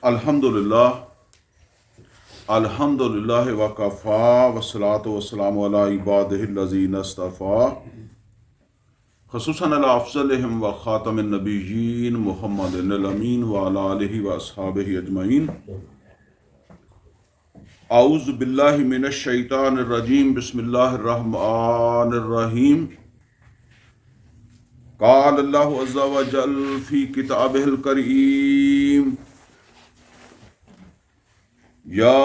الحمدللہ الحمدللہ وکفا والصلاۃ والسلام علی عبادہ الذین اصطفیٰ خصوصاً علی افضلہم وخاتم النبیین محمد الامین وعلی آلہ واصحابہ اجمعین۔ اعوذ باللہ من الشیطان الرجیم، بسم اللہ الرحمن الرحیم۔ قال اللہ عز وجل فی کتابہ الکریم: یا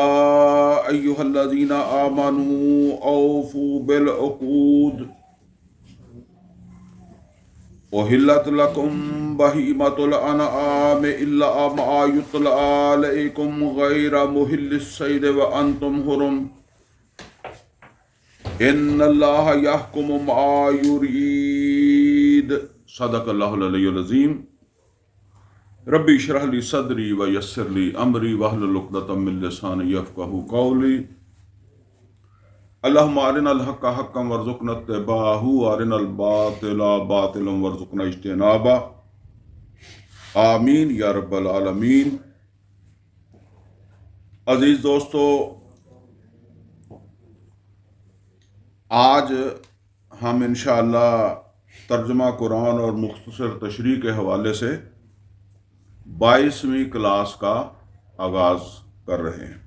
ایہا الذین آمنوا اوفوا بالعقود احلت لکم بہیمۃ الانعام الا ما یتلی علیکم غیر محل الصید وانتم حرم ان اللہ یحکم ما یرید۔ صدق اللہ العلی العظیم۔ ربی اشرح لی صدری ویسر لی امری واحلل عقدۃ من لسانی یفقہوا قولی۔ اللہم ارنا الحق حقا وارزقنا اتباعہ وارنا الباطل باطلا وارزقنا اجتنابہ، آمین یا رب العالمین۔ عزیز دوستو، آج ہم انشاءاللہ ترجمہ قرآن اور مختصر تشریح کے حوالے سے 22ویں کلاس کا آغاز کر رہے ہیں۔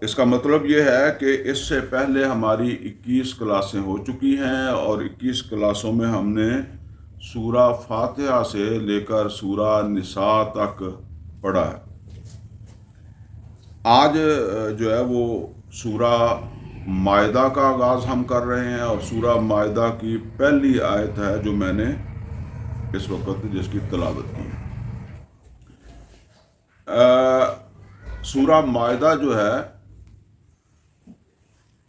اس کا مطلب یہ ہے کہ اس سے پہلے ہماری 21 کلاسیں ہو چکی ہیں اور 21 کلاسوں میں ہم نے سورہ فاتحہ سے لے کر سورہ نساء تک پڑھا ہے۔ آج جو ہے وہ سورہ مائدہ کا آغاز ہم کر رہے ہیں، اور سورہ مائدہ کی پہلی آیت ہے جو میں نے اس وقت جس کی تلاوت کی ہے۔ سورہ مائدہ جو ہے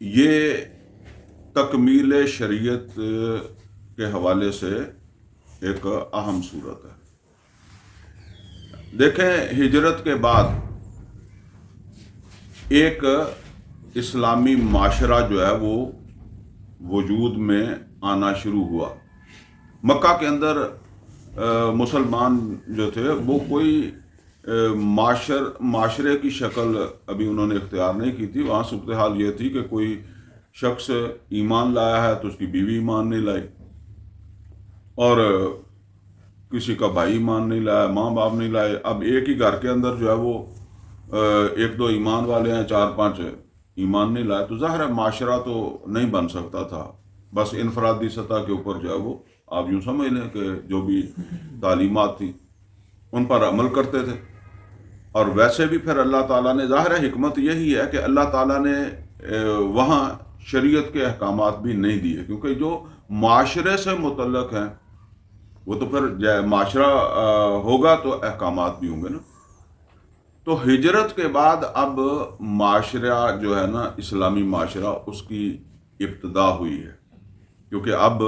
یہ تکمیل شریعت کے حوالے سے ایک اہم صورت ہے۔ دیکھیں، ہجرت کے بعد ایک اسلامی معاشرہ جو ہے وہ وجود میں آنا شروع ہوا۔ مکہ کے اندر مسلمان جو تھے وہ کوئی معاشرے کی شکل ابھی انہوں نے اختیار نہیں کی تھی۔ وہاں صورتحال یہ تھی کہ کوئی شخص ایمان لایا ہے تو اس کی بیوی ایمان نہیں لائی، اور کسی کا بھائی ایمان نہیں لایا، ماں باپ نہیں لائے۔ اب ایک ہی گھر کے اندر جو ہے وہ 1-2 ایمان والے ہیں، 4-5 ایمان نہیں لائے، تو ظاہر ہے معاشرہ تو نہیں بن سکتا تھا۔ بس انفرادی سطح کے اوپر جو ہے وہ آپ یوں سمجھ لیں کہ جو بھی تعلیمات تھیں ان پر عمل کرتے تھے۔ اور ویسے بھی پھر اللہ تعالیٰ نے، ظاہر ہے حکمت یہی ہے کہ اللہ تعالیٰ نے وہاں شریعت کے احکامات بھی نہیں دیے، کیونکہ جو معاشرے سے متعلق ہیں وہ تو پھر معاشرہ ہوگا تو احکامات بھی ہوں گے نا۔ تو ہجرت کے بعد اب معاشرہ جو ہے نا، اسلامی معاشرہ، اس کی ابتدا ہوئی ہے، کیونکہ اب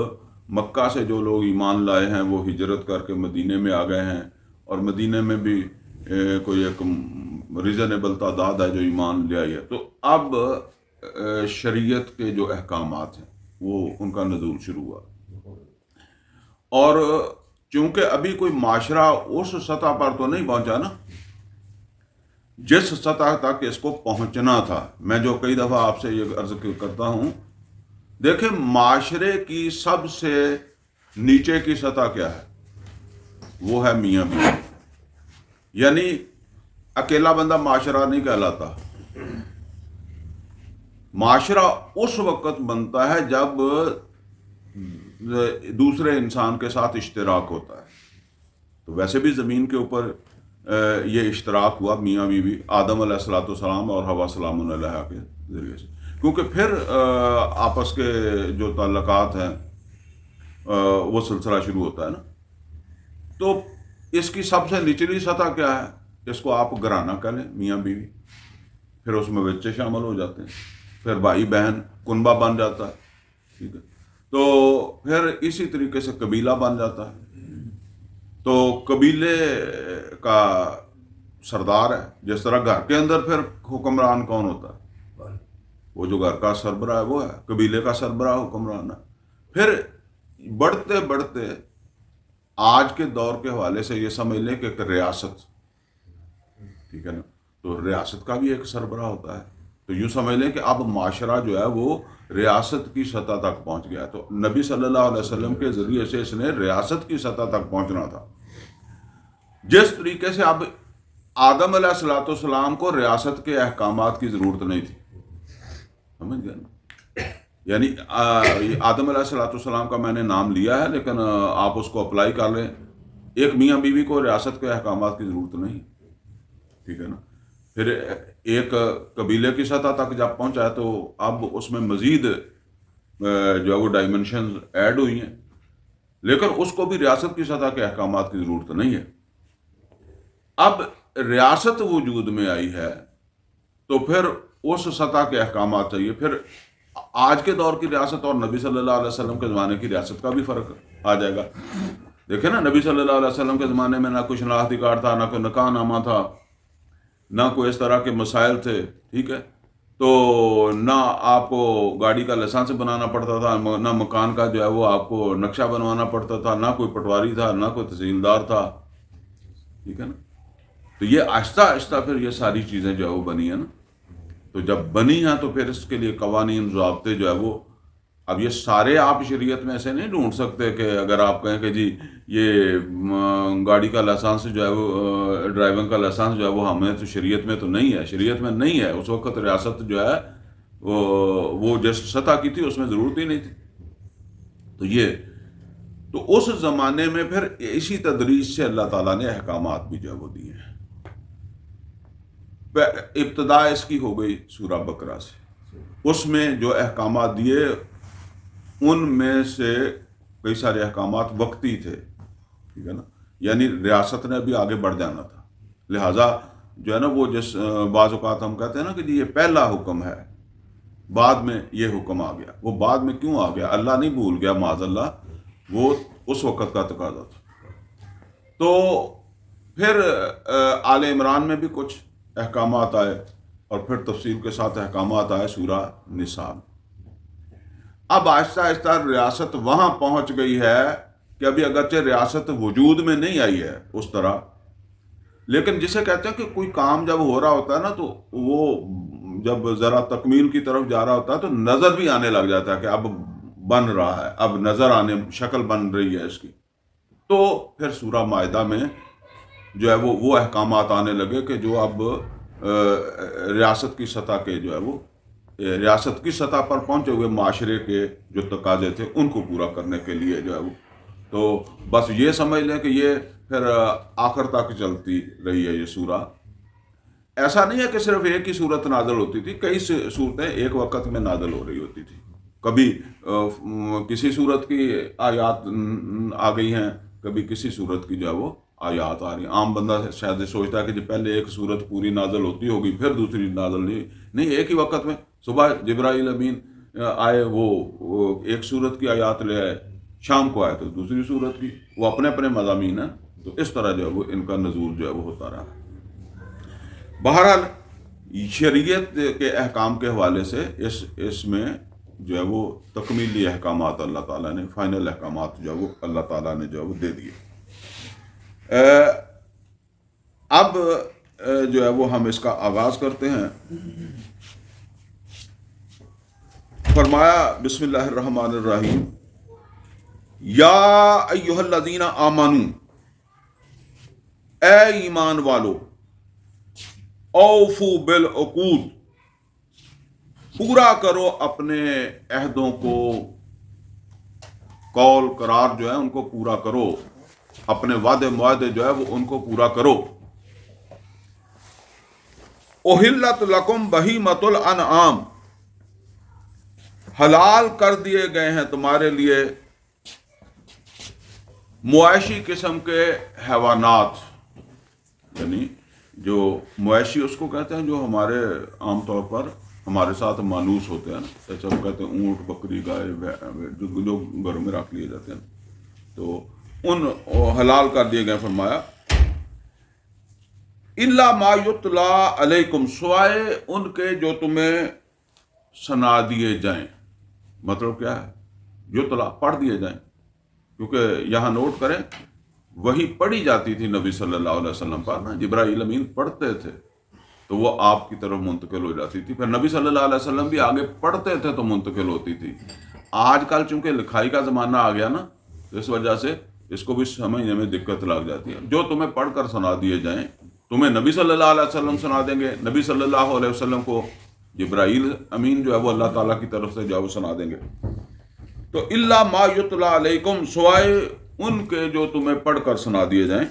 مکہ سے جو لوگ ایمان لائے ہیں وہ ہجرت کر کے مدینے میں آ گئے ہیں، اور مدینے میں بھی کوئی ایک ریزنیبل تعداد ہے جو ایمان لے آئی ہے۔ تو اب شریعت کے جو احکامات ہیں وہ ان کا نزول شروع ہوا، اور چونکہ ابھی کوئی معاشرہ اس سطح پر تو نہیں پہنچا نا جس سطح تک اس کو پہنچنا تھا۔ میں جو کئی دفعہ آپ سے یہ عرض کرتا ہوں، دیکھیں معاشرے کی سب سے نیچے کی سطح کیا ہے؟ وہ ہے میاں بیوی۔ یعنی اکیلا بندہ معاشرہ نہیں کہلاتا۔ معاشرہ اس وقت بنتا ہے جب دوسرے انسان کے ساتھ اشتراک ہوتا ہے۔ تو ویسے بھی زمین کے اوپر یہ اشتراک ہوا میاں بیوی آدم علیہ السلام اور حوا سلام علیہا کے ذریعے سے، کیونکہ پھر آپس کے جو تعلقات ہیں وہ سلسلہ شروع ہوتا ہے نا۔ تو اس کی سب سے نچلی سطح کیا ہے؟ اس کو آپ گھرانہ کہہ لیں، میاں بیوی۔ پھر اس میں بچے شامل ہو جاتے ہیں، پھر بھائی بہن کنبہ بن جاتا ہے، ٹھیک ہے۔ تو پھر اسی طریقے سے قبیلہ بن جاتا ہے۔ تو قبیلے کا سردار ہے، جس طرح گھر کے اندر پھر حکمران کون ہوتا ہے؟ وہ جو گھر کا سربراہ ہے وہ ہے، قبیلے کا سربراہ حکمران ہے۔ پھر بڑھتے بڑھتے آج کے دور کے حوالے سے یہ سمجھ لیں کہ ایک ریاست، ٹھیک ہے نا. تو ریاست کا بھی ایک سربراہ ہوتا ہے. تو یوں سمجھ لیں کہ اب معاشرہ جو ہے وہ ریاست کی سطح تک پہنچ گیا. تو نبی صلی اللہ علیہ وسلم کے ذریعے سے اس نے ریاست کی سطح تک پہنچنا تھا. جس طریقے سے اب آدم علیہ الصلوۃ والسلام کو ریاست کے احکامات کی ضرورت نہیں تھی. سمجھ گئے نا. یعنی آدم علیہ الصلوۃ والسلام کا میں نے نام لیا ہے لیکن آپ اس کو اپلائی کر لیں. ایک میاں بیوی کو ریاست کے احکامات کی ضرورت نہیں. ٹھیک ہے نا. پھر ایک قبیلے کی سطح تک جب پہنچا تو اب اس میں مزید جو ہے وہ ڈائمنشنز ایڈ ہوئی ہیں، لیکن اس کو بھی ریاست کی سطح کے احکامات کی ضرورت نہیں ہے. اب ریاست وجود میں آئی ہے تو پھر اس سطح کے احکامات چاہیے. پھر آج کے دور کی ریاست اور نبی صلی اللہ علیہ وسلم کے زمانے کی ریاست کا بھی فرق آ جائے گا. دیکھیں نا، نبی صلی اللہ علیہ وسلم کے زمانے میں نہ کوئی شناختی کارڈ تھا، نہ کوئی نکاح نامہ تھا، نہ کوئی اس طرح کے مسائل تھے. ٹھیک ہے. تو نہ آپ کو گاڑی کا لائسنس بنانا پڑتا تھا، نہ مکان کا جو ہے وہ آپ کو نقشہ بنوانا پڑتا تھا، نہ کوئی پٹواری تھا، نہ کوئی تحصیلدار تھا. ٹھیک ہے نا. تو یہ آہستہ آہستہ پھر یہ ساری چیزیں جو ہے وہ بنی ہیں نا. تو جب بنی ہیں تو پھر اس کے لیے قوانین ضابطے جو ہے وہ، اب یہ سارے آپ شریعت میں ایسے نہیں ڈھونڈ سکتے کہ اگر آپ کہیں کہ جی یہ گاڑی کا لائسنس جو ہے وہ، ڈرائیونگ کا لائسنس جو ہے وہ ہمیں تو شریعت میں تو نہیں ہے. شریعت میں نہیں ہے. اس وقت ریاست جو ہے وہ جس سطح کی تھی اس میں ضرورت ہی نہیں تھی. تو اس زمانے میں پھر اسی تدریج سے اللہ تعالیٰ نے احکامات بھی جو ہے وہ دیے ہیں. ابتدا اس کی ہو گئی سورہ بقرہ سے. اس میں جو احکامات دیے ان میں سے کئی سارے احکامات وقتی تھے. ٹھیک ہے نا. یعنی ریاست نے بھی آگے بڑھ جانا تھا، لہٰذا جو ہے نا وہ جس بعض اوقات ہم کہتے ہیں نا کہ جی یہ پہلا حکم ہے، بعد میں یہ حکم آ گیا. وہ بعد میں کیوں آ گیا؟ اللہ نہیں بھول گیا معاذ اللہ، وہ اس وقت کا تقاضا تھا. تو پھر آل عمران میں بھی کچھ احکامات آئے اور پھر تفصیل کے ساتھ احکامات آئے سورہ نساء میں. اب آہستہ آہستہ ریاست وہاں پہنچ گئی ہے کہ ابھی اگرچہ ریاست وجود میں نہیں آئی ہے اس طرح، لیکن جسے کہتے ہیں کہ کوئی کام جب ہو رہا ہوتا ہے نا تو وہ جب ذرا تکمیل کی طرف جا رہا ہوتا ہے تو نظر بھی آنے لگ جاتا ہے کہ اب بن رہا ہے، اب نظر آنے شکل بن رہی ہے اس کی. تو پھر سورہ مائدہ میں جو ہے وہ احکامات آنے لگے کہ جو اب ریاست کی سطح کے جو ہے وہ ریاست کی سطح پر پہنچے ہوئے معاشرے کے جو تقاضے تھے ان کو پورا کرنے کے لیے جو ہے وہ. تو بس یہ سمجھ لیں کہ یہ پھر آخر تک چلتی رہی ہے یہ سورہ. ایسا نہیں ہے کہ صرف ایک ہی صورت نازل ہوتی تھی، کئی صورتیں ایک وقت میں نازل ہو رہی ہوتی تھی. کبھی کسی صورت کی آیات آ گئی ہیں، کبھی کسی صورت کی جو ہے وہ آیات آ رہی ہیں. عام بندہ شاید سوچتا ہے کہ جی پہلے ایک صورت پوری نازل ہوتی ہوگی پھر دوسری نازل نہیں، ایک ہی وقت میں صبح جبرائیل امین آئے وہ ایک صورت کی آیات لے آئے، شام کو آئے تو دوسری صورت کی. وہ اپنے اپنے مضامین ہیں. تو اس طرح جو ہے وہ ان کا نزول جو ہے وہ ہوتا رہا. بہرحال شریعت کے احکام کے حوالے سے اس میں جو ہے وہ تکمیلی احکامات اللہ تعالیٰ نے، فائنل احکامات جو ہے وہ اللہ تعالیٰ نے جو ہے وہ دے دیے. اب جو ہے وہ ہم اس کا آغاز کرتے ہیں. فرمایا بسم اللہ الرحمن الرحیم، یا ایھا الذین آمنوا، اے ایمان والو، اوفوا بالعقود، پورا کرو اپنے عہدوں کو، قول قرار جو ہے ان کو پورا کرو، اپنے وعدے معاہدے جو ہے وہ ان کو پورا کرو. احلت لکم بہیمۃ الانعام، حلال کر دیے گئے ہیں تمہارے لیے مویشی قسم کے حیوانات. یعنی جو مویشی اس کو کہتے ہیں جو ہمارے عام طور پر ہمارے ساتھ مانوس ہوتے ہیں نا، جیسے ہم کہتے ہیں اونٹ، بکری، گائے، جو گھروں میں رکھ لیے جاتے ہیں. تو ان حلال کر دیے گئے. فرمایا الا ما یتلی علیکم، سوائے ان کے جو تمہیں سنا دیے جائیں. مطلب کیا ہے؟ یتلا، پڑھ دیے جائیں. کیونکہ یہاں نوٹ کریں وہی پڑھی جاتی تھی نبی صلی اللہ علیہ وسلم پر نا، جبرائیل امین پڑھتے تھے تو وہ آپ کی طرف منتقل ہو جاتی تھی، پھر نبی صلی اللہ علیہ وسلم بھی آگے پڑھتے تھے تو منتقل ہوتی تھی۔ آج کل چونکہ لکھائی کا زمانہ آ گیا نا، تو اس وجہ سے اس کو بھی سمجھنے میں دقت لگ جاتی ہے۔ جو تمہیں پڑھ کر سنا دیے جائیں، تمہیں نبی صلی اللہ علیہ وسلم سنا دیں گے، نبی صلی اللہ علیہ وسلم کو جبرائیل امین جو ہے وہ اللہ تعالیٰ کی طرف سے جو ہے وہ سنا دیں گے۔ تو الا ما یتلا علیکم، سوائے ان کے جو تمہیں پڑھ کر سنا دیے جائیں،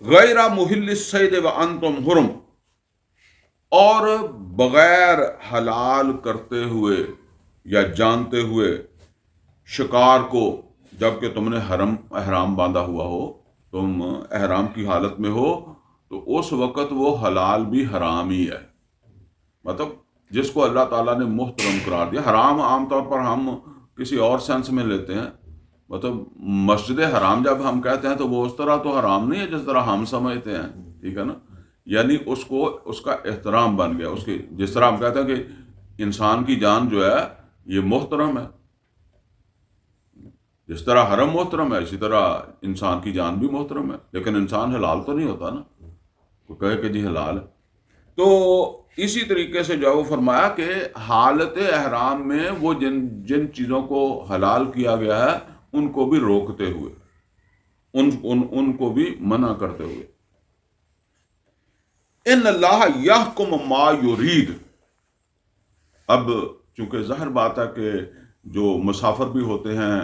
غیر محل الصید وانتم حرم، اور بغیر حلال کرتے ہوئے یا جانتے ہوئے شکار کو، جب کہ تم نے احرام باندھا ہوا ہو، تم احرام کی حالت میں ہو، تو اس وقت وہ حلال بھی حرام ہی ہے۔ مطلب جس کو اللہ تعالیٰ نے محترم قرار دیا، حرام عام طور پر ہم کسی اور سینس میں لیتے ہیں، مطلب مسجد حرام جب ہم کہتے ہیں تو وہ اس طرح تو حرام نہیں ہے جس طرح ہم سمجھتے ہیں، ٹھیک ہے نا؟ یعنی اس کو اس کا احترام بن گیا، اس کی جس طرح ہم کہتے ہیں کہ انسان کی جان جو ہے یہ محترم ہے، جس طرح حرم محترم ہے اسی طرح انسان کی جان بھی محترم ہے، لیکن انسان حلال تو نہیں ہوتا نا، وہ کہے کہ جی حلال ہے۔ تو اسی طریقے سے جو ہے وہ فرمایا کہ حالت احرام میں وہ جن چیزوں کو حلال کیا گیا ہے ان کو بھی روکتے ہوئے، ان کو بھی منع کرتے ہوئے۔ ان اللہ یحکم ما یرید، اب چونکہ ظاہر بات ہے کہ جو مسافر بھی ہوتے ہیں،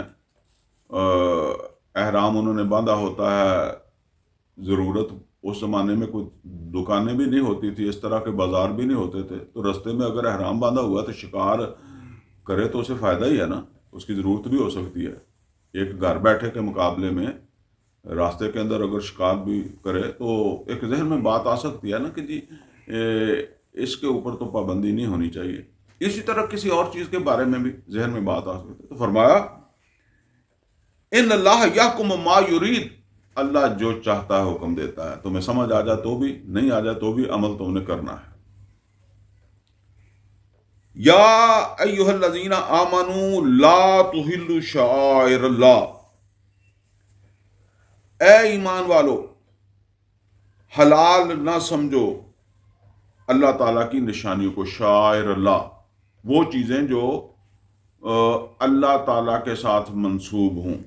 احرام انہوں نے باندھا ہوتا ہے، ضرورت اس زمانے میں کوئی دکانیں بھی نہیں ہوتی تھی، اس طرح کے بازار بھی نہیں ہوتے تھے، تو رستے میں اگر احرام باندھا ہوا تو شکار کرے تو اسے فائدہ ہی ہے نا، اس کی ضرورت بھی ہو سکتی ہے۔ ایک گھر بیٹھے کے مقابلے میں راستے کے اندر اگر شکار بھی کرے تو ایک ذہن میں بات آ سکتی ہے نا کہ جی اس کے اوپر تو پابندی نہیں ہونی چاہیے۔ اسی طرح کسی اور چیز کے بارے میں بھی ذہن میں بات آ سکتی ہے، تو فرمایا ان اللہ یحکم ما یرید، اللہ جو چاہتا ہے حکم دیتا ہے، تمہیں سمجھ آ جائے تو بھی، نہیں آ جائے تو بھی عمل تم نے کرنا ہے۔ یا ایھا الذین آمنوا لا تحلوا شعائر اللہ، اے ایمان والو حلال نہ سمجھو اللہ تعالیٰ کی نشانیوں کو، شعائر اللہ وہ چیزیں جو اللہ تعالیٰ کے ساتھ منسوب ہوں۔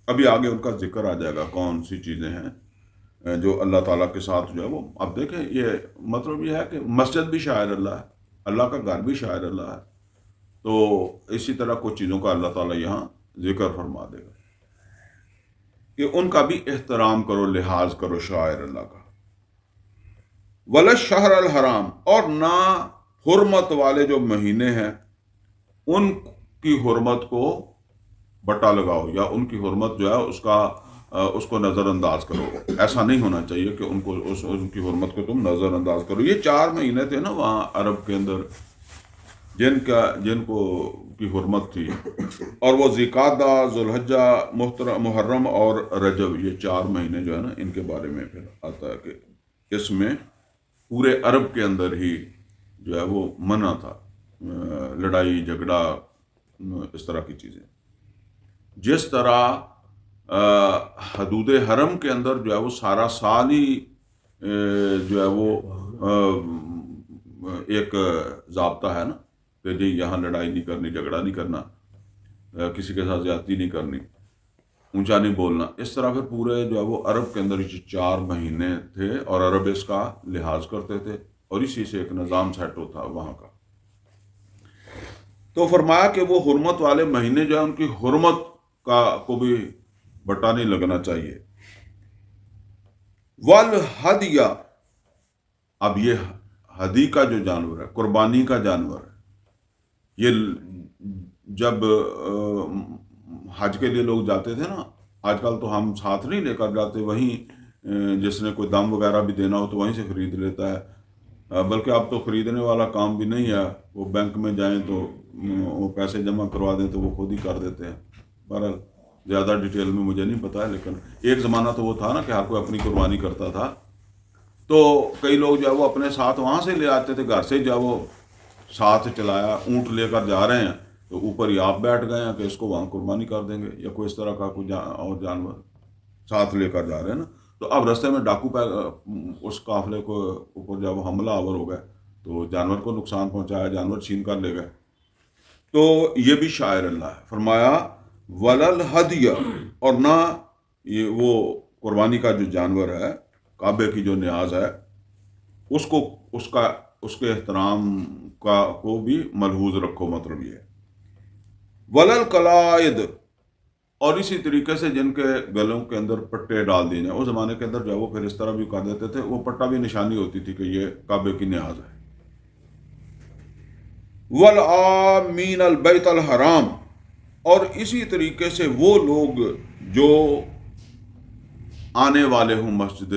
ابھی آگے ان کا ذکر آ جائے گا کون سی چیزیں ہیں جو اللہ تعالیٰ کے ساتھ جو ہے وہ، اب دیکھیں یہ مطلب یہ ہے کہ مسجد بھی شاعر اللہ ہے، اللہ کا گھر بھی شاعر اللہ ہے، تو اسی طرح کچھ چیزوں کا اللہ تعالیٰ یہاں ذکر فرما دے گا کہ ان کا بھی احترام کرو، لحاظ کرو شاعر اللہ کا۔ ولا الشہر الحرام، اور نہ حرمت والے جو مہینے ہیں ان کی حرمت کو بٹا لگاؤ، یا ان کی حرمت جو ہے اس کو نظر انداز کرو۔ ایسا نہیں ہونا چاہیے کہ ان کی حرمت کو تم نظر انداز کرو۔ یہ 4 مہینے تھے نا وہاں عرب کے اندر جن کو کی حرمت تھی، اور وہ ذوالقعدہ، ذوالحجہ، محرم اور رجب، یہ 4 مہینے جو ہے نا ان کے بارے میں پھر آتا ہے کہ اس میں پورے عرب کے اندر ہی جو ہے وہ منع تھا، لڑائی جھگڑا اس طرح کی چیزیں۔ جس طرح حدود حرم کے اندر جو ہے وہ سارا سال ہی جو ہے وہ ایک ضابطہ ہے نا کہ جی یہاں لڑائی نہیں کرنی، جھگڑا نہیں کرنا، کسی کے ساتھ زیادتی نہیں کرنی، اونچا نہیں بولنا، اس طرح پھر پورے جو ہے وہ عرب کے اندر یہ 4 مہینے تھے اور عرب اس کا لحاظ کرتے تھے اور اسی سے ایک نظام سیٹ ہوتا وہاں کا۔ تو فرمایا کہ وہ حرمت والے مہینے جو ہے ان کی حرمت کو بھی بٹا نہیں لگنا چاہیے۔ والہدیہ، اب یہ ہدی کا جو جانور ہے، قربانی کا جانور ہے، یہ جب حج کے لیے لوگ جاتے تھے نا، آج کل تو ہم ساتھ نہیں لے کر جاتے، وہیں جس نے کوئی دم وغیرہ بھی دینا ہو تو وہیں سے خرید لیتا ہے، بلکہ اب تو خریدنے والا کام بھی نہیں ہے، وہ بینک میں جائیں تو وہ پیسے جمع کروا دیں تو وہ خود ہی کر دیتے ہیں۔ بہرحال زیادہ ڈیٹیل میں مجھے نہیں پتا ہے، لیکن ایک زمانہ تو وہ تھا نا کہ ہر کوئی اپنی قربانی کرتا تھا، تو کئی لوگ جو ہے وہ اپنے ساتھ وہاں سے لے آتے تھے، گھر سے جو ہے وہ ساتھ چلایا، اونٹ لے کر جا رہے ہیں تو اوپر ہی آپ بیٹھ گئے ہیں کہ اس کو وہاں قربانی کر دیں گے، یا کوئی اس طرح کا کوئی اور جانور۔ ساتھ لے کر جا رہے ہیں نا، تو اب راستے میں ڈاکو اس قافلے کو اوپر جب حملہ آور ہو گئے تو جانور کو نقصان پہنچایا، جانور چھین کر لے گئے. تو یہ بھی شاعر اللہ ہے. فرمایا ولل ہدیہ، اور نہ یہ وہ قربانی کا جو جانور ہے، کعبے کی جو نیاز ہے، اس کے احترام کو بھی ملحوظ رکھو. مطلب یہ ولل قلائد، اور اسی طریقے سے جن کے گلوں کے اندر پٹے ڈال دیے جائیں. اس زمانے کے اندر جو وہ پھر اس طرح بھی کر دیتے تھے، وہ پٹا بھی نشانی ہوتی تھی کہ یہ کعبے کی نیاز ہے. والآمین البیت الحرام، اور اسی طریقے سے وہ لوگ جو آنے والے ہوں مسجد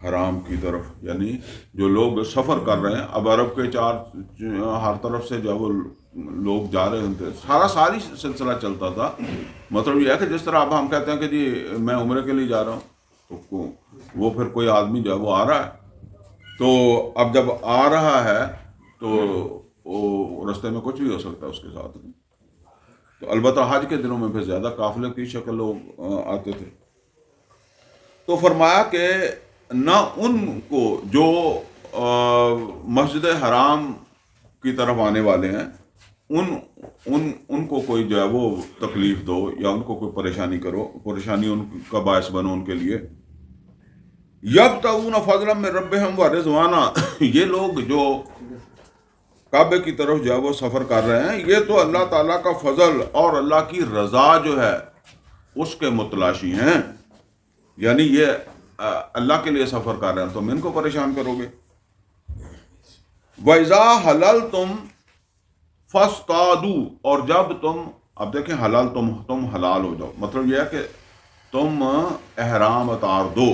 حرام کی طرف، یعنی جو لوگ سفر کر رہے ہیں. اب عرب کے ہر طرف سے جب وہ لوگ جا رہے ہوتے، ساری سلسلہ چلتا تھا. مطلب یہ ہے کہ جس طرح اب ہم کہتے ہیں کہ جی میں عمرے کے لیے جا رہا ہوں، تو وہ پھر کوئی آدمی جو ہے وہ آ رہا ہے، تو اب جب آ رہا ہے تو وہ رستے میں کچھ بھی ہو سکتا ہے اس کے ساتھ. تو البتہ حج کے دنوں میں پھر زیادہ قافلے کی شکل لوگ آتے تھے. تو فرمایا کہ نہ ان کو جو مسجد حرام کی طرف آنے والے ہیں ان کو کوئی جو ہے وہ تکلیف دو یا ان کو کوئی پریشانی ان کا باعث بنو ان کے لیے. یبتغون فضلا من ربہم ورضوانا، یہ لوگ جو کعبے کی طرف جو ہے وہ سفر کر رہے ہیں، یہ تو اللہ تعالیٰ کا فضل اور اللہ کی رضا جو ہے اس کے متلاشی ہیں. یعنی یہ اللہ کے لیے سفر کر رہے ہیں، تم ان کو پریشان کرو گے. وَإِذَا حَلَلْتُمْ فَاصْطَادُوا، اور جب تم، اب دیکھیں حلال تم حلال ہو جاؤ، مطلب یہ ہے کہ تم احرام اتار دو.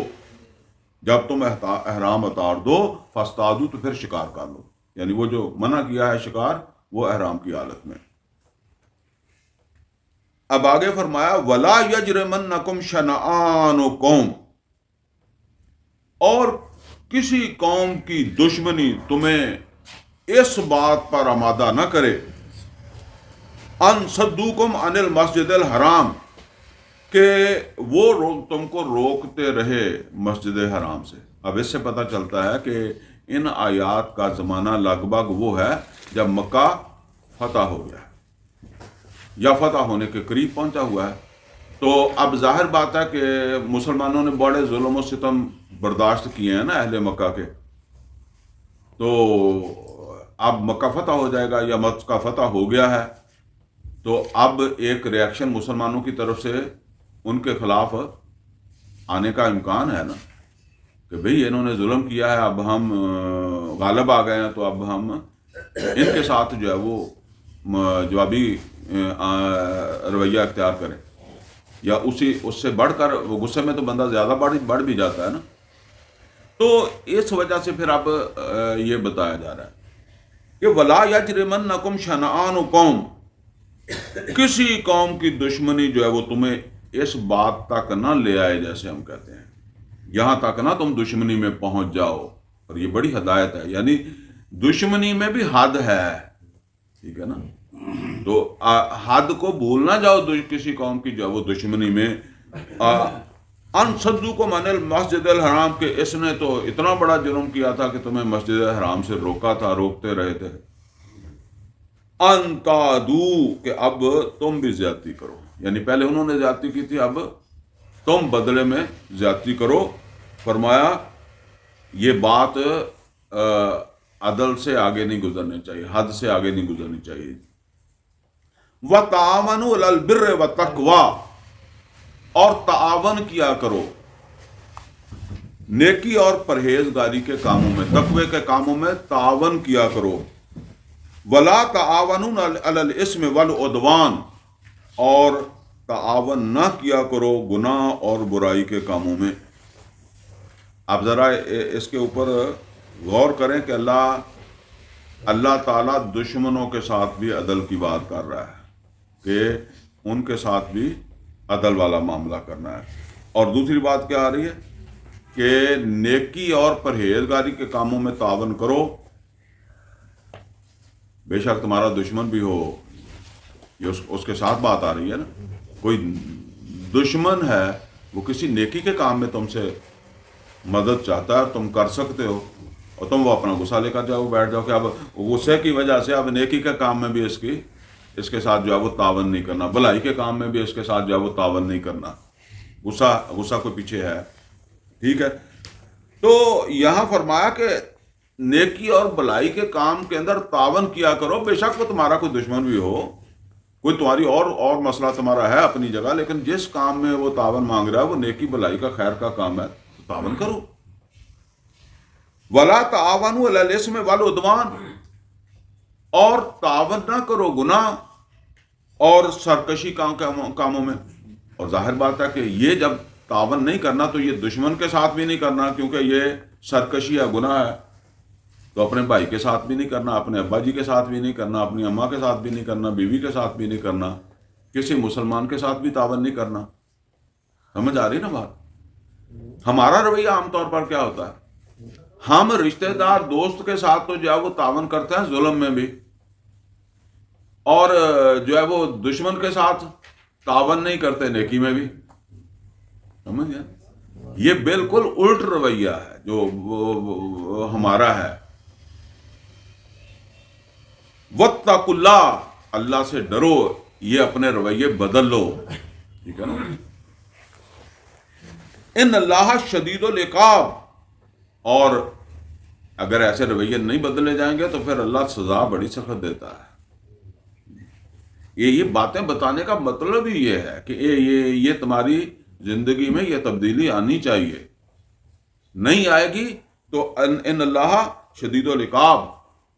جب تم احرام اتار دو فَاصْطَادُوا، تو پھر شکار کر لو. یعنی وہ جو منع کیا ہے شکار، وہ احرام کی حالت میں. اب آگے فرمایا وَلَا يَجْرِمَنَّكُمْ شَنَآنُ قَوْمٍ، اور کسی قوم کی دشمنی تمہیں اس بات پر آمادہ نہ کرے ان صدوکم عن المسجد الحرام، کہ وہ تم کو روکتے رہے مسجد حرام سے. اب اس سے پتہ چلتا ہے کہ ان آیات کا زمانہ لگ بھگ وہ ہے جب مکہ فتح ہو گیا یا فتح ہونے کے قریب پہنچا ہوا ہے. تو اب ظاہر بات ہے کہ مسلمانوں نے بڑے ظلم و ستم برداشت کیے ہیں نا اہل مکہ کے. تو اب مکہ فتح ہو جائے گا یا مکہ فتح ہو گیا ہے، تو اب ایک ریاکشن مسلمانوں کی طرف سے ان کے خلاف آنے کا امکان ہے نا، کہ بھئی انہوں نے ظلم کیا ہے، اب ہم غالب آ گئے ہیں، تو اب ہم ان کے ساتھ جو ہے وہ جوابی رویہ اختیار کریں، یا اس سے بڑھ کر، وہ غصے میں تو بندہ زیادہ بڑھ بھی جاتا ہے نا. تو اس وجہ سے پھر اب یہ بتایا جا رہا ہے کہ وَلَا يَجْرِمَنَّكُمْ شَنَآنُ قَوْمٍ، کسی قوم کی دشمنی جو ہے وہ تمہیں اس بات تک نہ لے آئے، جیسے ہم کہتے ہیں یہاں تک نہ تم دشمنی میں پہنچ جاؤ. اور یہ بڑی ہدایت ہے، یعنی دشمنی میں بھی حد ہے، ٹھیک ہے نا. تو حد کو بھول نہ جاؤ کسی قوم کی جو ہے وہ دشمنی میں. ان صدوکم عن المسجد الحرام، کہ اس نے تو اتنا بڑا جرم کیا تھا کہ تمہیں مسجد حرام سے روکا تھا، روکتے رہے تھے. ان تعدوا، کہ اب تم بھی زیادتی کرو، یعنی پہلے انہوں نے زیادتی کی تھی، اب تم بدلے میں زیادتی کرو. فرمایا یہ بات عدل سے آگے نہیں گزرنی چاہیے، حد سے آگے نہیں گزرنی چاہیے. وَتَعَاوَنُوا عَلَى الْبِرِّ وَالتَّقْوَىٰ، اور تعاون کیا کرو نیکی اور پرہیزگاری کے کاموں میں، تقوی کے کاموں میں تعاون کیا کرو. وَلَا تَعَاوَنُوا عَلَى الْإِثْمِ وَالْعُدْوَانِ، اور تعاون نہ کیا کرو گناہ اور برائی کے کاموں میں. آپ ذرا اس کے اوپر غور کریں کہ اللہ تعالیٰ دشمنوں کے ساتھ بھی عدل کی بات کر رہا ہے کہ ان کے ساتھ بھی عدل والا معاملہ کرنا ہے. اور دوسری بات کیا آ رہی ہے کہ نیکی اور پرہیزگاری کے کاموں میں تعاون کرو. بے شک تمہارا دشمن بھی ہو، یہ اس کے ساتھ بات آ رہی ہے نا. کوئی دشمن ہے وہ کسی نیکی کے کام میں تم سے مدد چاہتا ہے، تم کر سکتے ہو، اور تم وہ اپنا غصہ لے کر جاؤ، بیٹھ جاؤ کہ اب غصے کی وجہ سے اب نیکی کے کام میں بھی اس کے ساتھ جو ہے وہ تعاون نہیں کرنا، بھلائی کے کام میں بھی اس کے ساتھ جو ہے وہ تعاون نہیں کرنا، غصہ کو پیچھے ہے. ٹھیک ہے. تو یہاں فرمایا کہ نیکی اور بھلائی کے کام کے اندر تعاون کیا کرو، بے شک وہ تمہارا کوئی دشمن بھی ہو، کوئی تمہاری اور مسئلہ تمہارا ہے اپنی جگہ، لیکن جس کام میں وہ تعاون مانگ رہا ہے وہ نیکی بھلائی کا خیر کا کام ہے، تو تعاون کرو. وَلَا تَعَاوَنُوا عَلَى الْإِثْمِ وَالْعُدْوَانِ، اور تعاون نہ کرو گناہ اور سرکشی کاموں میں. اور ظاہر بات ہے کہ یہ جب تعاون نہیں کرنا تو یہ دشمن کے ساتھ بھی نہیں کرنا، کیونکہ یہ سرکشی ہے، گناہ ہے. تو اپنے بھائی کے ساتھ بھی نہیں کرنا، اپنے ابا جی کے ساتھ بھی نہیں کرنا، اپنی اماں کے ساتھ بھی نہیں کرنا، بیوی کے ساتھ بھی نہیں کرنا، کسی مسلمان کے ساتھ بھی تعاون نہیں کرنا. سمجھ آ رہی نا بات؟ ہمارا رویہ عام طور پر کیا ہوتا ہے؟ ہم رشتہ دار دوست کے ساتھ تو جو ہے وہ تعاون کرتے ہیں ظلم میں بھی، اور جو ہے وہ دشمن کے ساتھ تعاون نہیں کرتے نیکی میں بھی. سمجھ گئے؟ یہ بالکل الٹ رویہ ہے جو ہمارا ہے. وَاتَّقُوا اللَّهَ، اللہ سے ڈرو، یہ اپنے رویے بدل لو. ٹھیک ہے نا؟ ان اللہ شدید العقاب، اور اگر ایسے رویے نہیں بدلے جائیں گے تو پھر اللہ سزا بڑی سخت دیتا ہے. یہ باتیں بتانے کا مطلب ہی یہ ہے کہ یہ تمہاری زندگی میں یہ تبدیلی آنی چاہیے. نہیں آئے گی تو ان اللہ شدید العقاب،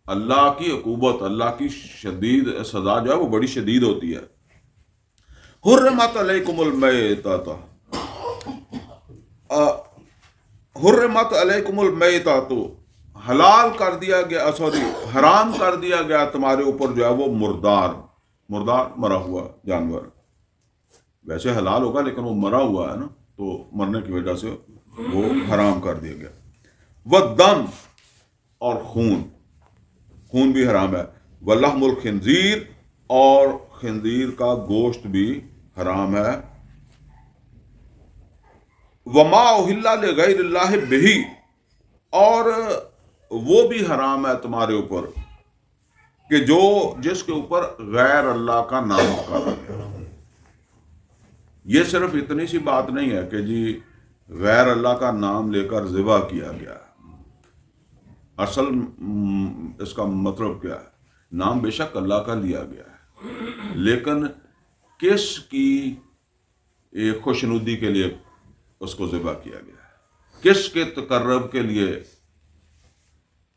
اللہ کی عقوبت، اللہ کی شدید سزا جو ہے وہ بڑی شدید ہوتی ہے. حرمت علیکم المیتۃ، حرمت علیکم المیتۃ، حلال کر دیا گیا، حرام کر دیا گیا تمہارے اوپر جو ہے وہ مردار مرا ہوا جانور. ویسے حلال ہوگا لیکن وہ مرا ہوا ہے نا، تو مرنے کی وجہ سے وہ حرام کر دیا گیا. والدم، اور خون بھی حرام ہے. ولحم الخنزیر، اور خنزیر کا گوشت بھی حرام ہے. وما اہل لغیر اللہ بہ، اور وہ بھی حرام ہے تمہارے اوپر کہ جس کے اوپر غیر اللہ کا نام پکارا گیا. یہ صرف اتنی سی بات نہیں ہے کہ جی غیر اللہ کا نام لے کر ذبح کیا گیا. اصل اس کا مطلب کیا ہے؟ نام بے شک اللہ کا لیا گیا ہے، لیکن کس کی خوشنودی کے لیے اس کو ذبح کیا گیا ہے، کس کے تقرب کے لیے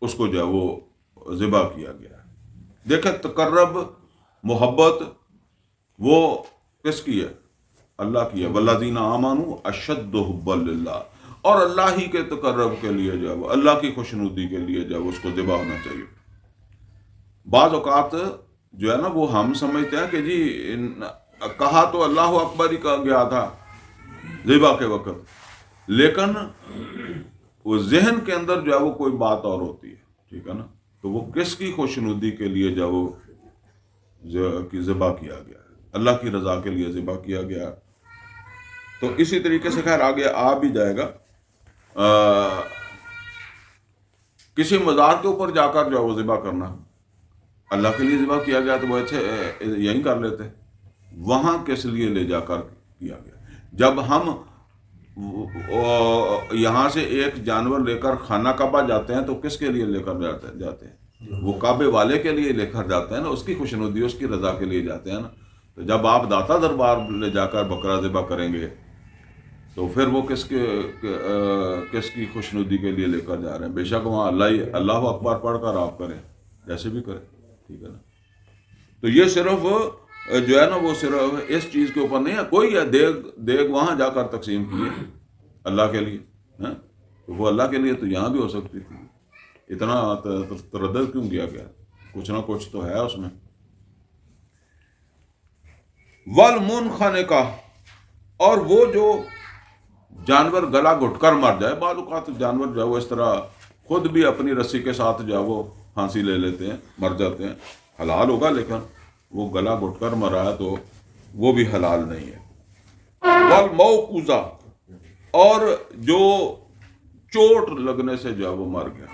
اس کو جو ہے وہ ذبح کیا گیا ہے. دیکھیں، تقرب، محبت، وہ کس کی ہے؟ اللہ کی ہے. والذین آمنوا اشد حبا للہ، اور اللہ ہی کے تقرب کے لیے جو ہے وہ اللہ کی خوشنودی کے لیے جو ہے اس کو ذبح ہونا چاہیے. بعض اوقات جو ہے نا وہ ہم سمجھتے ہیں کہ جی کہا تو اللہ اکبر ہی کہا گیا تھا ذبح کے وقت، لیکن وہ ذہن کے اندر جو ہے وہ کوئی بات اور ہوتی ہے. ٹھیک ہے نا؟ تو وہ کس کی خوشنودی کے لیے جو وہ ذبح کیا گیا، اللہ کی رضا کے لیے ذبح کیا گیا. تو اسی طریقے سے خیر آگے آ بھی جائے گا. کسی مزار کے اوپر جا کر جو ہے وہ ذبح کرنا، اللہ کے لیے ذبح کیا گیا تو وہ اچھے یہیں کر لیتے، وہاں کس لیے لے جا کر کیا گیا؟ جب ہم یہاں سے ایک جانور لے کر خانہ کعبہ جاتے ہیں تو کس کے لیے لے کر جاتے ہیں؟ وہ کعبے والے کے لیے لے کر جاتے ہیں نا، اس کی خوشنودی، اس کی رضا کے لیے جاتے ہیں نا. تو جب آپ داتا دربار لے جا کر بکرا ذبح کریں گے تو پھر وہ کس کی خوشنودی کے لیے لے کر جا رہے ہیں؟ بے شک وہاں اللہ اکبر پڑھ کر آپ کریں، جیسے بھی کریں. ٹھیک ہے نا؟ تو یہ صرف جو ہے نا وہ صرف اس چیز کے اوپر نہیں ہے. کوئی ہے دیگ وہاں جا کر تقسیم کیے اللہ کے لیے، تو وہ اللہ کے لیے تو یہاں بھی ہو سکتی تھی. اتنا تردد کیوں کیا گیا؟ کچھ نہ کچھ تو ہے اس میں. والمنخنقہ، اور وہ جو جانور گلا گھٹ کر مر جائے. بعض اوقات جانور جو ہے وہ اس طرح خود بھی اپنی رسی کے ساتھ جو ہے وہ پھانسی لے لیتے ہیں، مر جاتے ہیں. حلال ہوگا لیکن وہ گلا گھٹ کر مرا ہے تو وہ بھی حلال نہیں ہے. والموقوذہ، اور جو چوٹ لگنے سے جو ہے وہ مر گیا.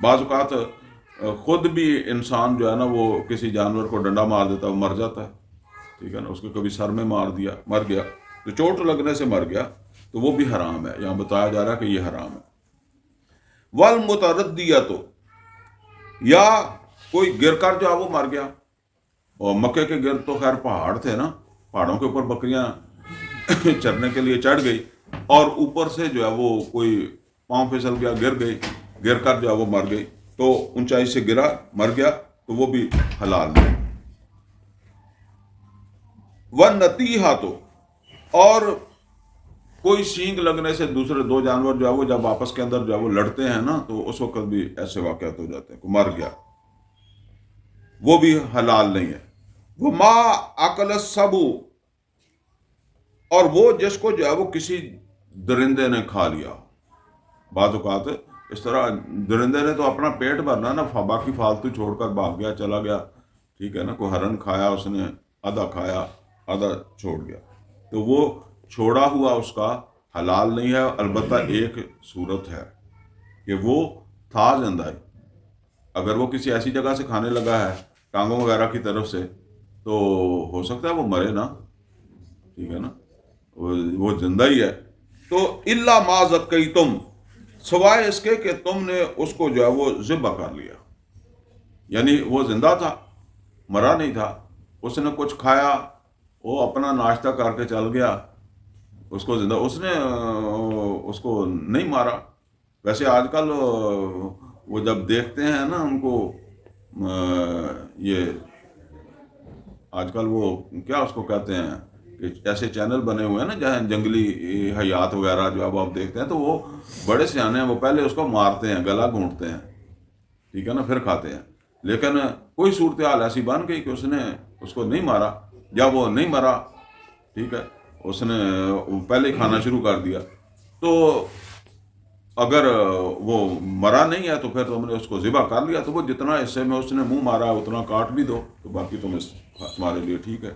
بعض اوقات خود بھی انسان جو ہے نا وہ کسی جانور کو ڈنڈا مار دیتا ہے، وہ مر جاتا ہے، ٹھیک ہے نا، اس کو کبھی سر میں مار دیا، مر گیا، تو چوٹ لگنے سے مر گیا، تو وہ بھی حرام ہے. یہاں بتایا جا رہا ہے کہ یہ حرام ہے. والمتردیۃ، یا کوئی گر کر جو ہے وہ مر گیا. اور مکے کے گرد تو خیر پہاڑ تھے نا، پہاڑوں کے اوپر بکریاں چرنے کے لیے چڑھ گئی، اور اوپر سے جو ہے وہ کوئی پاؤں پھسل گیا، گر گئی، گر کر جو ہے وہ مر گئی، تو اونچائی سے گرا مر گیا، تو وہ بھی حلال نہیں. وَالنَّتِیحَةُ، اور کوئی سینگ لگنے سے دوسرے دو جانور جو ہے وہ جب آپس کے اندر جو ہے وہ لڑتے ہیں نا، تو اس وقت بھی ایسے واقعات ہو جاتے ہیں کہ مر گیا، وہ بھی حلال نہیں ہے. وَمَا أَكَلَ السَّبُعُ، اور وہ جس کو جو ہے وہ کسی درندے نے کھا لیا. بعض اوقات اس طرح درندے نے تو اپنا پیٹ بھرنا نا، باقی فالتو چھوڑ کر بھاگ گیا، چلا گیا، ٹھیک ہے نا، کوئی ہرن کھایا اس نے، آدھا کھایا آدھا چھوڑ گیا، تو وہ چھوڑا ہوا اس کا حلال نہیں ہے. البتہ ایک صورت ہے کہ وہ تھا زندہ ہی، اگر وہ کسی ایسی جگہ سے کھانے لگا ہے ٹانگوں وغیرہ کی طرف سے، تو ہو سکتا ہے وہ مرے نا، ٹھیک ہے نا، وہ زندہ ہی ہے. تو الا ما ذکیتم، سوائے اس کے کہ تم نے اس کو جو ہے وہ ذبح کر لیا، یعنی وہ زندہ تھا، مرا نہیں تھا، اس نے کچھ کھایا، وہ اپنا ناشتہ کر کے چل گیا، اس کو زندہ، اس نے اس کو نہیں مارا. ویسے آج کل وہ جب دیکھتے ہیں نا ان کو، یہ آج کل وہ کیا اس کو کہتے ہیں کہ ایسے چینل بنے ہوئے ہیں نا جہاں جنگلی حیات وغیرہ جو اب آپ دیکھتے ہیں، تو وہ بڑے سیانے ہیں، وہ پہلے اس کو مارتے ہیں، گلا گھونٹتے ہیں، ٹھیک ہے نا، پھر کھاتے ہیں. لیکن کوئی صورتحال ایسی بن گئی کہ اس نے اس کو نہیں مارا، یا وہ نہیں مرا، ٹھیک ہے، اس نے پہلے ہی کھانا شروع کر دیا. تو اگر وہ مرا نہیں ہے تو پھر تم نے اس کو ذبح کر لیا، تو وہ جتنا حصے میں اس نے منہ مارا اتنا کاٹ بھی دو، تو باقی تمہارے لیے ٹھیک ہے.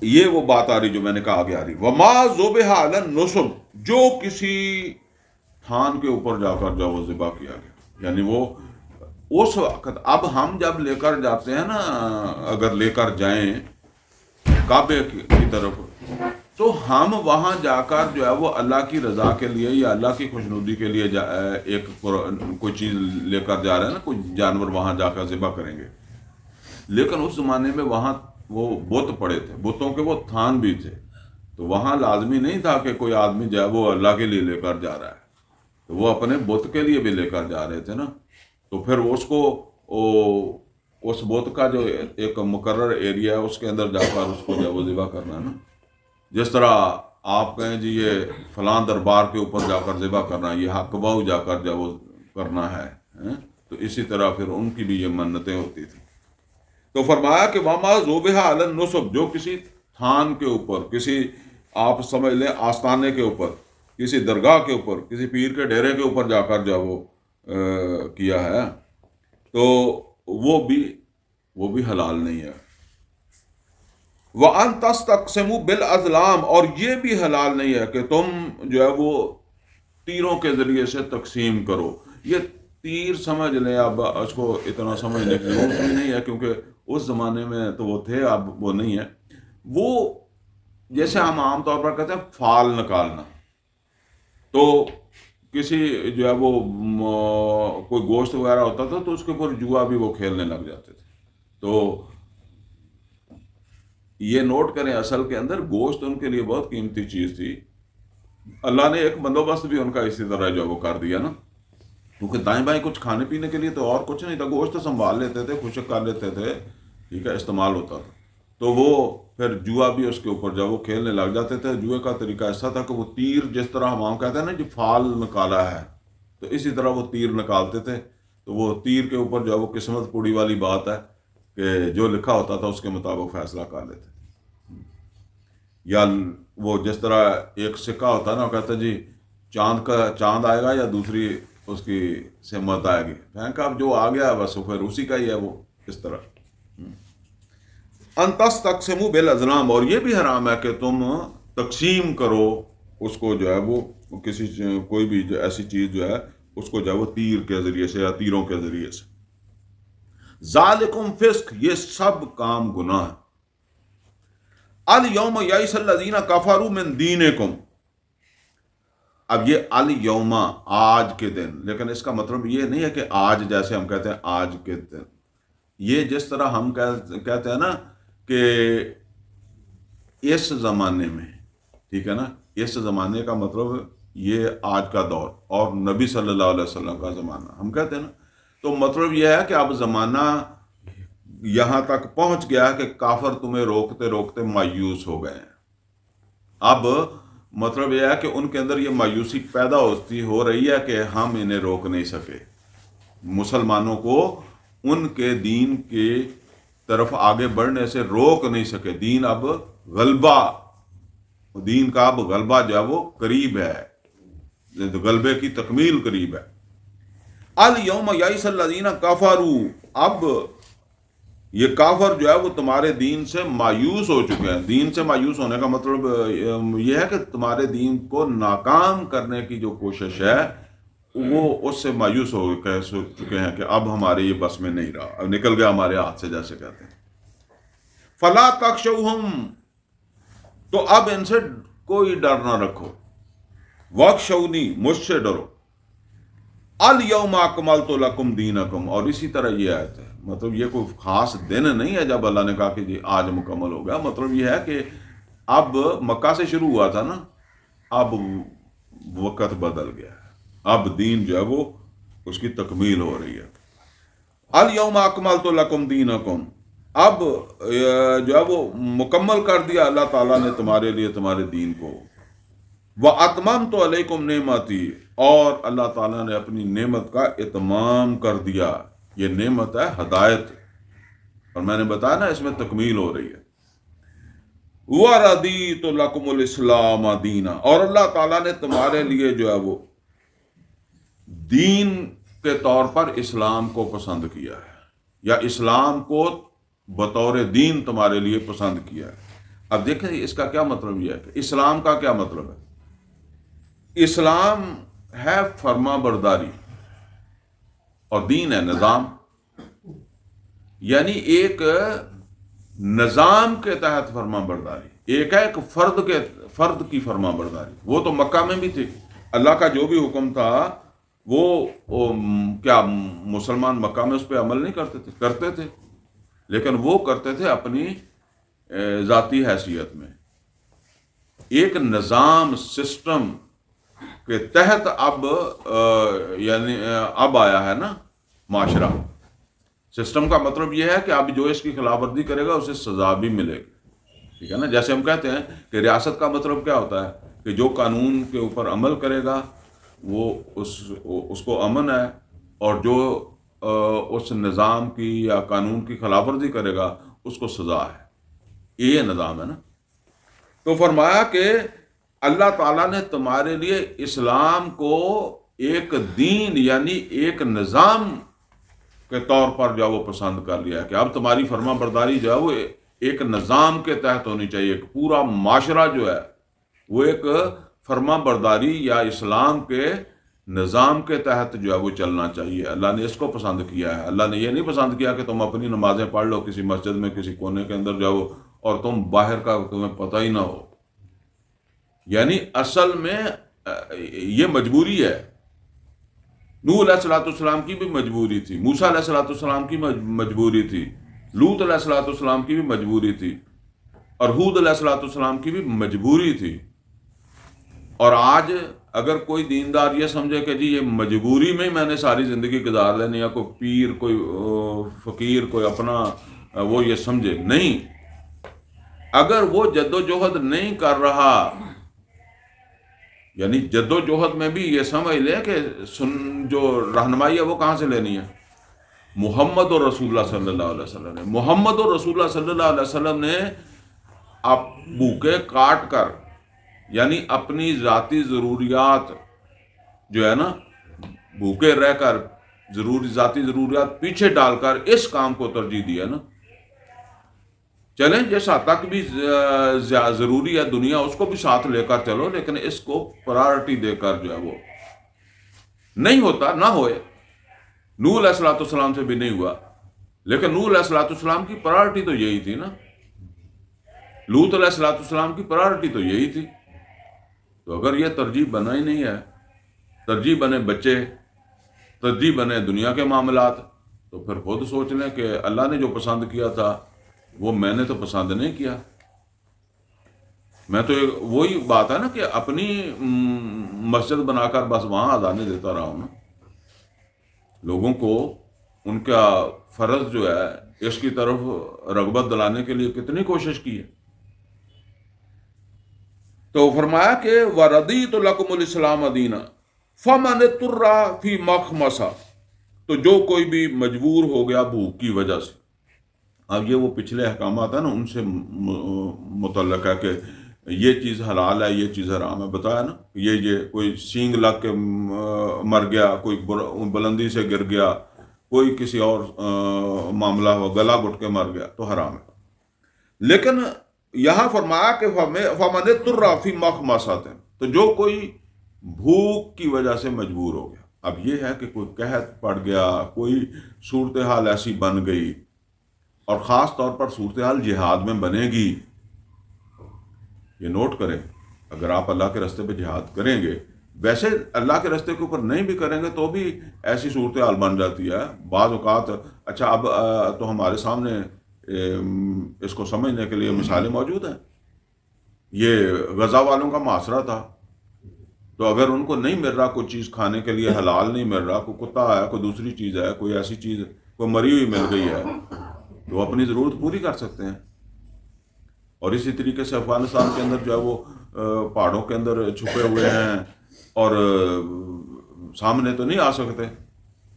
یہ وہ بات آ رہی جو میں نے کہا آگے آ رہی. وما ذبح علی النصب، جو کسی تھان کے اوپر جا کر جو وہ ذبح کیا گیا، یعنی وہ اس وقت، اب ہم جب لے کر جاتے ہیں نا، اگر لے کر جائیں کعبے کی طرف، تو ہم وہاں جا کر جو ہے وہ اللہ کی رضا کے لیے یا اللہ کی خوشنودی کے لیے ایک کوئی چیز لے کر جا رہے ہیں نا، کوئی جانور وہاں جا کر ذبح کریں گے. لیکن اس زمانے میں وہاں وہ بت پڑے تھے، بتوں کے وہ تھان بھی تھے، تو وہاں لازمی نہیں تھا کہ کوئی آدمی جو ہے وہ اللہ کے لیے لے کر جا رہا ہے، تو وہ اپنے بت کے لیے بھی لے کر جا رہے تھے نا. تو پھر اس کو اس بت کا جو ایک مقرر ایریا ہے اس کے اندر جا کر اس کو جو ہے وہ ذبح کرنا ہے نا. جس طرح آپ کہیں جی یہ فلاں دربار کے اوپر جا کر ذبح کرنا ہے، یہ حق باؤ جا کر جو وہ کرنا ہے، تو اسی طرح پھر ان کی بھی یہ منتیں ہوتی تھیں. تو فرمایا کہ وما ذبح علی النصب، جو کسی تھان کے اوپر، کسی آپ سمجھ لیں آستانے کے اوپر، کسی درگاہ کے اوپر، کسی پیر کے ڈیرے کے اوپر جا کر جو وہ کیا ہے، تو وہ بھی حلال نہیں ہے. وَأَن تَسْتَقْسِمُوا بِالْأَزْلَامِ، اور یہ بھی حلال نہیں ہے کہ تم جو ہے وہ تیروں کے ذریعے سے تقسیم کرو. یہ تیر سمجھ لیں، اب اس کو اتنا سمجھنے کی ضرورت بھی نہیں ہے، کیونکہ اس زمانے میں تو وہ تھے، اب وہ نہیں ہے. وہ جیسے ہم عام طور پر کہتے ہیں فال نکالنا، تو کسی جو ہے وہ کوئی گوشت وغیرہ ہوتا تھا تو اس کے اوپر جوا بھی وہ کھیلنے لگ جاتے تھے. تو یہ نوٹ کریں، اصل کے اندر گوشت ان کے لیے بہت قیمتی چیز تھی. اللہ نے ایک بندوبست بھی ان کا اسی طرح جو وہ کر دیا نا، کیونکہ دائیں بائیں کچھ کھانے پینے کے لیے تو اور کچھ نہیں تھا، گوشت سنبھال لیتے تھے، خشک کر لیتے تھے، ٹھیک ہے، استعمال ہوتا تھا. تو وہ پھر جوا بھی اس کے اوپر جب وہ کھیلنے لگ جاتے تھے. جوئے کا طریقہ ایسا تھا کہ وہ تیر، جس طرح ہم کہتے ہیں نا جو فال نکالا ہے، تو اسی طرح وہ تیر نکالتے تھے. تو وہ تیر کے اوپر جو وہ قسمت پوڑی والی بات ہے کہ جو لکھا ہوتا تھا اس کے مطابق فیصلہ کر لیتے. یا وہ جس طرح ایک سکہ ہوتا ہے نا، وہ کہتا ہے جی چاند آئے گا یا دوسری اس کی سمت آئے گی، پھینکا، اب جو آ گیا بس پھر اسی کا ہی ہے وہ، اس طرح. ان تستقسموا بالازلام، اور یہ بھی حرام ہے کہ تم تقسیم کرو اس کو جو ہے وہ کسی کوئی بھی جو ایسی چیز جو ہے اس کو جو ہے وہ تیر کے ذریعے سے یا تیروں کے ذریعے سے. ذالکم فسق، یہ سب کام گناہ ہے. الیوم یئس الذین کفروا من دینکم، اب یہ الیوم آج کے دن، لیکن اس کا مطلب یہ نہیں ہے کہ آج جیسے ہم کہتے ہیں آج کے دن. یہ جس طرح ہم کہتے ہیں نا کہ اس زمانے میں، ٹھیک ہے نا، اس زمانے کا مطلب یہ آج کا دور اور نبی صلی اللہ علیہ وسلم کا زمانہ ہم کہتے ہیں نا. تو مطلب یہ ہے کہ اب زمانہ یہاں تک پہنچ گیا کہ کافر تمہیں روکتے روکتے مایوس ہو گئے ہیں. اب مطلب یہ ہے کہ ان کے اندر یہ مایوسی پیدا ہو رہی ہے کہ ہم انہیں روک نہیں سکے، مسلمانوں کو ان کے دین کے طرف آگے بڑھنے سے روک نہیں سکے. دین اب دین کا اب غلبہ جو ہے وہ قریب ہے، غلبے کی تکمیل قریب ہے. الیوم یئس الذین کفروا، اب یہ کافر جو ہے وہ تمہارے دین سے مایوس ہو چکے ہیں. دین سے مایوس ہونے کا مطلب یہ ہے کہ تمہارے دین کو ناکام کرنے کی جو کوشش ہے وہ اس سے مایوس ہو چکے ہیں کہ اب ہمارے یہ بس میں نہیں رہا، اب نکل گیا ہمارے ہاتھ سے، جیسے کہتے ہیں. فلا تخشوہم، تو اب ان سے کوئی ڈر نہ رکھو. واخشونی، مجھ سے ڈرو. الیوم اکملت لکم دینکم، اور اسی طرح یہ آیت ہے. مطلب یہ کوئی خاص دن نہیں ہے جب اللہ نے کہا کہ جی آج مکمل ہو گیا. مطلب یہ ہے کہ اب مکہ سے شروع ہوا تھا نا، اب وقت بدل گیا ہے، اب دین جو ہے وہ اس کی تکمیل ہو رہی ہے. الیوم اکملت لکم دینکم، اب جو ہے وہ مکمل کر دیا اللہ تعالیٰ نے تمہارے لیے تمہارے دین کو. وَأَتْمَمْتُ عَلَيْكُمْ نِعْمَتِي، اور اللہ تعالیٰ نے اپنی نعمت کا اتمام کر دیا. یہ نعمت ہے ہدایت، اور میں نے بتایا نا اس میں تکمیل ہو رہی ہے. وَرَضِيتُ لَكُمُ الْإِسْلَامَ دِينًا، اور اللہ تعالیٰ نے تمہارے لیے جو ہے وہ دین کے طور پر اسلام کو پسند کیا ہے، یا اسلام کو بطور دین تمہارے لیے پسند کیا ہے. اب دیکھیں اس کا کیا مطلب یہ ہے کہ اسلام کا کیا مطلب ہے. اسلام ہے فرما برداری، اور دین ہے نظام. یعنی ایک نظام کے تحت فرما برداری، ایک ہے ایک فرد کی فرما برداری. وہ تو مکہ میں بھی تھی، اللہ کا جو بھی حکم تھا وہ کیا مسلمان مکہ میں اس پہ عمل نہیں کرتے تھے، لیکن وہ کرتے تھے اپنی ذاتی حیثیت میں. ایک نظام سسٹم کے تحت اب یعنی اب آیا ہے نا معاشرہ. سسٹم کا مطلب یہ ہے کہ اب جو اس کی خلاف ورزی کرے گا اسے سزا بھی ملے گی، ٹھیک ہے نا. جیسے ہم کہتے ہیں کہ ریاست کا مطلب کیا ہوتا ہے کہ جو قانون کے اوپر عمل کرے گا وہ اس کو امن ہے، اور جو اس نظام کی یا قانون کی خلاف ورزی کرے گا اس کو سزا ہے. یہ نظام ہے نا. تو فرمایا کہ اللہ تعالیٰ نے تمہارے لیے اسلام کو ایک دین یعنی ایک نظام کے طور پر جو ہے وہ پسند کر لیا کہ اب تمہاری فرما برداری جو ہے وہ ایک نظام کے تحت ہونی چاہیے. ایک پورا معاشرہ جو ہے وہ ایک فرما برداری یا اسلام کے نظام کے تحت جو ہے وہ چلنا چاہیے. اللہ نے اس کو پسند کیا ہے. اللہ نے یہ نہیں پسند کیا کہ تم اپنی نمازیں پڑھ لو کسی مسجد میں کسی کونے کے اندر جاؤ اور تم باہر کا تمہیں پتہ ہی نہ ہو. یعنی اصل میں یہ مجبوری ہے. نوح علیہ السلام کی بھی مجبوری تھی، موسیٰ علیہ السلام کی مجبوری تھی، لوط علیہ السلام کی بھی مجبوری تھی، اور ہود علیہ السلام کی بھی مجبوری تھی. اور آج اگر کوئی دیندار یہ سمجھے کہ جی یہ مجبوری میں میں نے ساری زندگی گزار لینی، یا کوئی پیر کوئی فقیر کوئی اپنا وہ یہ سمجھے، نہیں. اگر وہ جد و جہد نہیں کر رہا، یعنی جد و جہد میں بھی یہ سمجھ لے کہ جو رہنمائی ہے وہ کہاں سے لینی ہے؟ محمد اور رسول اللہ صلی اللہ علیہ وسلم نے. محمد اور رسول اللہ صلی اللہ علیہ وسلم نے بھوکے کاٹ کر یعنی اپنی ذاتی ضروریات جو ہے نا بھوکے رہ کر ذاتی ضروریات پیچھے ڈال کر اس کام کو ترجیح دی ہے نا. چیلنج جیسا تک بھی ضروری ہے دنیا اس کو بھی ساتھ لے کر چلو، لیکن اس کو پرائرٹی دے کر جو ہے وہ نہیں ہوتا نہ ہوئے. نوح علیہ الصلوۃ والسلام سے بھی نہیں ہوا، لیکن نوح علیہ الصلوۃ والسلام کی پرائرٹی تو یہی تھی نا. لوط علیہ الصلوۃ والسلام کی پرائرٹی تو یہی تھی. تو اگر یہ ترجیح بنا ہی نہیں ہے، ترجیح بنے بچے، ترجیح بنے دنیا کے معاملات، تو پھر خود سوچ لیں کہ اللہ نے جو پسند کیا تھا وہ میں نے تو پسند نہیں کیا. میں تو وہی بات ہے نا کہ اپنی مسجد بنا کر بس وہاں اذانیں دیتا رہا ہوں نا. لوگوں کو ان کا فرض جو ہے اس کی طرف رغبت دلانے کے لیے کتنی کوشش کی ہے. تو فرمایا کہ وَرَضِيتُ لَكُمُ الْإِسْلَامَ دِينًا فَمَنِ اضْطُرَّ فِي مَخْمَصَةٍ، تو جو کوئی بھی مجبور ہو گیا بھوک کی وجہ سے. اب یہ وہ پچھلے احکامات ہیں نا، ان سے متعلق ہے کہ یہ چیز حلال ہے، یہ چیز حرام ہے. بتایا نا، یہ کوئی سینگ لگ کے مر گیا، کوئی بلندی سے گر گیا، کوئی کسی اور معاملہ ہوا، گلا گھٹ کے مر گیا تو حرام ہے. لیکن یہاں فرمایا کہ فَمَنِ اضْطُرَّ فِي مَخْمَصَةٍ، تو جو کوئی بھوک کی وجہ سے مجبور ہو گیا. اب یہ ہے کہ کوئی قحط پڑ گیا، کوئی صورتحال ایسی بن گئی، اور خاص طور پر صورتحال جہاد میں بنے گی. یہ نوٹ کریں، اگر آپ اللہ کے راستے پہ جہاد کریں گے، ویسے اللہ کے راستے کے اوپر نہیں بھی کریں گے تو بھی ایسی صورتحال بن جاتی ہے بعض اوقات. اچھا اب تو ہمارے سامنے اس کو سمجھنے کے لیے مثالیں موجود ہیں. یہ غزہ والوں کا معاشرہ تھا، تو اگر ان کو نہیں مل رہا کوئی چیز کھانے کے لیے، حلال نہیں مل رہا، کوئی کتا ہے، کوئی دوسری چیز ہے، کوئی ایسی چیز، کوئی مری ہوئی مل گئی ہے، تو وہ اپنی ضرورت پوری کر سکتے ہیں. اور اسی طریقے سے افغانستان کے اندر جو ہے وہ پہاڑوں کے اندر چھپے ہوئے ہیں اور سامنے تو نہیں آ سکتے،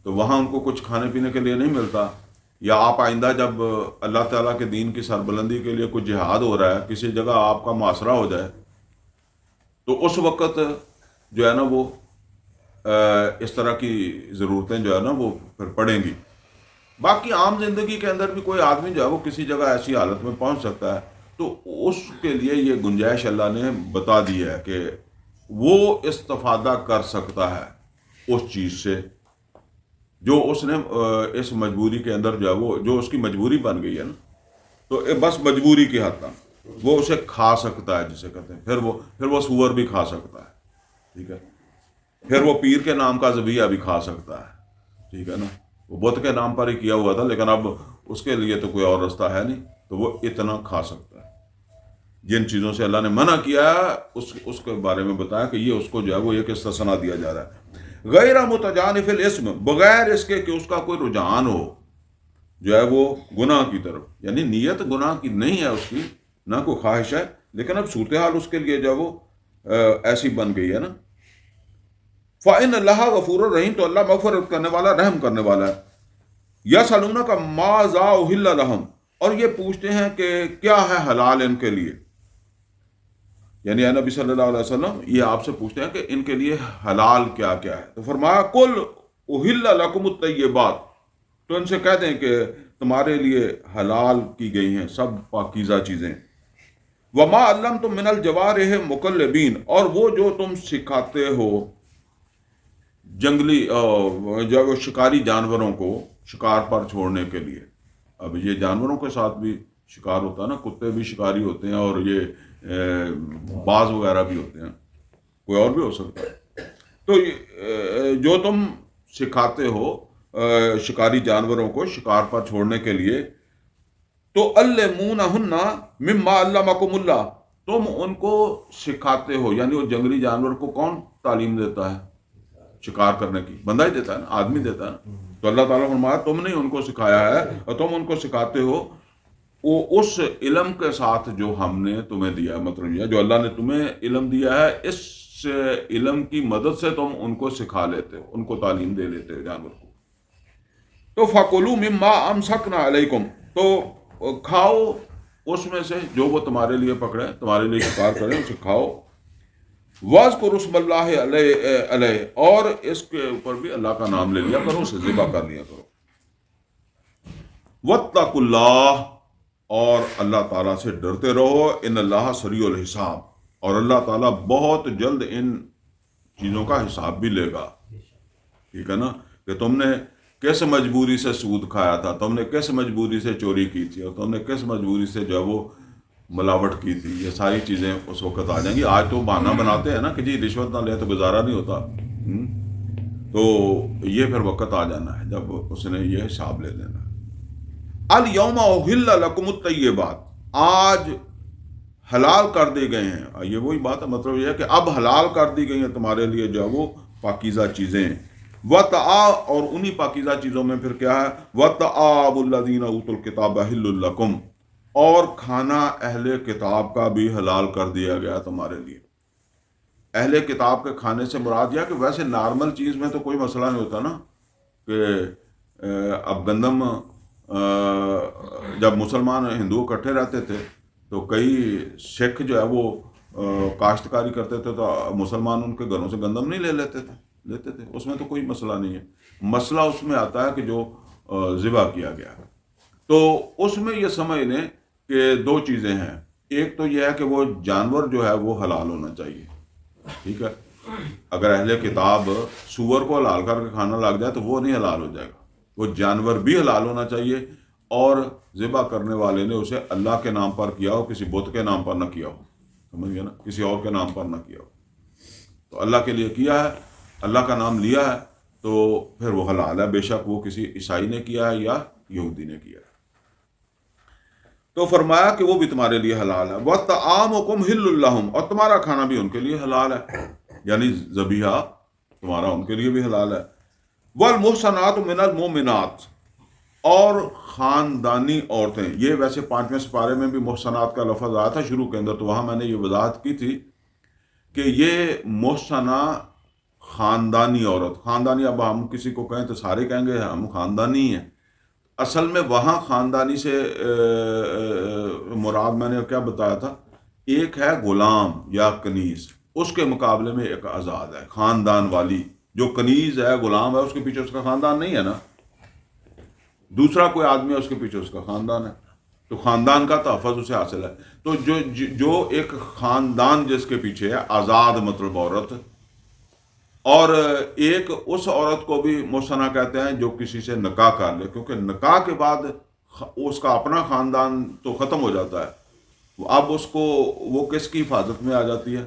تو وہاں ان کو کچھ کھانے پینے کے لیے نہیں ملتا. یا آپ آئندہ جب اللہ تعالیٰ کے دین کی سربلندی کے لیے کوئی جہاد ہو رہا ہے، کسی جگہ آپ کا محاصرہ ہو جائے، تو اس وقت جو ہے نا وہ اس طرح کی ضرورتیں جو ہے نا وہ پھر پڑیں گی. باقی عام زندگی کے اندر بھی کوئی آدمی جو ہے وہ کسی جگہ ایسی حالت میں پہنچ سکتا ہے، تو اس کے لیے یہ گنجائش اللہ نے بتا دی ہے کہ وہ استفادہ کر سکتا ہے اس چیز سے جو اس نے اس مجبوری کے اندر جو ہے وہ جو اس کی مجبوری بن گئی ہے نا، تو بس مجبوری کی حد تک وہ اسے کھا سکتا ہے، جسے کہتے ہیں. پھر وہ سور بھی کھا سکتا ہے، ٹھیک ہے. پھر وہ پیر کے نام کا ذبیحہ بھی کھا سکتا ہے، ٹھیک ہے نا. وہ بت کے نام پر ہی کیا ہوا تھا، لیکن اب اس کے لیے تو کوئی اور رستہ ہے نہیں، تو وہ اتنا کھا سکتا ہے. جن چیزوں سے اللہ نے منع کیا ہے اس کے بارے میں بتایا کہ یہ اس کو جو ہے وہ ایک استثنا دیا جا رہا ہے. غیر متجانف الاسم، بغیر اس کے کہ اس کا کوئی رجحان ہو جو ہے وہ گناہ کی طرف، یعنی نیت گناہ کی نہیں ہے اس کی، نہ کوئی خواہش ہے، لیکن اب صورتحال اس کے لیے جو ہے وہ ایسی بن گئی ہے نا. فَإِنَّ اللَّهَ غَفُورٌ رَحِيمٌ، تو اللہ مغفرت کرنے والا، رحم کرنے والا ہے. يَسْأَلُونَكَ مَاذَا أُحِلَّ لَهُمْ، اور یہ پوچھتے ہیں کہ کیا ہے حلال ان کے لیے. یعنی نبی صلی اللہ علیہ وسلم یہ آپ سے پوچھتے ہیں کہ ان کے لیے حلال کیا کیا ہے. تو فرمایا قُلْ أُحِلَّ لَكُمُ الطَّيِّبَاتُ، تو ان سے کہہ دیں کہ تمہارے لیے حلال کی گئی ہیں سب پاکیزہ چیزیں. وَمَا عَلَّمْتُم مِّنَ الْجَوَارِحِ مُكَلِّبِينَ، اور وہ جو تم سکھاتے ہو جنگلی جو شکاری جانوروں کو شکار پر چھوڑنے کے لیے. اب یہ جانوروں کے ساتھ بھی شکار ہوتا ہے نا، کتے بھی شکاری ہوتے ہیں، اور یہ باز وغیرہ بھی ہوتے ہیں، کوئی اور بھی ہو سکتا ہے. تو جو تم سکھاتے ہو شکاری جانوروں کو شکار پر چھوڑنے کے لیے، تو علمونہن مما علمکم اللہ، تم ان کو سکھاتے ہو. یعنی وہ جنگلی جانور کو کون تعلیم دیتا ہے؟ شکار کرنے کی بندہ ہی دیتا ہے نا، آدمی دیتا ہے نا. تو اللہ تعالیٰ نے فرمایا تم نے ان کو سکھایا ہے اور تم ان کو سکھاتے ہو وہ اس علم کے ساتھ جو ہم نے تمہیں دیا ہے. مطلب یہ جو اللہ نے تمہیں علم دیا ہے، اس علم کی مدد سے تم ان کو سکھا لیتے ہو، ان کو تعلیم دے لیتے ہو جانور کو. تو فَكُلُوا مِمَّا أَمْسَكْنَا عَلَيْكُمْ، تو کھاؤ اس میں سے جو وہ تمہارے لیے پکڑے، تمہارے لیے شکار کریں، اسے کھاؤ. وَاذْكُرُوا اسْمَ اللَّهِ عَلَيْهِ، اور اس کے اوپر بھی اللہ کا نام لے لیا کرو، اسے ذبح کر لیا کرو. وَاتَّقُوا اللَّهَ، اور اللہ تعالیٰ سے ڈرتے رہو، ان اللہ سریع الحساب، اور اللہ تعالیٰ بہت جلد ان چیزوں کا حساب بھی لے گا. ٹھیک ہے نا، کہ تم نے کس مجبوری سے سود کھایا تھا، تم نے کس مجبوری سے چوری کی تھی، اور تم نے کس مجبوری سے جو ہے وہ ملاوٹ کی تھی. یہ ساری چیزیں اس وقت آ جائیں گی. آج تو بہانہ بناتے ہیں نا کہ جی رشوت نہ لے تو گزارا نہیں ہوتا. تو یہ پھر وقت آ جانا ہے جب اس نے یہ حساب لے لینا. الیوم احل لکم الطیبات، آج حلال کر دی گئے ہیں. یہ وہی بات ہے، مطلب یہ ہے کہ اب حلال کر دی گئی ہیں تمہارے لیے جو ہے وہ پاکیزہ چیزیں. اور انہی پاکیزہ چیزوں میں پھر کیا ہے، وَطَعَامُ الَّذِينَ أُوتُوا الْكِتَابَ حِلٌّ لَكُمْ، اور کھانا اہل کتاب کا بھی حلال کر دیا گیا تمہارے لیے. اہل کتاب کے کھانے سے مراد یہ کہ ویسے نارمل چیز میں تو کوئی مسئلہ نہیں ہوتا نا، کہ اب گندم جب مسلمان ہندو اکٹھے رہتے تھے تو کئی سکھ جو ہے وہ کاشتکاری کرتے تھے تو مسلمان ان کے گھروں سے گندم نہیں لیتے تھے. اس میں تو کوئی مسئلہ نہیں ہے. مسئلہ اس میں آتا ہے کہ جو ذبح کیا گیا. تو اس میں یہ سمجھ لیں کہ دو چیزیں ہیں. ایک تو یہ ہے کہ وہ جانور جو ہے وہ حلال ہونا چاہیے. ٹھیک ہے، اگر اہل کتاب سور کو حلال کر کے کھانا لگ جائے تو وہ نہیں حلال ہو جائے گا. وہ جانور بھی حلال ہونا چاہیے، اور ذبح کرنے والے نے اسے اللہ کے نام پر کیا ہو، کسی بت کے نام پر نہ کیا ہو. سمجھ گیا نا، کسی اور کے نام پر نہ کیا ہو. تو اللہ کے لیے کیا ہے، اللہ کا نام لیا ہے، تو پھر وہ حلال ہے، بے شک وہ کسی عیسائی نے کیا ہے یا یہودی نے کیا ہے. تو فرمایا کہ وہ بھی تمہارے لیے حلال ہے. وَطَعَامُكُمْ حِلٌّ لَّهُمْ، اور تمہارا کھانا بھی ان کے لیے حلال ہے، یعنی ذبیحہ تمہارا ان کے لیے بھی حلال ہے. وَالْمُحْصَنَاتُ مِنَ الْمُؤْمِنَاتِ، اور خاندانی عورتیں. یہ ویسے 5ویں سپارے میں بھی محسنات کا لفظ آیا تھا شروع کے اندر، تو وہاں میں نے یہ وضاحت کی تھی کہ یہ محسنہ خاندانی عورت. خاندانی، اب ہم کسی کو کہیں تو سارے کہیں گے ہم خاندانی ہیں. اصل میں وہاں خاندانی سے مراد میں نے کیا بتایا تھا، ایک ہے غلام یا کنیز، اس کے مقابلے میں ایک آزاد ہے خاندان والی. جو کنیز ہے، غلام ہے، اس کے پیچھے اس کا خاندان نہیں ہے نا. دوسرا کوئی آدمی ہے، اس کے پیچھے اس کا خاندان ہے، تو خاندان کا تحفظ اسے حاصل ہے. تو جو ایک خاندان جس کے پیچھے ہے، آزاد مطلب عورت. اور ایک اس عورت کو بھی محسنہ کہتے ہیں جو کسی سے نکاح کر لے، کیونکہ نکاح کے بعد اس کا اپنا خاندان تو ختم ہو جاتا ہے. اب اس کو وہ کس کی حفاظت میں آ جاتی ہے،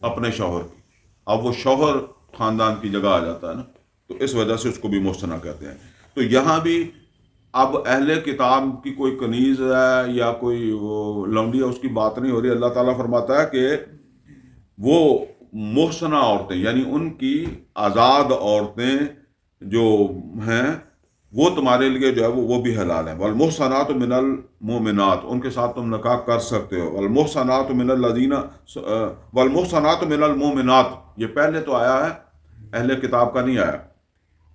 اپنے شوہر کی. اب وہ شوہر خاندان کی جگہ آ جاتا ہے نا، تو اس وجہ سے اس کو بھی محسنہ کہتے ہیں. تو یہاں بھی اب اہل کتاب کی کوئی کنیز ہے یا کوئی وہ لونڈی ہے، اس کی بات نہیں ہو رہی. اللہ تعالیٰ فرماتا ہے کہ وہ محسنہ عورتیں، یعنی ان کی آزاد عورتیں جو ہیں وہ تمہارے لیے جو ہے وہ بھی حلال ہیں. والمحصنات من المؤمنات، ان کے ساتھ تم نکاح کر سکتے ہو. والمحصنات من الذین والمحصنات من المؤمنات، یہ پہلے تو آیا ہے، اہل کتاب کا نہیں آیا.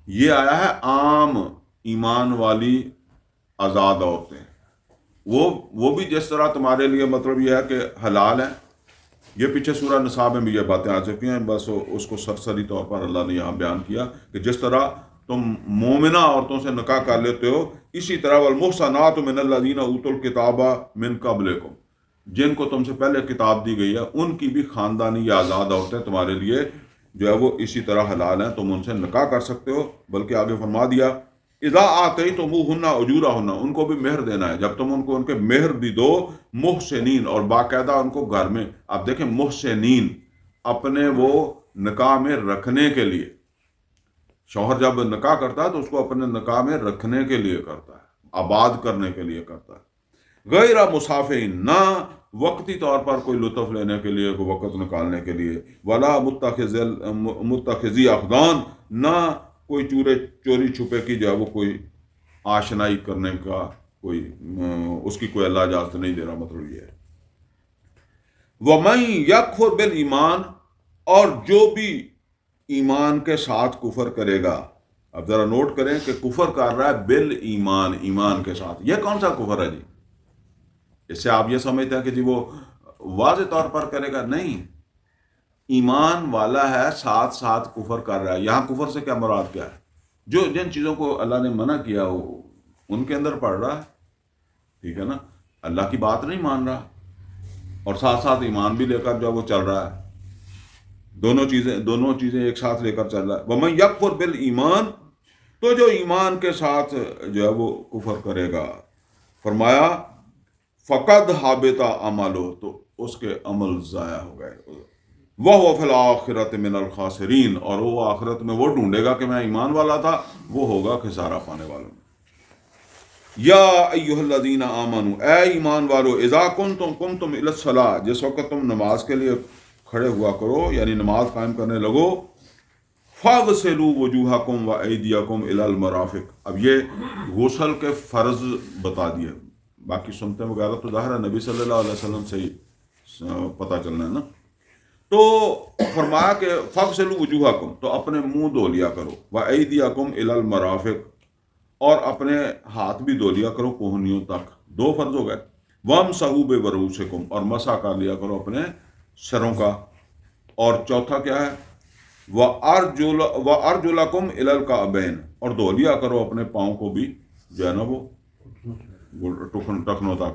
یہ آیا ہے عام ایمان والی آزاد عورتیں. وہ بھی جس طرح تمہارے لیے مطلب یہ ہے کہ حلال ہیں. یہ پیچھے سورہ نساء میں بھی یہ باتیں آ چکی ہیں، بس اس کو سرسری طور پر اللہ نے یہاں بیان کیا کہ جس طرح تم مومنہ عورتوں سے نکاح کر لیتے ہو، اسی طرح والمحصنات من الذین اوتوا الکتاب من قبلکم، جن کو تم سے پہلے کتاب دی گئی ہے ان کی بھی خاندانی یا آزاد عورتیں تمہارے لیے جو ہے وہ اسی طرح حلال ہیں، تم ان سے نکاح کر سکتے ہو. بلکہ آگے فرما دیا اذا آتیتموہن اجورہن، ان کو بھی مہر دینا ہے. جب تم ان کو ان کے مہر بھی دو، محسنین، اور باقاعدہ ان کو گھر میں، آپ دیکھیں محسنین، اپنے وہ نکاح میں رکھنے کے لیے. شوہر جب نکاح کرتا ہے تو اس کو اپنے نکاح میں رکھنے کے لیے کرتا ہے، آباد کرنے کے لیے کرتا ہے. غیر مسافین، نہ وقتی طور پر کوئی لطف لینے کے لیے، کوئی وقت نکالنے کے لیے. ولا متخذی اخدان، نہ کوئی چوری چھپے کی جو ہے وہ کوئی آشنائی کرنے کا کوئی اس کی کوئی اللہ اجازت نہیں دے رہا. مطلب یہ ہے وَمَن يَكْفُرْ بِالْإِيمَانِ، اور جو بھی ایمان کے ساتھ کفر کرے گا. اب ذرا نوٹ کریں کہ کفر کر رہا ہے بالایمان، ایمان کے ساتھ. یہ کون سا کفر ہے جی؟ اس سے آپ یہ سمجھتے ہیں کہ جی وہ واضح طور پر کرے گا؟ نہیں، ایمان والا ہے ساتھ ساتھ کفر کر رہا ہے. یہاں کفر سے کیا مراد کیا ہے؟ جو جن چیزوں کو اللہ نے منع کیا ہو ان کے اندر پڑ رہا ہے. ٹھیک ہے نا، اللہ کی بات نہیں مان رہا اور ساتھ ساتھ ایمان بھی لے کر جو ہے وہ چل رہا ہے، دونوں چیزیں ایک ساتھ لے کر چل رہا ہے۔ وَمَن يَكْفُرْ بِالْإِيمَانِ، تو جو ایمان کے ساتھ جو ہے وہ کفر کرے گا، فرمایا فقد حابط عملہ، تو اس کے عمل ضائع ہو گئے، وَهُوَ فِي الْآخِرَةِ مِنَ الْخَاسِرِينَ، اور وہ آخرت میں وہ ڈھونڈے گا کہ میں ایمان والا تھا، وہ ہوگا خسارہ پانے والوں میں۔ یا ایھا الذین آمنوا، اے ایمان والو، اذا قمتم الی الصلاۃ، جس وقت تم نماز کے لیے کھڑے ہوا کرو، یعنی نماز قائم کرنے لگو، فاغسلوا وجوہکم وایدیکم الی المرافق، اب یہ غسل کے فرض بتا دیے، باقی سنتیں وغیرہ تو ظاہر ہے نبی صلی اللہ علیہ وسلم سے ہی پتہ چلنا ہے نا۔ تو فرمایا کہ فاغسلوا وجوہکم، تو اپنے منہ دھو لیا کرو، وایدیکم الی المرافق، اور اپنے ہاتھ بھی دھو لیا کرو کوہنیوں تک، دو فرض ہو گئے۔ وامسحوا برؤوسکم، اور مسح کر لیا کرو اپنے سروں کا، اور چوتھا کیا ہے، وارجلکم الی الکعبین، اور دھو لیا کرو اپنے پاؤں کو بھی جو ہے نا وہ ٹخنوں تک۔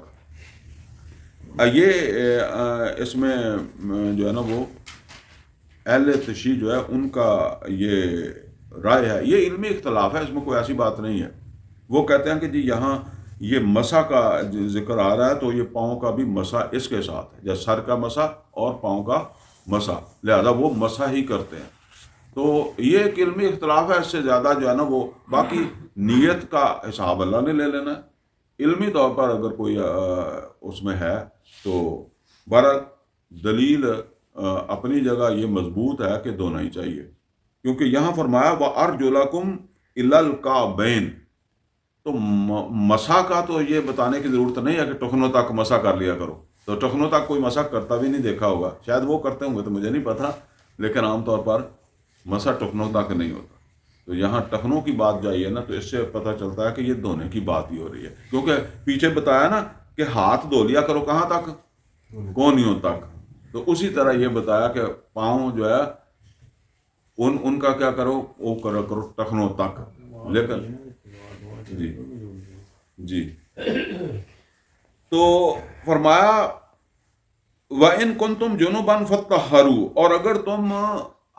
یہ اس میں جو ہے نا وہ اہل تشیع جو ہے ان کا یہ رائے ہے، یہ علمی اختلاف ہے، اس میں کوئی ایسی بات نہیں ہے۔ وہ کہتے ہیں کہ جی یہاں یہ مسح کا ذکر آ رہا ہے تو یہ پاؤں کا بھی مسح اس کے ساتھ ہے، جیسے سر کا مسح اور پاؤں کا مسح، لہذا وہ مسح ہی کرتے ہیں۔ تو یہ ایک علمی اختلاف ہے، اس سے زیادہ جو ہے نا وہ باقی نیت کا حساب اللہ نے لے لینا ہے۔ علمی طور پر اگر کوئی اس میں ہے تو بہرحال دلیل اپنی جگہ یہ مضبوط ہے کہ دھونا ہی چاہیے، کیونکہ یہاں فرمایا وَأَرْجُلَكُمْ إِلَى الْكَعْبَيْنِ، تو مسح کا تو یہ بتانے کی ضرورت نہیں ہے کہ ٹخنوں تک مسح کر لیا کرو، تو ٹخنوں تک کوئی مسح کرتا بھی نہیں دیکھا ہوگا، شاید وہ کرتے ہوں گے تو مجھے نہیں پتا، لیکن عام طور پر مسح ٹخنوں تک نہیں ہوتا۔ تو یہاں ٹخنوں کی بات جائی ہے نا، تو اس سے پتہ چلتا ہے کہ یہ دھونے کی بات ہی ہو رہی ہے، کیونکہ پیچھے بتایا نا کہ ہاتھ دھو لیا کرو کہاں تک، کونیوں تک، تو اسی طرح یہ بتایا کہ پاؤں جو ہے ان کا کیا کرو، وہ کرو ٹخنوں تک، لیکن جی تو فرمایا وَإِن كُنتُمْ جُنُبًا فَاطَّهَّرُوا، اور اگر تم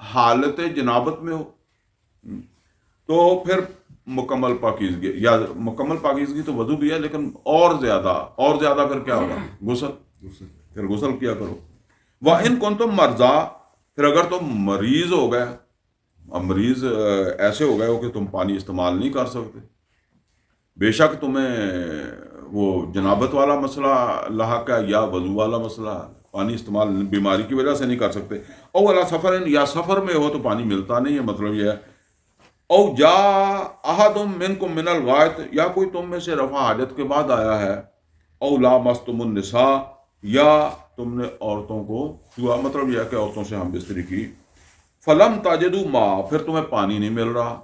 حالت جنابت میں ہو تو پھر مکمل پاکیزگی، یا مکمل پاکیزگی تو وضو بھی ہے لیکن اور زیادہ پھر کیا ہوگا، غسل، پھر غسل کیا کرو۔ وَإِن كُنتُمْ مَرْضَىٰ، پھر اگر تم مریض ہو گئے، اب مریض ایسے ہو گئے ہو کہ تم پانی استعمال نہیں کر سکتے، بے شک تمہیں وہ جنابت والا مسئلہ لاحق ہے یا وضو والا مسئلہ، پانی استعمال بیماری کی وجہ سے نہیں کر سکتے، او علی سفر، یا سفر میں ہو تو پانی ملتا نہیں ہے، مطلب یہ ہے، او جاء احد منکم من الغائط، یا کوئی تم میں سے رفع حاجت کے بعد آیا ہے، او لامستم النساء، یا تم نے عورتوں کو چھوا، مطلب یہ ہے کہ عورتوں سے ہم بستری کی، فلم تجدوا ماء، پھر تمہیں پانی نہیں مل رہا،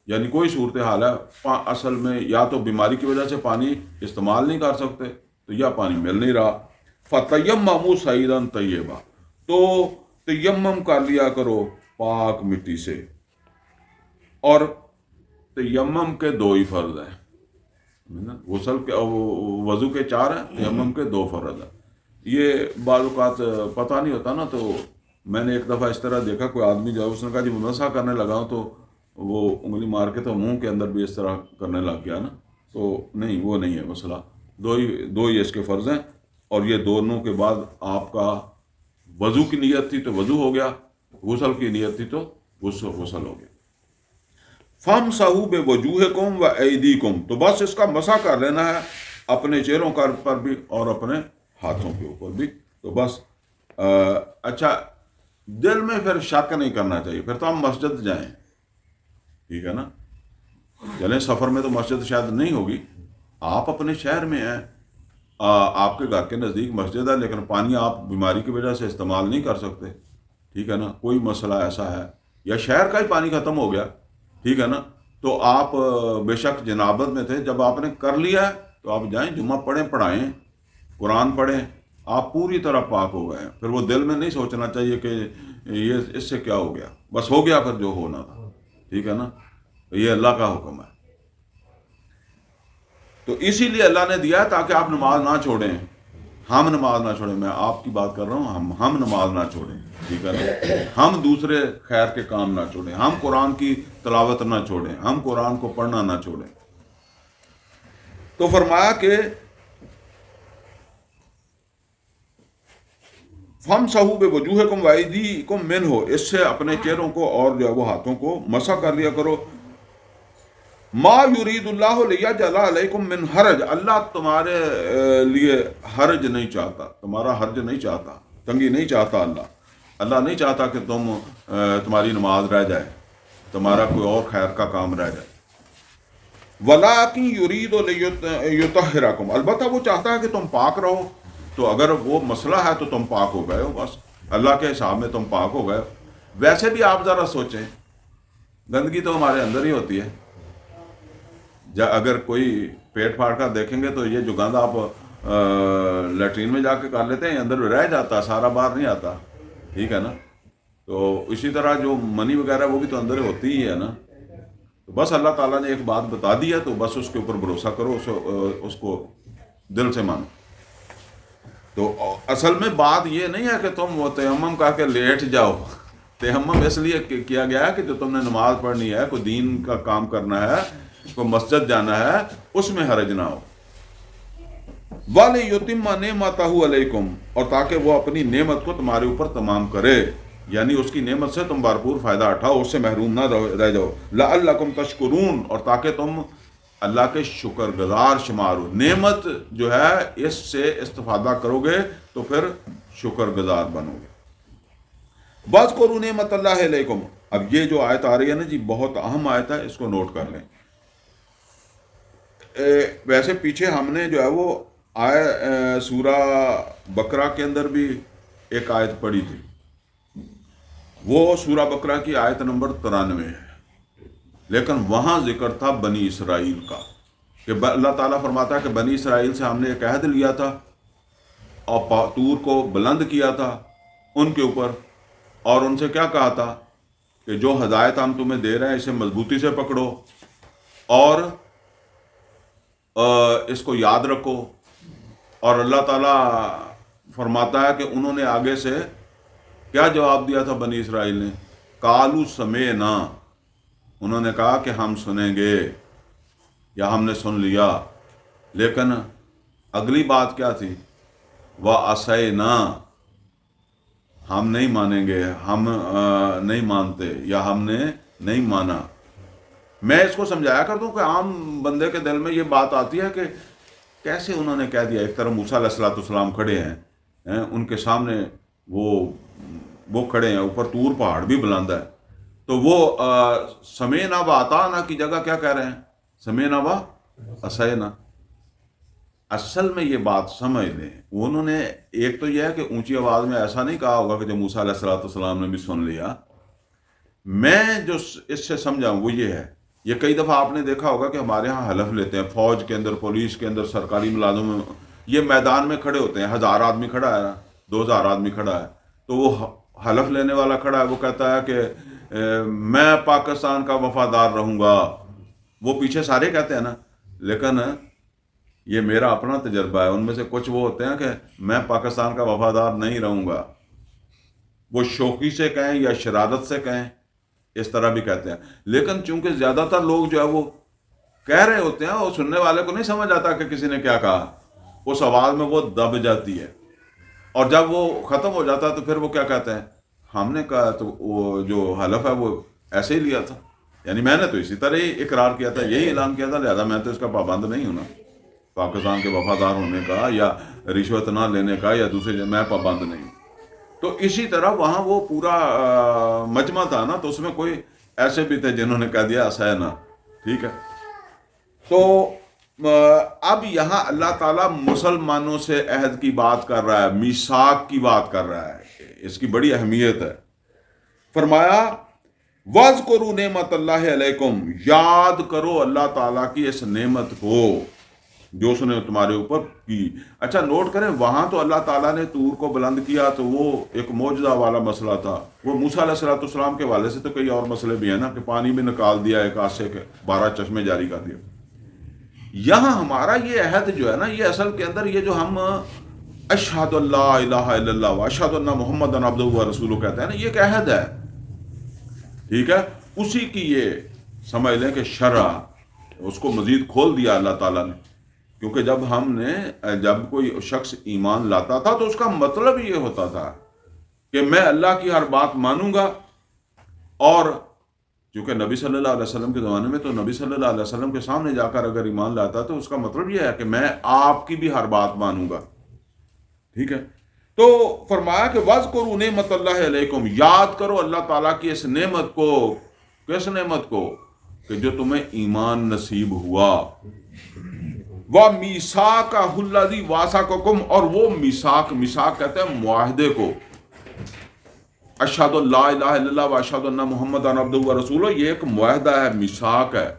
یعنی کوئی صورتحال ہے اصل میں، یا تو بیماری کی وجہ سے پانی استعمال نہیں کر سکتے تو یا پانی مل نہیں رہا، فَتَيَمَّمُوا صَعِيدًا طَيِّبًا، تو تیمم کر لیا کرو پاک مٹی سے، اور تیمم کے دو ہی فرض ہیں، غسل کے وضو کے 4 ہیں، تیمم کے 2 فرض ہیں۔ یہ بعض اوقات پتہ نہیں ہوتا نا، تو میں نے ایک دفعہ اس طرح دیکھا، کوئی آدمی جو ہے اس نے کہا جی میں مسح کرنے لگا ہوں، تو وہ انگلی مار کے تو منہ کے اندر بھی اس طرح کرنے لگ گیا نا، تو نہیں، وہ نہیں ہے مسئلہ، دو ہی اس کے فرض ہیں، اور یہ دونوں کے بعد آپ کا وضو کی نیت تھی تو وضو ہو گیا، غسل کی نیت تھی تو غسل ہو گیا۔ فَامْسَحُوا بِوُجُوهِكُمْ وَأَيْدِيكُمْ، تو بس اس کا مسح کر لینا ہے اپنے چہروں پر بھی اور اپنے ہاتھوں کے اوپر بھی، تو بس اچھا دل میں پھر شک نہیں کرنا چاہیے، پھر تو ہم مسجد جائیں، ٹھیک ہے نا، چلیں سفر میں تو مسجد شاید نہیں ہوگی، آپ اپنے شہر میں ہیں، آپ کے گھر کے نزدیک مسجد ہے، لیکن پانی آپ بیماری کی وجہ سے استعمال نہیں کر سکتے، ٹھیک ہے نا، کوئی مسئلہ ایسا ہے، یا شہر کا ہی پانی ختم ہو گیا، ٹھیک ہے نا، تو آپ بے شک جنابت میں تھے، جب آپ نے کر لیا ہے تو آپ جائیں، جمعہ پڑھیں، پڑھائیں، قرآن پڑھیں، آپ پوری طرح پاک ہو گئے ہیں، پھر وہ دل میں نہیں سوچنا چاہیے کہ یہ اس سے کیا ہو گیا، بس ہو گیا پھر جو ہونا تھا، ٹھیک ہے نا، یہ اللہ کا حکم ہے۔ تو اسی لیے اللہ نے دیا ہے تاکہ آپ نماز نہ چھوڑیں، ہم نماز نہ چھوڑیں. میں آپ کی بات کر رہا ہوں، ہم نماز نہ چھوڑیں، ٹھیک ہے نا. ہم دوسرے خیر کے کام نہ چھوڑیں، ہم قرآن کی تلاوت نہ چھوڑیں، ہم قرآن کو پڑھنا نہ چھوڑیں. تو فرمایا کہ فم سہو بے وجوہ کم وائدی کم من ہو، اس سے اپنے چہروں کو اور جو ہے وہ ہاتھوں کو مسح کر لیا کرو. ما یرید اللہ لیجعل علیکم من حرج، اللہ تمہارے لیے حرج نہیں چاہتا، تمہارا حرج نہیں چاہتا، تنگی نہیں چاہتا. اللہ نہیں چاہتا کہ تمہاری نماز رہ جائے، تمہارا کوئی اور خیر کا کام رہ جائے. ولیکن یرید لیطہرکم، البتہ وہ چاہتا ہے کہ تم پاک رہو. تو اگر وہ مسئلہ ہے تو تم پاک ہو گئے ہو، بس اللہ کے حساب میں تم پاک ہو گئے. ویسے بھی آپ ذرا سوچیں، گندگی تو ہمارے اندر ہی ہوتی ہے. اگر کوئی پیٹ پھاڑ کر دیکھیں گے تو یہ جو گند آپ لیٹرین میں جا کے کر لیتے ہیں اندر رہ جاتا، سارا باہر نہیں آتا، ٹھیک ہے نا. تو اسی طرح جو منی وغیرہ وہ بھی تو اندر ہوتی ہی ہے نا. تو بس اللہ تعالیٰ نے ایک بات بتا دی ہے تو بس اس کے اوپر بھروسہ کرو، اس کو دل سے مانو. تو اصل میں بات یہ نہیں ہے کہ تم وہ تیمم کر کے لیٹ جاؤ. تیمم اس لیے کیا گیا ہے کہ جو تم نے نماز پڑھنی ہے، کوئی دین کا کام کرنا ہے، کوئی مسجد جانا ہے، اس میں حرج نہ ہو. وَلِيُتِمَّ نِعْمَتَهُ عَلَيْكُمْ، اور تاکہ وہ اپنی نعمت کو تمہارے اوپر تمام کرے، یعنی اس کی نعمت سے تم بھرپور فائدہ اٹھاؤ، اس سے محروم نہ رہ جاؤ. لَعَلَّكُمْ تَشْكُرُونَ، اور تاکہ تم اللہ کے شکر گزار شمار ہو. نعمت جو ہے اس سے استفادہ کرو گے تو پھر شکر گزار بنو گے. وَاذْكُرُوا نِعْمَتَ اللَّهِ عَلَيْكُمْ، اب یہ جو آیت آ رہی ہے نا جی، بہت اہم آیت ہے، اس کو نوٹ کر لیں. ویسے پیچھے ہم نے جو ہے وہ سورہ بقرہ کے اندر بھی ایک آیت پڑھی تھی، وہ سورہ بقرہ کی آیت نمبر 93 ہے، لیکن وہاں ذکر تھا بنی اسرائیل کا، کہ اللہ تعالیٰ فرماتا ہے کہ بنی اسرائیل سے ہم نے ایک عہد لیا تھا اور طور کو بلند کیا تھا ان کے اوپر، اور ان سے کیا کہا تھا کہ جو ہدایت ہم تمہیں دے رہے ہیں اسے مضبوطی سے پکڑو اور اس کو یاد رکھو. اور اللہ تعالیٰ فرماتا ہے کہ انہوں نے آگے سے کیا جواب دیا تھا بنی اسرائیل نے؟ قالوا سمعنا، انہوں نے کہا کہ ہم سنیں گے یا ہم نے سن لیا. لیکن اگلی بات کیا تھی؟ وَعَصَيْنَا، ہم نہیں مانیں گے، ہم نہیں مانتے یا ہم نے نہیں مانا. میں اس کو سمجھایا کرتا ہوں کہ عام بندے کے دل میں یہ بات آتی ہے کہ کیسے انہوں نے کہہ دیا. ایک طرف موسیٰ علیہ السلام کھڑے ہیں، ان کے سامنے وہ کھڑے ہیں، اوپر طور پہاڑ بھی بلند ہے، تو وہ سمعنا و اطعنا کی جگہ کیا کہہ رہے ہیں؟ سمعنا و عصینا. اصل میں یہ بات سمجھ لیں، انہوں نے ایک تو یہ ہے کہ اونچی آواز میں ایسا نہیں کہا ہوگا کہ جو موسیٰ علیہ السلام نے بھی سن لیا. میں جو اس سے سمجھا ہوں وہ یہ ہے، یہ کئی دفعہ آپ نے دیکھا ہوگا کہ ہمارے ہاں حلف لیتے ہیں، فوج کے اندر، پولیس کے اندر، سرکاری ملازم میں، یہ میدان میں کھڑے ہوتے ہیں، 1000 آدمی کھڑا ہے، 2000 آدمی کھڑا ہے، تو وہ حلف لینے والا کھڑا ہے، وہ کہتا ہے کہ میں پاکستان کا وفادار رہوں گا. وہ پیچھے سارے کہتے ہیں نا، لیکن یہ میرا اپنا تجربہ ہے، ان میں سے کچھ وہ ہوتے ہیں کہ میں پاکستان کا وفادار نہیں رہوں گا. وہ شوقی سے کہیں یا شرارت سے کہیں، اس طرح بھی کہتے ہیں. لیکن چونکہ زیادہ تر لوگ جو ہے وہ کہہ رہے ہوتے ہیں، اور سننے والے کو نہیں سمجھ آتا کہ کسی نے کیا کہا، اس آواز میں وہ دب جاتی ہے، اور جب وہ ختم ہو جاتا ہے تو پھر وہ کیا کہتے ہیں؟ ہم نے کہا تو وہ جو حلف ہے وہ ایسے ہی لیا تھا، یعنی میں نے تو اسی طرح ہی اقرار کیا تھا، یہی اعلان کیا تھا، لہذا میں تو اس کا پابند نہیں ہوں نا، پاکستان کے وفادار ہونے کا یا رشوت نہ لینے کا یا دوسرے، میں پابند نہیں ہوں. تو اسی طرح وہاں وہ پورا مجمع تھا نا، تو اس میں کوئی ایسے بھی تھے جنہوں نے کہہ دیا عصینا، ٹھیک ہے. تو اب یہاں اللہ تعالیٰ مسلمانوں سے عہد کی بات کر رہا ہے، میثاق کی بات کر رہا ہے، اس کی بڑی اہمیت ہے. فرمایا وَاذْكُرُوا نِعْمَتَ اللَّهِ عَلَيْكُمْ، یاد کرو اللہ تعالیٰ کی اس نعمت کو جو اس نے تمہارے اوپر کی. اچھا نوٹ کریں، وہاں تو اللہ تعالیٰ نے طور کو بلند کیا تو وہ ایک معجزہ والا مسئلہ تھا. وہ موسیٰ علیہ السلام کے والے سے تو کئی اور مسئلے بھی ہیں نا، کہ پانی بھی نکال دیا ایک آسے کے، 12 چشمے جاری کر دیے. یہاں ہمارا یہ عہد جو ہے نا، یہ اصل کے اندر یہ جو ہم اشہد اللہ الہ الا اللہ و اشہد ان محمد عبدہ و رسولہ کہتے ہیں نا، یہ ایک عہد ہے، ٹھیک ہے، اسی کی یہ سمجھ لیں کہ شرع، اس کو مزید کھول دیا اللہ تعالیٰ نے، کیونکہ جب کوئی شخص ایمان لاتا تھا تو اس کا مطلب یہ ہوتا تھا کہ میں اللہ کی ہر بات مانوں گا، اور چونکہ نبی صلی اللہ علیہ وسلم کے زمانے میں تو نبی صلی اللہ علیہ وسلم کے سامنے جا کر اگر ایمان لاتا تو اس کا مطلب یہ ہے کہ میں آپ کی بھی ہر بات مانوں گا، ٹھیک ہے۔ تو فرمایا کہ وَاذْكُرُوا نِعْمَتَ اللَّهِ عَلَيْكُمْ، یاد کرو اللہ تعالیٰ کی اس نعمت کو، کس نعمت کو؟ کہ جو تمہیں ایمان نصیب ہوا، وَمِيثَاقَهُ الَّذِي وَاثَقَكُمْ، اور وہ میثاق کہتے ہیں معاہدے کو، اشہد اللہ الہ الا اللہ و اشہد ان محمد عبدہ و رسولہ، یہ ایک معاہدہ ہے، میثاق ہے،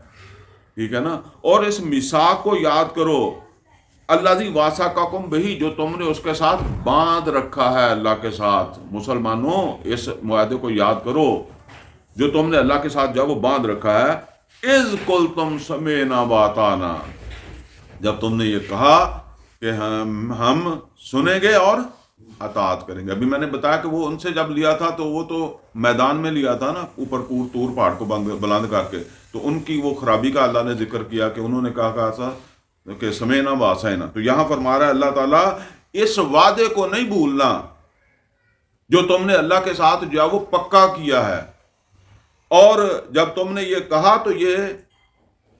ٹھیک ہے نا، اور اس میثاق کو یاد کرو، الذی واثقکم بہ، جو تم نے اس کے ساتھ باندھ رکھا ہے اللہ کے ساتھ، مسلمانوں اس معاہدے کو یاد کرو جو تم نے اللہ کے ساتھ جو وہ باندھ رکھا ہے، اذ قلتم سمعنا واطعنا، جب تم نے یہ کہا کہ ہم سنیں گے اور اطاعت کریں گے۔ ابھی میں نے بتایا کہ وہ ان سے جب لیا تھا تو وہ تو میدان میں لیا تھا نا، اوپر طور پہاڑ کو بلند کر کے، تو ان کی وہ خرابی کا اللہ نے ذکر کیا کہ انہوں نے کہا تھا کہ سمینا واسینا۔ تو یہاں فرما رہا ہے اللہ تعالیٰ اس وعدے کو نہیں بھولنا جو تم نے اللہ کے ساتھ جو ہے وہ پکا کیا ہے، اور جب تم نے یہ کہا تو یہ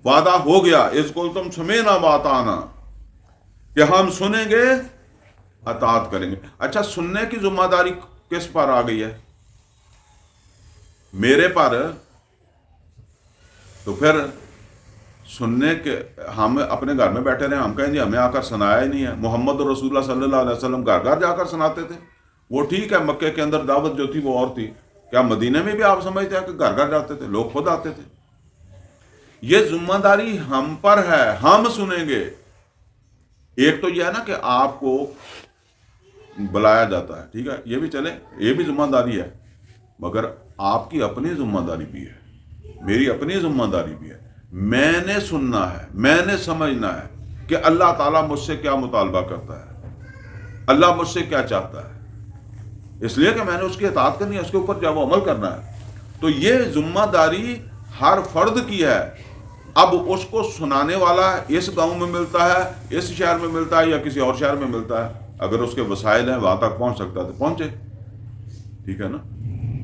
وعدہ ہو گیا، اذ قلتم سمینا واطعنا، کہ ہم سنیں گے اطاعت کریں گے۔ اچھا، سننے کی ذمہ داری کس پر آ گئی ہے؟ میرے پر۔ تو پھر سننے کے، ہم اپنے گھر میں بیٹھے رہے، ہم کہیں جی ہمیں آ کر سنایا ہی نہیں ہے۔ محمد رسول اللہ صلی اللہ علیہ وسلم گھر گھر جا کر سناتے تھے، وہ ٹھیک ہے، مکے کے اندر دعوت جو تھی وہ اور تھی، کیا مدینے میں بھی آپ سمجھتے ہیں کہ گھر گھر جاتے تھے؟ لوگ خود آتے تھے۔ یہ ذمہ داری ہم پر ہے، ہم سنیں گے۔ ایک تو یہ ہے نا کہ آپ کو بلایا جاتا ہے، ٹھیک ہے، یہ بھی چلے، یہ بھی ذمہ داری ہے، مگر آپ کی اپنی ذمہ داری بھی ہے، میری اپنی ذمہ داری بھی ہے۔ میں نے سننا ہے، میں نے سمجھنا ہے کہ اللہ تعالیٰ مجھ سے کیا مطالبہ کرتا ہے، اللہ مجھ سے کیا چاہتا ہے، اس لیے کہ میں نے اس کی اطاعت کرنی ہے، اس کے اوپر جو وہ عمل کرنا ہے۔ تو یہ ذمہ داری ہر فرد کی ہے۔ اب اس کو سنانے والا اس گاؤں میں ملتا ہے، اس شہر میں ملتا ہے، یا کسی اور شہر میں ملتا ہے، اگر اس کے وسائل ہیں وہاں تک پہنچ سکتا ہے تو پہنچے، ٹھیک ہے نا۔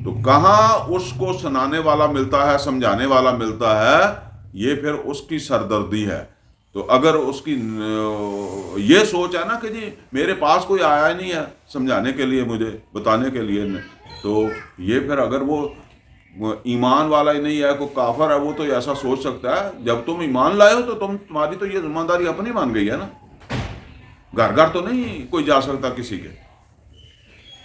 تو کہاں اس کو سنانے والا ملتا ہے، سمجھانے والا ملتا ہے، یہ پھر اس کی سردردی ہے۔ تو اگر اس کی یہ سوچ ہے نا کہ جی میرے پاس کوئی آیا ہی نہیں ہے سمجھانے کے لیے، مجھے بتانے کے لیے، تو یہ پھر اگر وہ ایمان والا ہی نہیں ہے، کوئی کافر ہے، وہ تو ایسا سوچ سکتا ہے جب تم ایمان لائے ہو تو تمہاری تو یہ ذمہ داری اپنی مان گئی ہے نا، گھر گھر تو نہیں کوئی جا سکتا کسی کے۔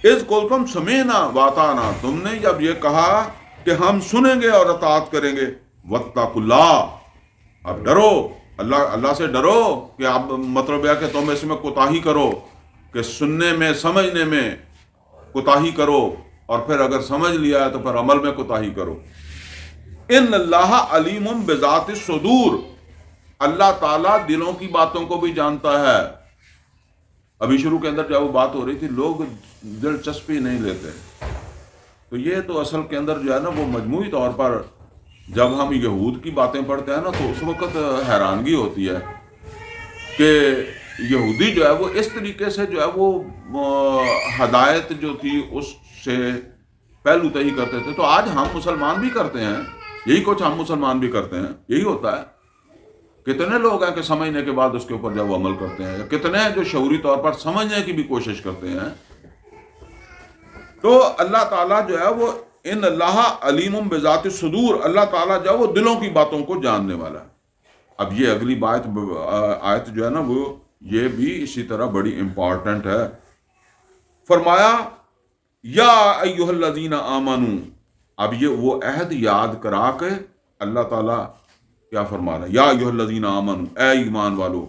اذ قلتم سمعنا واطعنا، تم نے جب یہ کہا کہ ہم سنیں گے اور اطاعت کریں گے، واتقوا اللہ، اب ڈرو اللہ سے، ڈرو کہ اب مطلب ہے کہ تم اس میں کوتاہی کرو، کہ سننے میں سمجھنے میں کوتاہی کرو، اور پھر اگر سمجھ لیا ہے تو پھر عمل میں کوتاہی کرو۔ ان اللہ علیم بذات الصدور، اللہ تعالیٰ دلوں کی باتوں کو بھی جانتا ہے۔ ابھی شروع کے اندر جب وہ بات ہو رہی تھی، لوگ دلچسپی نہیں لیتے، تو یہ تو اصل کے اندر جو ہے نا وہ مجموعی طور پر جب ہم یہود کی باتیں پڑھتے ہیں نا تو اس وقت حیرانگی ہوتی ہے کہ یہودی جو ہے وہ اس طریقے سے جو ہے وہ ہدایت جو تھی اس سے پہلو تہی کرتے تھے۔ تو آج ہم مسلمان بھی کرتے ہیں یہی کچھ، ہم مسلمان بھی کرتے ہیں یہی ہوتا ہے۔ کتنے لوگ ہیں کہ سمجھنے کے بعد اس کے اوپر جب وہ عمل کرتے ہیں، کتنے ہیں جو شعوری طور پر سمجھنے کی بھی کوشش کرتے ہیں۔ تو اللہ تعالیٰ جو ہے وہ ان اللہ علیم بذات الصدور، اللہ تعالیٰ جو ہے وہ دلوں کی باتوں کو جاننے والا ہے۔ اب یہ اگلی آیت جو ہے نا وہ یہ بھی اسی طرح بڑی امپورٹنٹ ہے۔ فرمایا یا ایھا الذین آمنوا، اب یہ وہ عہد یاد کرا کے اللہ تعالیٰ کیا فرما رہا ہے، یا ایھا الذین آمنوا، اے ایمان والو،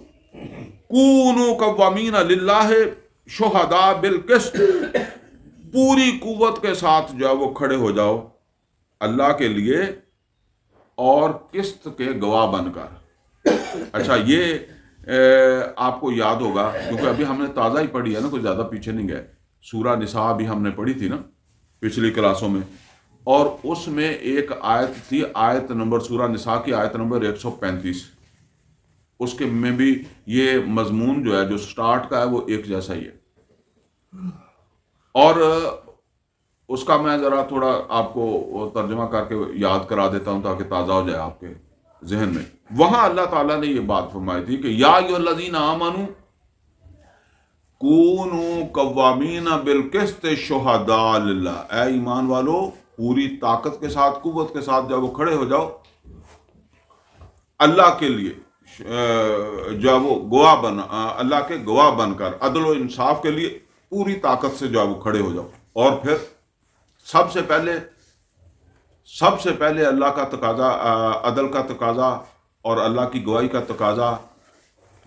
کونوا قوامین للہ شہداء بالقسط، پوری قوت کے ساتھ جو ہے وہ کھڑے ہو جاؤ اللہ کے لیے اور قسط کے گواہ بن کر۔ اچھا یہ آپ کو یاد ہوگا کیونکہ ابھی ہم نے تازہ ہی پڑھی ہے نا، کوئی زیادہ پیچھے نہیں گئے. سورہ نساء بھی ہم نے پڑھی تھی نا پچھلی کلاسوں میں، اور اس میں ایک آیت تھی، آیت نمبر سورہ نساء کی آیت نمبر 135. اس کے میں بھی یہ مضمون جو ہے جو سٹارٹ کا ہے وہ ایک جیسا ہی ہے. اور اس کا میں ذرا تھوڑا آپ کو ترجمہ کر کے یاد کرا دیتا ہوں تاکہ تازہ ہو جائے آپ کے ذہن میں. وہاں اللہ تعالیٰ نے یہ بات فرمائی تھی کہ یا ایھا الذین آمنوا کونوا قوامین بالقسط شہداء للہ، اے ایمان والو پوری طاقت کے ساتھ، قوت کے ساتھ جب وہ کھڑے ہو جاؤ اللہ کے لیے، جو ہے وہ گواہ بن، اللہ کے گواہ بن کر عدل و انصاف کے لیے پوری طاقت سے جو ہے وہ کھڑے ہو جاؤ. اور پھر سب سے پہلے اللہ کا تقاضا، عدل کا تقاضا اور اللہ کی گواہی کا تقاضا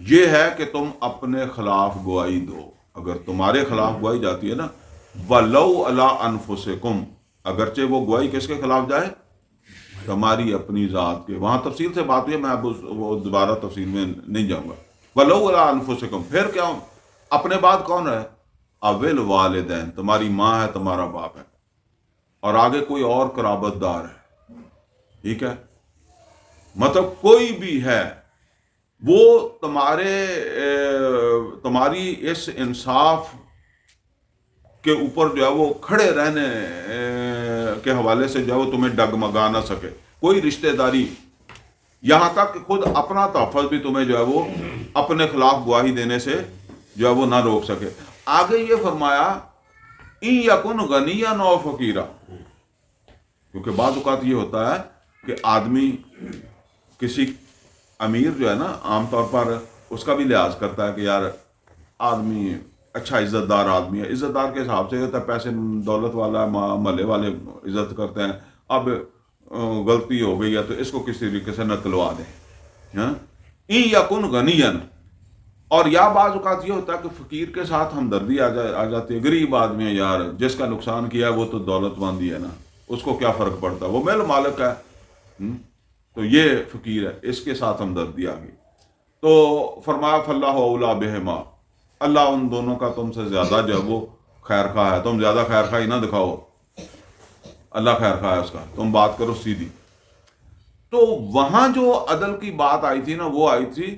یہ ہے کہ تم اپنے خلاف گواہی دو. اگر تمہارے خلاف گواہی جاتی ہے نا، وَلَوْ عَلَىٰ أَنفُسِكُمْ، اگرچہ وہ گواہی کس کے خلاف جائے؟ تمہاری اپنی ذات کے. وہاں تفصیل سے بات ہوئی ہے، میں اب وہ دوبارہ تفصیل میں نہیں جاؤں گا. وَلَوْ عَلَىٰ أَنفُسِكُمْ، پھر کیا اپنے بعد کون ہے؟ اول والدین، تمہاری ماں ہے، تمہارا باپ ہے، اور آگے کوئی اور قرابت دار ہے. ٹھیک ہے، مطلب کوئی بھی ہے، وہ تمہاری اس انصاف کے اوپر جو ہے وہ کھڑے رہنے کے حوالے سے جو ہے وہ تمہیں ڈگمگا نہ سکے. کوئی رشتہ داری، یہاں تک کہ خود اپنا تحفظ بھی تمہیں جو ہے وہ اپنے خلاف گواہی دینے سے جو ہے وہ نہ روک سکے. آگے یہ فرمایا ان یکن غنیا او فقیرا، کیونکہ بعض اوقات یہ ہوتا ہے کہ آدمی کسی امیر جو ہے نا عام طور پر اس کا بھی لحاظ کرتا ہے کہ یار آدمی اچھا عزت دار آدمی ہے، عزت دار کے حساب سے ہوتا ہے، پیسے دولت والا ہے، محلے والے عزت کرتے ہیں، اب غلطی ہو گئی ہے تو اس کو کسی طریقے سے نکلوا دیں. ان یکن غنیا، اور یا بعض اوقات یہ ہوتا ہے کہ فقیر کے ساتھ ہمدردی آ جاتی ہے، غریب آدمی ہے یار، جس کا نقصان کیا ہے وہ تو دولت مند ہی ہے نا، اس کو کیا فرق پڑتا ہے، وہ مال مالک ہے. تو یہ فقیر ہے، اس کے ساتھ ہمدردی آ گئی. تو فرمایا فاللہ اولیٰ بہما، اللہ ان دونوں کا تم سے زیادہ جو ہے وہ خیر خواہ ہے. تم زیادہ خیر خواہی نہ دکھاؤ، اللہ خیر خواہ ہے اس کا، تم بات کرو سیدھی. تو وہاں جو عدل کی بات آئی تھی نا، وہ آئی تھی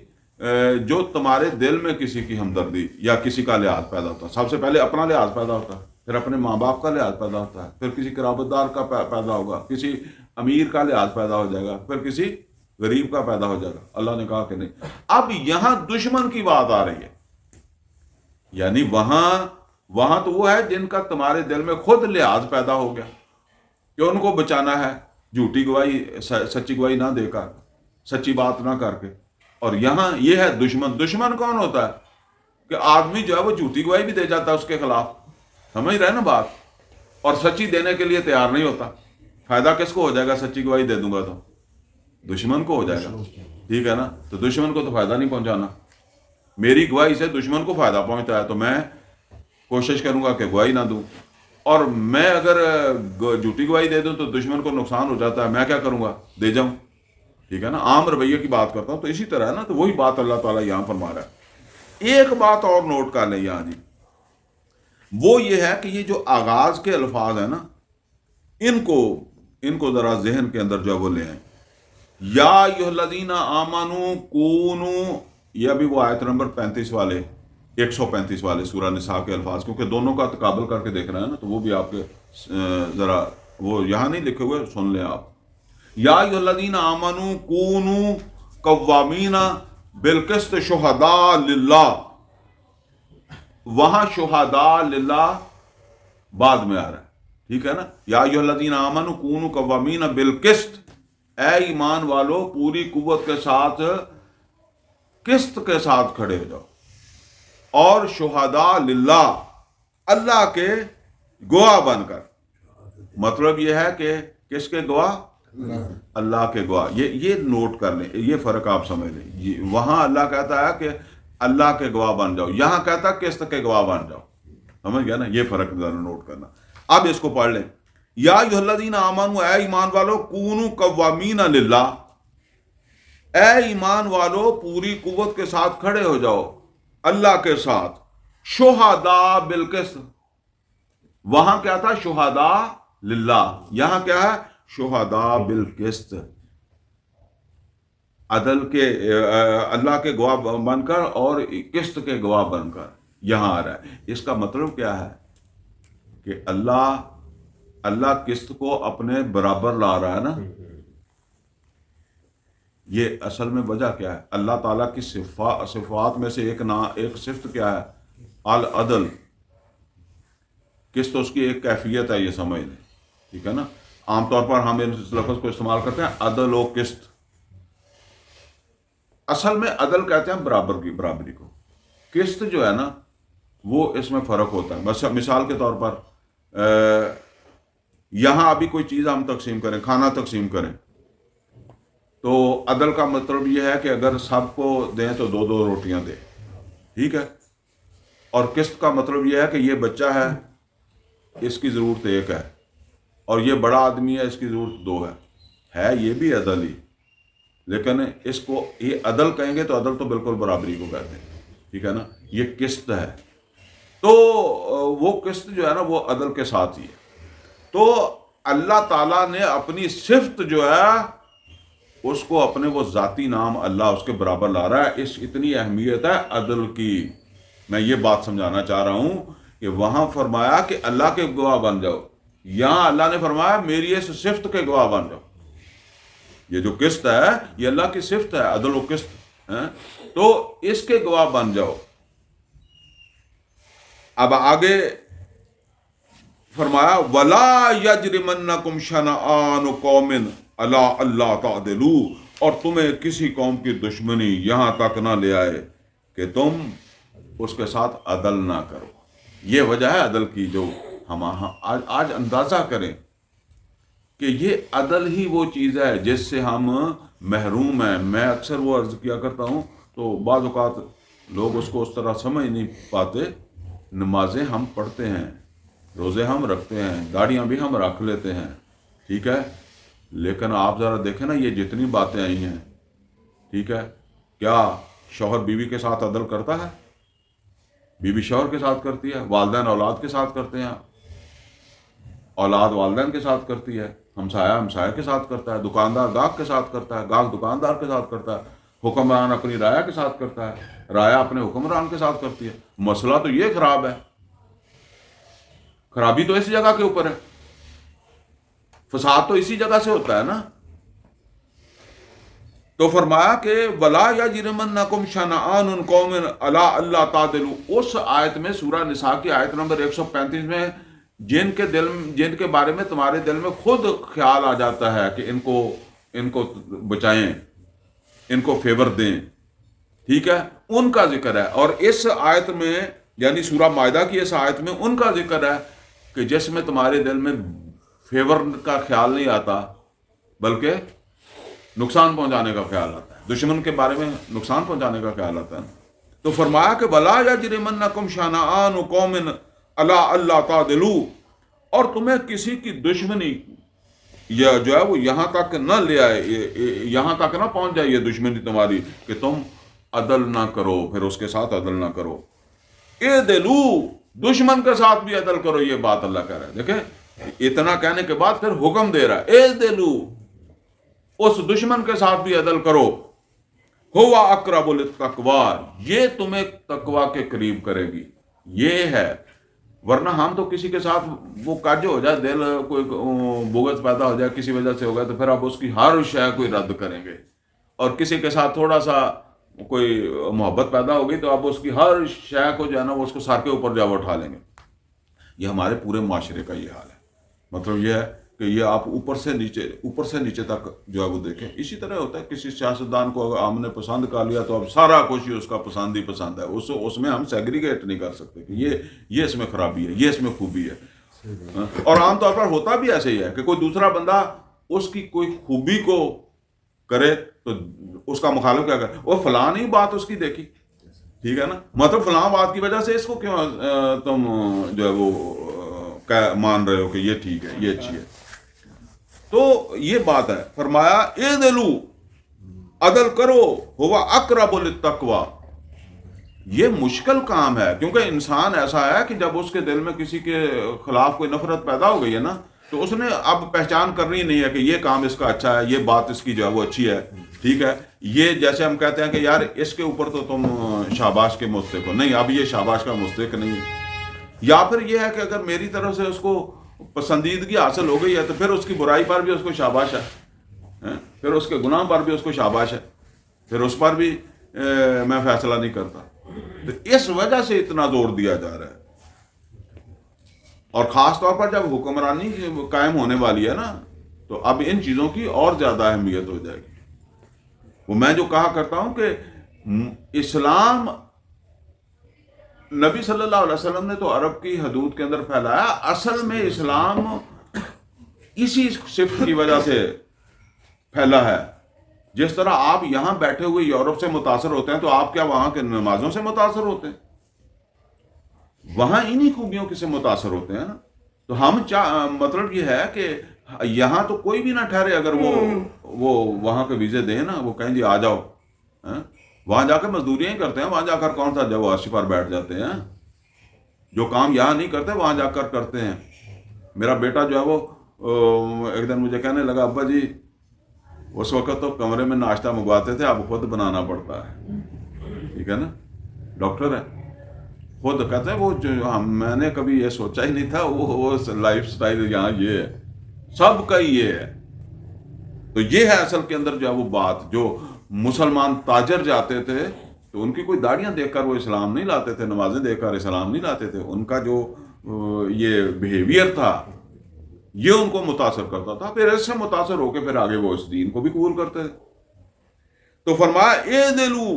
جو تمہارے دل میں کسی کی ہمدردی یا کسی کا لحاظ پیدا ہوتا ہے. سب سے پہلے اپنا لحاظ پیدا ہوتا ہے، پھر اپنے ماں باپ کا لحاظ پیدا ہوتا ہے، پھر کسی قرابت دار کا پیدا ہوگا، کسی امیر کا لحاظ پیدا ہو جائے گا، پھر کسی غریب کا پیدا ہو جائے گا. اللہ نے کہا کہ نہیں. اب یہاں دشمن کی بات آ رہی ہے، یعنی وہاں تو وہ ہے جن کا تمہارے دل میں خود لحاظ پیدا ہو گیا کہ ان کو بچانا ہے، جھوٹی گواہی، سچی گواہی نہ دے کر، سچی بات نہ کر کے. اور یہاں یہ ہے دشمن. دشمن کون ہوتا ہے؟ کہ آدمی جو ہے وہ جھوٹی گواہی بھی دے جاتا ہے اس کے خلاف، سمجھ رہے نا بات، اور سچی دینے کے لیے تیار نہیں ہوتا. فائدہ کس کو ہو جائے گا؟ سچی گواہی دے دوں گا تو دشمن کو ہو جائے گا. ٹھیک ہے نا، تو دشمن کو تو فائدہ نہیں پہنچانا. میری گواہی سے دشمن کو فائدہ پہنچتا ہے تو میں کوشش کروں گا کہ گواہی نہ دوں، اور میں اگر جھوٹی گواہی دے دوں تو دشمن کو نقصان ہو جاتا ہے، میں کیا کروں گا؟ دے جاؤں. ٹھیک ہے نا، عام رویے کی بات کرتا ہوں. تو اسی طرح ہے نا، تو وہی بات اللہ تعالیٰ یہاں فرما رہا ہے. ایک بات اور نوٹ کر لیں یہاں جی، وہ یہ ہے کہ یہ جو آغاز کے الفاظ ہیں نا، ان کو ذرا ذہن کے اندر جو ہے وہ لے آئیں. یا ایھا الذین آمنوا کونوا، یہ ابھی وہ آیت نمبر 35 والے 135 والے سورہ نساء کے الفاظ، کیونکہ دونوں کا تقابل کر کے دیکھ رہے ہیں نا، تو وہ بھی آپ کے ذرا وہ یہاں نہیں لکھے ہوئے، سن لیں آپ. یا ایھا الذین آمنوا کونوا قوامین بالقسط شہداء للہ. وہاں شہداء للہ بعد میں آ رہا ہے. ٹھیک ہے نا، یا ایھا الذین آمنوا کونوا قوامین بالقسط، اے ایمان والو پوری قوت کے ساتھ قسط کے ساتھ کھڑے ہو جاؤ. اور شہداء للہ، اللہ کے گواہ بن کر. مطلب یہ ہے کہ کس کے گواہ؟ اللہ کے گواہ. یہ نوٹ کر لیں، یہ فرق آپ سمجھ لیں. وہاں اللہ کہتا ہے کہ اللہ کے گواہ بن جاؤ، یہاں کہتا ہے قسط کے گواہ بن جاؤ. سمجھ گیا نا، یہ فرق ذرا نوٹ کرنا. اب اس کو پڑھ لیں. یا ایھا الذین آمنوا، اے ایمان والو، کونوا قوامین للہ، اے ایمان والو پوری قوت کے ساتھ کھڑے ہو جاؤ اللہ کے ساتھ، شہداء بالقسط. وہاں کیا تھا؟ شہداء للہ. یہاں کیا ہے؟ شہداء بالقسط. عدل کے اللہ کے گواہ بن کر اور قسط کے گواہ بن کر یہاں آ رہا ہے. اس کا مطلب کیا ہے کہ اللہ قسط کو اپنے برابر لا رہا ہے نا. یہ اصل میں وجہ کیا ہے؟ اللہ تعالیٰ کی صفات میں سے ایک صفت کیا ہے؟ العدل. قسط اس کی ایک کیفیت ہے، یہ سمجھ لیں. ٹھیک ہے نا. عام طور پر ہم اس لفظ کو استعمال کرتے ہیں عدل و قسط. اصل میں عدل کہتے ہیں برابری کو. قسط جو ہے نا وہ اس میں فرق ہوتا ہے. بس مثال کے طور پر یہاں ابھی کوئی چیز ہم تقسیم کریں، کھانا تقسیم کریں، تو عدل کا مطلب یہ ہے کہ اگر سب کو دیں تو 2 روٹیاں دیں. ٹھیک ہے. اور قسط کا مطلب یہ ہے کہ یہ بچہ ہے، اس کی ضرورت 1 ہے، اور یہ بڑا آدمی ہے، اس کی ضرورت 2 ہے. یہ بھی عدل ہی، لیکن اس کو یہ عدل کہیں گے تو عدل تو بالکل برابری کو کہتے ہیں. ٹھیک ہے نا. یہ قسط ہے. تو وہ قسط جو ہے نا وہ عدل کے ساتھ ہی ہے. تو اللہ تعالیٰ نے اپنی صفت جو ہے اس کو اپنے وہ ذاتی نام اللہ اس کے برابر لا رہا ہے. اتنی اہمیت ہے عدل کی. میں یہ بات سمجھانا چاہ رہا ہوں کہ وہاں فرمایا کہ اللہ کے گواہ بن جاؤ، یہاں اللہ نے فرمایا میری اس صفت کے گواہ بن جاؤ. یہ جو قسط ہے یہ اللہ کی صفت ہے، عدل و قسط ہے، تو اس کے گواہ بن جاؤ. اب آگے فرمایا وَلَا يَجْرِمَنَّكُمْ شَنَآنُ قَوْمٍ عَلَىٰ أَلَّا تَعْدِلُوا. اور تمہیں کسی قوم کی دشمنی یہاں تک نہ لے آئے کہ تم اس کے ساتھ عدل نہ کرو. یہ وجہ ہے عدل کی، جو ہم آج اندازہ کریں کہ یہ عدل ہی وہ چیز ہے جس سے ہم محروم ہیں. میں اکثر وہ عرض کیا کرتا ہوں تو بعض اوقات لوگ اس کو اس طرح سمجھ نہیں پاتے. نمازیں ہم پڑھتے ہیں، روزے ہم رکھتے ہیں، داڑیاں بھی ہم رکھ لیتے ہیں، ٹھیک ہے، لیکن آپ ذرا دیکھیں نا یہ جتنی باتیں آئی ہیں، ٹھیک ہے، کیا شوہر بیوی کے ساتھ عدل کرتا ہے؟ بیوی شوہر کے ساتھ کرتی ہے، والدین اولاد کے ساتھ کرتے ہیں، اولاد والدین کے ساتھ کرتی ہے، ہمسایہ ہمسایہ کے ساتھ کرتا ہے، دکاندار گاہک کے ساتھ کرتا ہے، گاہک دکاندار کے ساتھ کرتا ہے، حکمران اپنی رایا کے ساتھ کرتا ہے، رایا اپنے حکمران کے ساتھ کرتی ہے. مسئلہ تو یہ خراب ہے، خرابی تو اس جگہ کے اوپر ہے، فساد تو اسی جگہ سے ہوتا ہے نا. تو فرمایا کہ وَلَا يَجْرِمَنَّكُمْ شَنَآنُ قَوْمٍ عَلَىٰ أَلَّا تَعْدِلُوا. اس آیت میں سورہ نساء کی آیت نمبر 135 میں جن کے بارے میں تمہارے دل میں خود خیال آ جاتا ہے کہ ان کو بچائیں، ان کو فیور دیں، ٹھیک ہے، ان کا ذکر ہے. اور اس آیت میں یعنی سورہ مائدہ کی اس آیت میں ان کا ذکر ہے کہ جس میں تمہارے دل میں فیور کا خیال نہیں آتا بلکہ نقصان پہنچانے کا خیال آتا ہے، دشمن کے بارے میں نقصان پہنچانے کا خیال آتا ہے. تو فرمایا کہ وَلَا يَجْرِمَنَّكُمْ شَنَآنُ قَوْمٍ عَلَىٰ أَلَّا تَعْدِلُوا. اور تمہیں کسی کی دشمنی یا جو ہے وہ یہاں تک نہ لے آئے، یہاں تک نہ پہنچ جائے یہ دشمنی تمہاری کہ تم عدل نہ کرو، پھر اس کے ساتھ عدل نہ کرو. اعدلوا، دشمن کے ساتھ بھی عدل کرو. یہ بات اللہ کہہ رہا ہے. دیکھیں اتنا کہنے کے بعد پھر حکم دے رہا ہے اعدلوا، اس دشمن کے ساتھ بھی عدل کرو. ہوا اقرب للتقوی، یہ تمہیں تقوی کے قریب کرے گی. یہ ہے، ورنہ ہم تو کسی کے ساتھ وہ کاج ہو جائے، دل کوئی بغض پیدا ہو جائے کسی وجہ سے ہو گیا تو پھر آپ اس کی ہر شے کوئی رد کریں گے. اور کسی کے ساتھ تھوڑا سا کوئی محبت پیدا ہوگی تو آپ اس کی ہر شے کو جو ہے نا وہ اس کو سر کے اوپر جا اٹھا لیں گے. یہ ہمارے پورے معاشرے کا یہ حال ہے. مطلب یہ ہے کہ یہ آپ اوپر سے نیچے تک جو ہے وہ دیکھیں. اسی طرح ہوتا ہے کسی سیاستدان کو اگر ہم نے پسند کر لیا تو اب سارا کچھ ہی اس کا پسند ہی پسند ہے. اس میں ہم سیگریگیٹ نہیں کر سکتے کہ یہ اس میں خرابی ہے، یہ اس میں خوبی ہے. اور عام طور پر ہوتا بھی ایسے ہی ہے کہ کوئی دوسرا بندہ اس کی کوئی خوبی کو کرے تو اس کا مخالف کیا کرے، وہ فلاں ہی بات اس کی دیکھی، ٹھیک ہے نا، مطلب فلاں بات کی وجہ سے اس کو کیوں تم جو ہے وہ مان رہے ہو کہ یہ ٹھیک ہے، یہ اچھی ہے. تو یہ بات ہے. فرمایا اعدلوا، عدل کرو ہوا اقرب للتقوی. یہ مشکل کام ہے کیونکہ انسان ایسا ہے کہ جب اس کے دل میں کسی کے خلاف کوئی نفرت پیدا ہو گئی ہے نا تو اس نے اب پہچان کرنی نہیں ہے کہ یہ کام اس کا اچھا ہے, یہ بات اس کی جو ہے وہ اچھی ہے, ٹھیک ہے. یہ جیسے ہم کہتے ہیں کہ یار اس کے اوپر تو تم شاباش کے مستحق ہو, نہیں اب یہ شاباش کا مستحق نہیں ہے. یا پھر یہ ہے کہ اگر میری طرف سے اس کو پسندیدگی حاصل ہو گئی ہے تو پھر اس کی برائی پر بھی اس کو شاباش ہے, پھر اس کے گناہ پر بھی اس کو شاباش ہے, پھر اس پر بھی میں فیصلہ نہیں کرتا. تو اس وجہ سے اتنا زور دیا جا رہا ہے. اور خاص طور پر جب حکمرانی قائم ہونے والی ہے نا تو اب ان چیزوں کی اور زیادہ اہمیت ہو جائے گی. وہ میں جو کہا کرتا ہوں کہ اسلام نبی صلی اللہ علیہ وسلم نے تو عرب کی حدود کے اندر پھیلایا, اصل میں اسلام اسی صفت کی وجہ سے پھیلا ہے. جس طرح آپ یہاں بیٹھے ہوئے یورپ سے متاثر ہوتے ہیں تو آپ کیا وہاں کے نمازوں سے متاثر ہوتے ہیں؟ وہاں انہی خوبیوں سے متاثر ہوتے ہیں نا. تو ہم مطلب یہ ہے کہ یہاں تو کوئی بھی نہ ٹھہرے اگر وہ وہاں کے ویزے دیں نا, وہ کہیں جی آ جاؤ, وہاں جا کے مزدوریاں ہی کرتے ہیں, وہاں جا کر کون سا جب عرش پر بیٹھ جاتے ہیں. جو کام یہاں نہیں کرتے وہاں جا کر کرتے ہیں. میرا بیٹا جو ہے وہ ایک دن مجھے کہنے لگا ابا جی اس وقت تو کمرے میں ناشتہ منگواتے تھے, اب خود بنانا پڑتا ہے. ٹھیک ہے نا, ڈاکٹر ہے, خود کہتے ہیں وہ جو میں نے کبھی یہ سوچا ہی نہیں تھا وہ لائف سٹائل یہاں یہ ہے, سب کا ہی یہ ہے. تو یہ ہے اصل کے اندر جو ہے وہ بات. جو مسلمان تاجر جاتے تھے تو ان کی کوئی داڑیاں دیکھ کر وہ اسلام نہیں لاتے تھے, نمازیں دیکھ کر اسلام نہیں لاتے تھے. ان کا جو یہ بیہیویئر تھا یہ ان کو متاثر کرتا تھا, پھر اس سے متاثر ہو کے پھر آگے وہ اس دین کو بھی قبول کرتے تھے. تو فرمایا اعدلوا,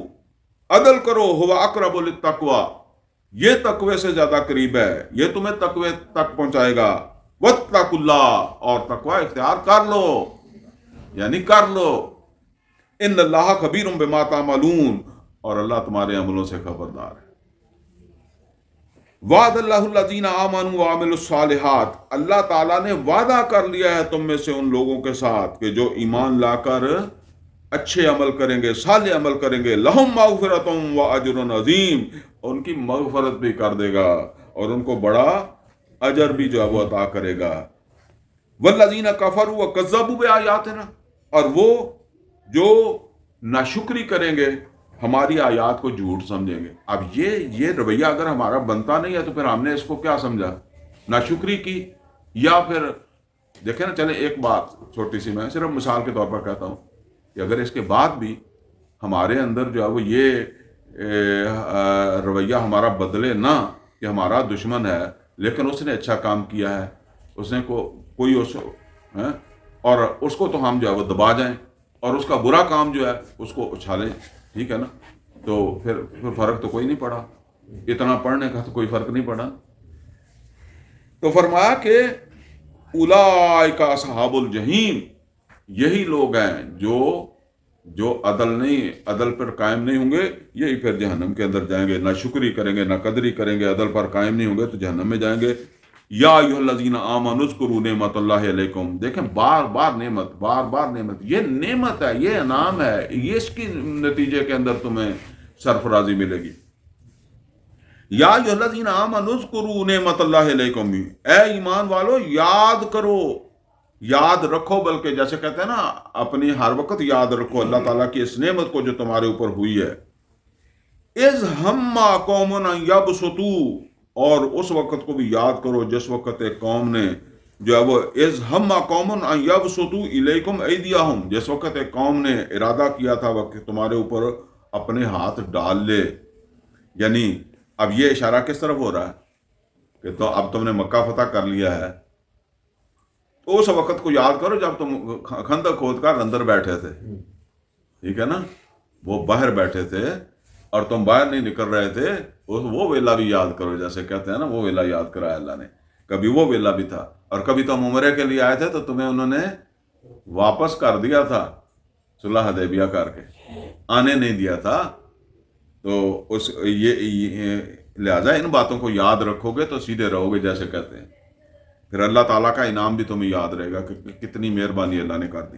عدل کرو, ہوا اقرب للتقوی, یہ تقوی سے زیادہ قریب ہے, یہ تمہیں تقوی تک پہنچائے گا. واتقوا اللہ, اور تقوی اختیار کر لو, یعنی کر لو. ان اللہ خبیر بما تعملون, اور اللہ تمہارے عملوں سے خبردار ہے. وعد اللہ الذین آمنوا وعملوا الصالحات, اللہ تعالیٰ نے وعدہ کر لیا ہے تم میں سے ان لوگوں کے ساتھ کہ جو ایمان لا کر اچھے عمل کریں گے, صالح عمل کریں گے. لہم مغفرۃ واجر عظیم, ان کی مغفرت بھی کر دے گا اور ان کو بڑا اجر بھی جو ہے وہ عطا کرے گا. والذین کفروا وکذبوا بآیاتنا, اور وہ جو ناشکری کریں گے ہماری آیات کو جھوٹ سمجھیں گے. اب یہ رویہ اگر ہمارا بنتا نہیں ہے تو پھر ہم نے اس کو کیا سمجھا, ناشکری کی. یا پھر دیکھیں نا, چلے ایک بات چھوٹی سی میں صرف مثال کے طور پر کہتا ہوں کہ اگر اس کے بعد بھی ہمارے اندر جو ہے وہ یہ رویہ ہمارا بدلے نہ کہ ہمارا دشمن ہے لیکن اس نے اچھا کام کیا ہے, اس نے کوئی اور اس کو تو ہم جو ہے وہ دبا جائیں اور اس کا برا کام جو ہے اس کو اچھالیں, ٹھیک ہے نا, تو پھر فرق تو کوئی نہیں پڑا, اتنا پڑھنے کا تو کوئی فرق نہیں پڑا. تو فرمایا کہ اولئک اصحاب الجحیم, یہی لوگ ہیں جو عدل پر قائم نہیں ہوں گے, یہی پھر جہنم کے اندر جائیں گے. نہ شکری کریں گے, نہ قدری کریں گے, عدل پر قائم نہیں ہوں گے تو جہنم میں جائیں گے. یا ایھا الذین آمنوا اذکروا نعمت اللہ علیکم, دیکھیں بار بار نعمت, یہ نعمت ہے, یہ انعام ہے, یہ اس کی نتیجے کے اندر تمہیں سرفرازی ملے گی. یا ایھا الذین آمنوا اذکروا نعمت اللہ علیکم, اے ایمان والو یاد کرو, یاد رکھو, بلکہ جیسے کہتے ہیں نا اپنی ہر وقت یاد رکھو اللہ تعالیٰ کی اس نعمت کو جو تمہارے اوپر ہوئی ہے. اذ ہم قوم ان یبسطوا, اور اس وقت کو بھی یاد کرو جس وقت ایک قوم نے جو ہے وہ اذ ہم قوم ان یبسطوا الیکم ایدیہم, جس وقت ایک قوم نے ارادہ کیا تھا کہ تمہارے اوپر اپنے ہاتھ ڈال لے. یعنی اب یہ اشارہ کس طرف ہو رہا ہے کہ تو اب تم نے مکہ فتح کر لیا ہے, تو اس وقت کو یاد کرو جب تم خندق کھود کر اندر بیٹھے تھے, ٹھیک ہے نا, وہ باہر بیٹھے تھے اور تم باہر نہیں نکل رہے تھے, وہ ویلا بھی یاد کرو. جیسے کہتے ہیں نا وہ ویلا یاد کرایا اللہ نے, کبھی وہ ویلا بھی تھا. اور کبھی تم عمرے کے لیے آئے تھے تو تمہیں انہوں نے واپس کر دیا تھا, صلح حدیبیہ کر کے آنے نہیں دیا تھا. تو یہ لہٰذا ان باتوں کو یاد رکھو گے تو سیدھے رہو گے جیسے کہتے ہیں. پھر اللہ تعالیٰ کا انعام بھی تمہیں یاد رہے گا کہ کتنی مہربانی اللہ نے کر دی.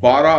12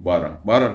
12।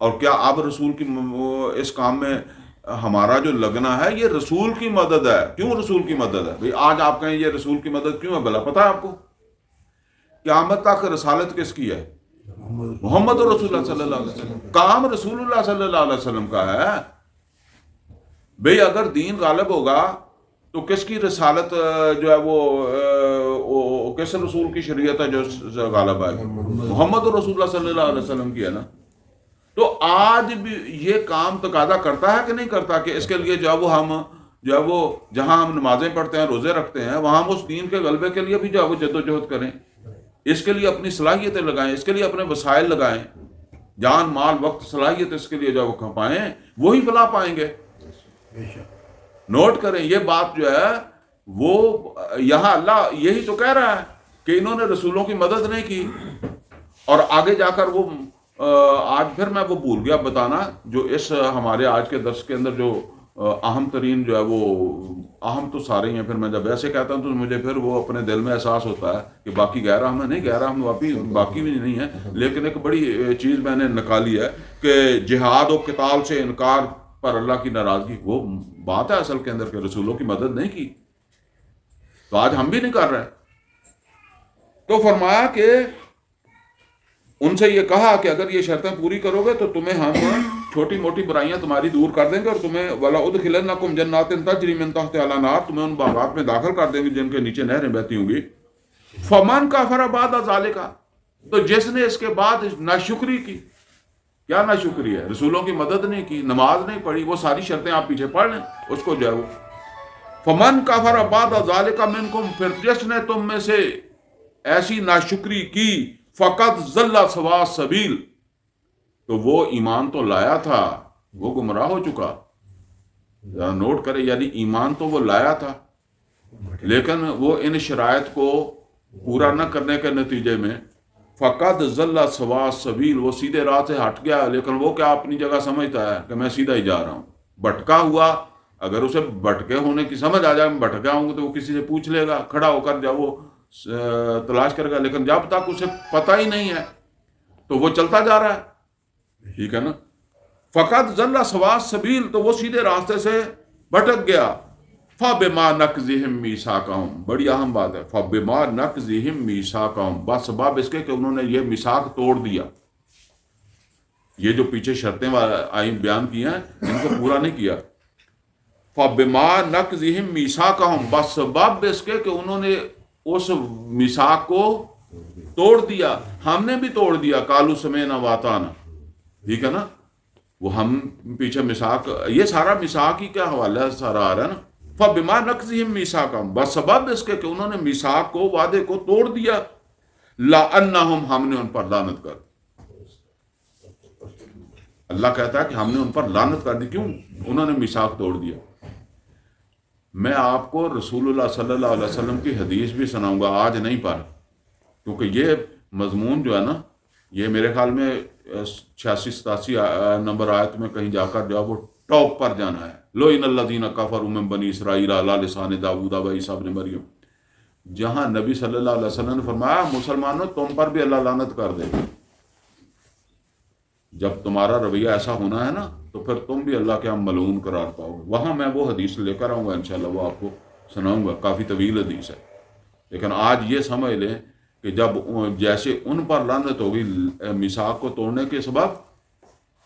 اور کیا اب رسول کی اس کام میں ہمارا جو لگنا ہے یہ رسول کی مدد ہے. کیوں رسول کی مدد ہے بھئی؟ آج آپ کہیں یہ رسول کی مدد کیوں ہے؟ بھلا پتہ ہے آپ کو قیامت تک رسالت کس کی ہے؟ محمد رسول اللہ صلی اللہ علیہ وسلم. کام رسول اللہ صلی اللہ علیہ وسلم کا ہے. بھئی اگر دین غالب ہوگا تو کس کی رسالت جو ہے وہ کس رسول کی شریعت ہے جو غالب آئے؟ محمد رسول اللہ صلی اللہ علیہ وسلم کی ہے نا. تو آج بھی یہ کام تقاضا کرتا ہے کہ نہیں کرتا کہ اس کے لیے جو ہے ہم جہاں ہم نمازیں پڑھتے ہیں، روزے رکھتے ہیں، وہاں ہم اس دین کے غلبے کے لیے بھی جو ہے وہ جدوجہد کریں، اس کے لیے اپنی صلاحیتیں لگائیں، اس کے لیے اپنے وسائل لگائیں، جان مال وقت صلاحیت اس کے لیے جو ہے وہ کھپائیں، وہی فلاح پائیں گے. نوٹ کریں یہ بات جو ہے وہ یہاں اللہ یہی تو کہہ رہا ہے کہ انہوں نے رسولوں کی مدد نہیں کی. اور آگے جا کر وہ آج پھر میں وہ بھول گیا بتانا جو اس ہمارے آج کے درس کے اندر جو اہم ترین جو ہے وہ اہم تو سارے ہیں، پھر میں جب ایسے کہتا ہوں تو مجھے پھر وہ اپنے دل میں احساس ہوتا ہے کہ باقی غیر اہم ہے. نہیں، غیر اہم باقی بھی نہیں ہے، لیکن ایک بڑی چیز میں نے نکالی ہے کہ جہاد و قتال سے انکار پر اللہ کی ناراضگی. وہ بات ہے اصل کے اندر کہ رسولوں کی مدد نہیں کی، تو آج ہم بھی نہیں کر رہے. تو فرمایا کہ ان سے یہ کہا کہ اگر یہ شرطیں پوری کرو گے تو تمہیں ہم چھوٹی موٹی برائیاں تمہاری دور کر دیں گے، اور تمہیں وَلَأُدْخِلَنَّكُمْ جَنَّاتٍ تَجْرِي مِن تَحْتِهَا الْأَنْهَارُ، تمہیں ان باغات میں داخل کر دیں گے جن کے نیچے نہریں بہتی ہوں گی. فَمَنْ كَفَرَ بَعْدَ ذَلِكَ، تو جس نے اس کے بعد ناشکری کی. کیا ناشکری ہے؟ رسولوں کی مدد نہیں کی، نماز نہیں پڑھی. وہ ساری شرطیں آپ پیچھے پڑھ لیں، اس کو جو ہے وہ فَمَنْ كَفَرَ بَعْدَ ذَلِكَ مِنْكُمْ، پھر جس نے تم میں سے ایسی ناشکری کی، فقط ضل سوا سبیل، تو وہ ایمان تو لایا تھا، وہ گمراہ ہو چکا. ذرا نوٹ کرے، یعنی ایمان تو وہ لایا تھا لیکن وہ ان شرائط کو پورا نہ کرنے کے نتیجے میں فقط ضل سوا سبیل، وہ سیدھے راہ سے ہٹ گیا. لیکن وہ کیا اپنی جگہ سمجھتا ہے کہ میں سیدھا ہی جا رہا ہوں. بھٹکا ہوا، اگر اسے بھٹکے ہونے کی سمجھ آ جائے، میں بھٹکا ہوں تو وہ کسی سے پوچھ لے گا، کھڑا ہو کر جب وہ تلاش کرے گا. لیکن جب تک اسے پتہ ہی نہیں ہے تو وہ چلتا جا رہا ہے. ٹھیک ہے نا. فقط ضل سوا سبیل، تو وہ سیدھے راستے سے بھٹک گیا. فَبِمَا نَقْضِهِمْ مِيثَاقَهُمْ، بڑی اہم بات ہے. فَبِمَا نَقْضِهِمْ مِيثَاقَهُمْ، بسبب اس کے کہ انہوں نے یہ میثاق توڑ دیا. یہ جو پیچھے شرطیں آئی بیان کی ہیں ان کو پورا نہیں کیا. فَبِمَا نَقْضِهِمْ مِيثَاقَهُمْ، بسبب اس کے کہ انہوں نے اس میثاق کو توڑ دیا. ہم نے بھی توڑ دیا. قَالُوا سَمِعْنَا وَأَطَعْنَا، ٹھیک ہے نا. وہ ہم پیچھے میثاق، یہ سارا میثاق ہی کیا حوالہ ہے، سارا آ رہا ہے نا. فَبِمَا نَقْضِهِمْ مِيثَاقَهُمْ، بسبب اس کے کہ انہوں نے میثاق کو، وعدے کو توڑ دیا. لَأَنَّهُمْ، ہم نے ان پر لعنت کر دی. اللہ کہتا ہے کہ ہم نے ان پر لعنت کر دی. کیوں؟ انہوں نے میثاق توڑ دیا. میں آپ کو رسول اللہ صلی اللہ علیہ وسلم کی حدیث بھی سناؤں گا، آج نہیں پر، کیونکہ یہ مضمون جو ہے نا، یہ میرے خیال میں 86-87 نمبر آیت میں کہیں جا کر جو ہے وہ ٹاپ پر جانا ہے. لَعِنَ الَّذِينَ كَفَرُوا مِن بَنِي إِسْرَائِيلَ عَلَىٰ لِسَانِ داؤد وعیسیٰ ابن مریم، جہاں نبی صلی اللہ علیہ وسلم نے فرمایا مسلمانوں تم پر بھی اللہ لعنت کر دے. جب تمہارا رویہ ایسا ہونا ہے نا تو پھر تم بھی اللہ کے ہم ملعون قرار پاؤ گے. وہاں میں وہ حدیث لے کر آؤں گا انشاءاللہ، وہ آپ کو سناؤں گا، کافی طویل حدیث ہے. لیکن آج یہ سمجھ لیں کہ جب جیسے ان پر لعنت ہوگی میثاق کو توڑنے کے سبب،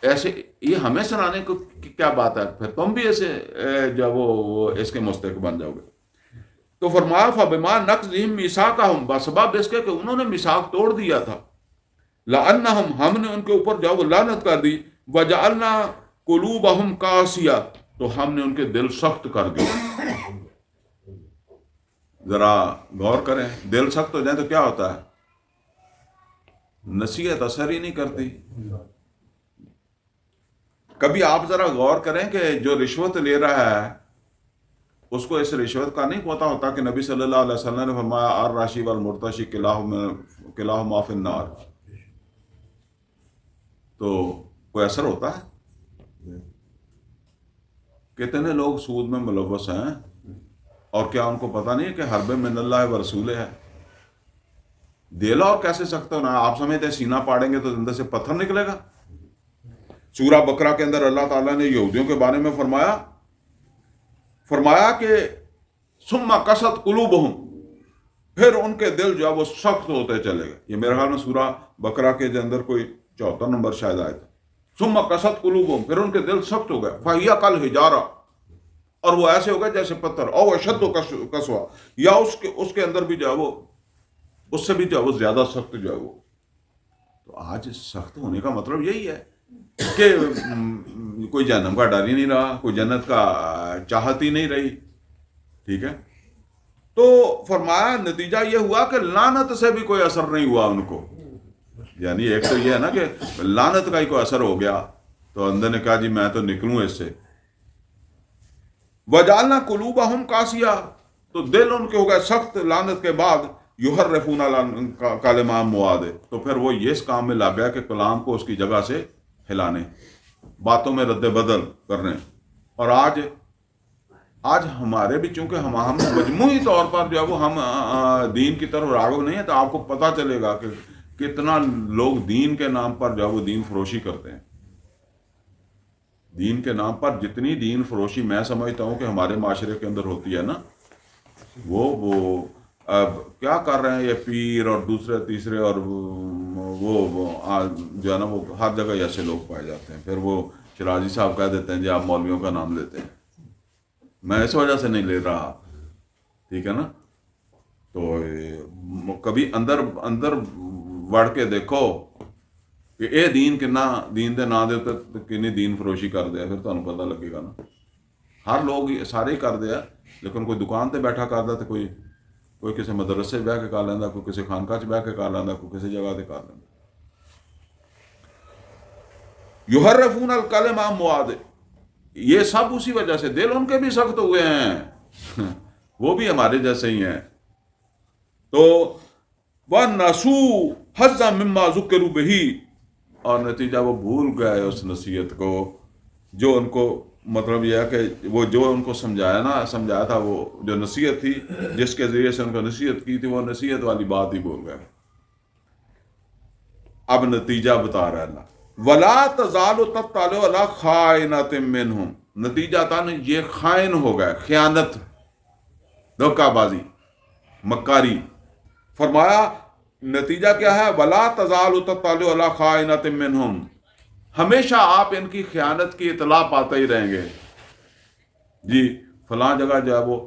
ایسے یہ ہمیں سنانے کو کیا بات ہے، پھر تم بھی ایسے جب وہ اس کے مستحق بن جاؤ گے. تو فرمایا فَبِمَا نَقْضِهِمْ مِيثَاقَهُمْ، بسبب اس کے کہ انہوں نے میثاق توڑ دیا تھا. لَأَنَّهُمْ، ہم نے ان کے اوپر جو وہ لعنت کر دی. وَجَعَلْنَا قُلُوبَهُمْ قَاسِيَةً، تو ہم نے ان کے دل سخت کر دیے. ذرا غور کریں، دل سخت ہو جائیں تو کیا ہوتا ہے؟ نصیحت اثر ہی نہیں کرتی. کبھی آپ ذرا غور کریں کہ جو رشوت لے رہا ہے اس کو اس رشوت کا نہیں پتہ ہوتا کہ نبی صلی اللہ علیہ وسلم نے فرمایا الراشی والمرتشی کلاہما فی النار. تو کوئی اثر ہوتا ہے؟ کتنے لوگ سود میں ملوث ہیں اور کیا ان کو پتہ نہیں ہے کہ حرب من اللہ و رسول ہے؟ دل اور کیسے سخت ہونا ہے؟ آپ سمجھتے ہیں سینہ پاڑیں گے تو اندر سے پتھر نکلے گا؟ سورہ بقرہ کے اندر اللہ تعالیٰ نے یہودیوں کے بارے میں فرمایا کہ ثم قست قلوبہم، پھر ان کے دل جو ہے وہ سخت ہوتے چلے گئے. یہ میرے خیال میں سورہ بقرہ کے اندر کوئی 74 نمبر شاید آئے تھے. ثم قست قلوبہم، پھر ان کے دل سخت ہو گئے. فہی کالحجارہ، اور وہ ایسے ہو گئے جیسے پتھر. او اشد قسوہ، یا اس کے اندر بھی جو ہے وہ اس سے بھی جو ہے وہ زیادہ سخت جو ہے وہ. تو آج سخت ہونے کا مطلب یہی ہے کہ کوئی جہنم کا ڈر ہی نہیں رہا، کوئی جنت کا چاہت ہی نہیں رہی. ٹھیک ہے، تو فرمایا نتیجہ یہ ہوا کہ لعنت سے بھی کوئی اثر نہیں ہوا ان کو. یعنی ایک تو یہ ہے نا کہ لعنت کا ہی کوئی اثر ہو گیا تو اندر نے کہا جی میں تو نکلوں اس سے. وجعلنا قلوبہم قاسیہ، تو دل ان کے ہو گئے سخت لعنت کے بعد. یحرفون کلمۃ عن مواضع، تو پھر وہ اس کام میں لگ گیا کہ کلام کو اس کی جگہ سے ہلانے، باتوں میں رد بدل کرنے. اور آج ہمارے بھی چونکہ ہم مجموعی طور پر جو ہے وہ ہم دین کی طرف راغب نہیں ہیں، تو آپ کو پتہ چلے گا کہ کتنا لوگ دین کے نام پر جو ہے وہ دین فروشی کرتے ہیں. دین کے نام پر جتنی دین فروشی میں سمجھتا ہوں کہ ہمارے معاشرے کے اندر ہوتی ہے نا، وہ اب کیا کر رہے ہیں یہ پیر اور دوسرے تیسرے اور وہ جو ہے نا وہ ہر جگہ ایسے لوگ پائے جاتے ہیں. پھر وہ شرازی صاحب کہہ دیتے ہیں جی آپ مولویوں کا نام لیتے ہیں. میں اس وجہ سے نہیں لے رہا، ٹھیک ہے نا. تو کبھی اندر وڑ کے دیکھو کہ اے دین کنا دین دے نا دے تے کنی دین فروشی کر دیا، پھر تمہیں پتہ لگے گا نا. ہر لوگ سارے ہی کر دیا، لیکن کوئی دکان تے بیٹھا کردا تے کوئی کسی مدرسے بہ کے کر لینا، کوئی کسی خانقاہ چ بہ کے کر لینا، کوئی کسی جگہ تے کر لینا. یحرفون الکلمۃ عن مواضع، یہ سب اسی وجہ سے دل ان کے بھی سخت ہوئے ہیں، وہ بھی ہمارے جیسے ہی ہیں. تو وَنَسُوا حَظًّا مِمَّا ذُكِّرُوا بِهِ، اور نتیجہ وہ بھول گئے اس نصیحت کو جو ان کو، مطلب یہ ہے کہ وہ جو ان کو سمجھایا تھا، وہ جو نصیحت تھی جس کے ذریعے سے ان کو نصیحت کی تھی، وہ نصیحت والی بات ہی بھول گئے. اب نتیجہ بتا رہا ہے اللہ، وَلَا تَزَالُ تَطَّلِعُ عَلَىٰ خَائِنَةٍ مِّنْهُمْ، نتیجہ تھا یہ خائن ہو گئے، خیانت، دھوکہ بازی، مکاری. فرمایا نتیجہ کیا ہے؟ وَلَا تَزَالُ تَطَّلِعُ عَلَىٰ خَائِنَةٍ مِّنْهُمْ، ہمیشہ آپ ان کی خیانت کی اطلاع پاتے ہی رہیں گے. جی فلاں جگہ جو ہے وہ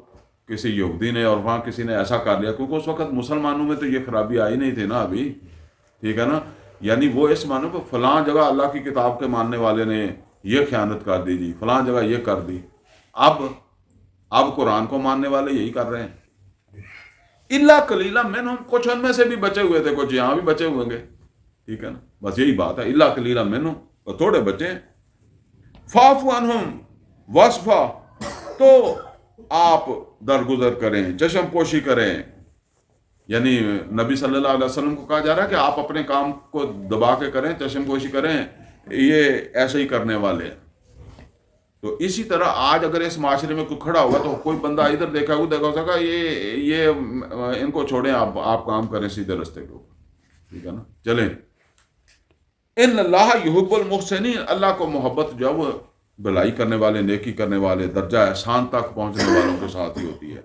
کسی یہودی نے اور وہاں کسی نے ایسا کر لیا، کیونکہ اس وقت مسلمانوں میں تو یہ خرابی آئی نہیں تھی نا ابھی، ٹھیک ہے نا. یعنی وہ اس معنی پہ فلاں جگہ اللہ کی کتاب کے ماننے والے نے یہ خیانت کر دی، جی فلاں جگہ یہ کر دی. اب قرآن کو ماننے والے یہی کر رہے ہیں. الا قلیلا منہم، کچھ ان میں سے بھی بچے ہوئے تھے، کچھ یہاں بھی بچے ہوئیں گے، ٹھیک ہے نا. بس یہی بات ہے، الا قلیلا منہم، اور تھوڑے بچے ہیں. فاعف عنہم واصفح، تو آپ درگزر کریں، چشم پوشی کریں. یعنی نبی صلی اللہ علیہ وسلم کو کہا جا رہا ہے کہ آپ اپنے کام کو دبا کے کریں، چشم پوشی کریں، یہ ایسے ہی کرنے والے ہیں. تو اسی طرح آج اگر اس معاشرے میں کوئی کھڑا ہوا تو کوئی بندہ ادھر دیکھا ہو سکا یہ ان کو چھوڑیں، آپ کام کریں سیدھے رستے کے اوپر، ٹھیک ہے نا. چلیں، ان اللہ یحب المحسنین، اللہ کو محبت جو ہے وہ بھلائی کرنے والے، نیکی کرنے والے، درجہ احسان تک پہنچنے والوں کے ساتھ ہی ہوتی ہے.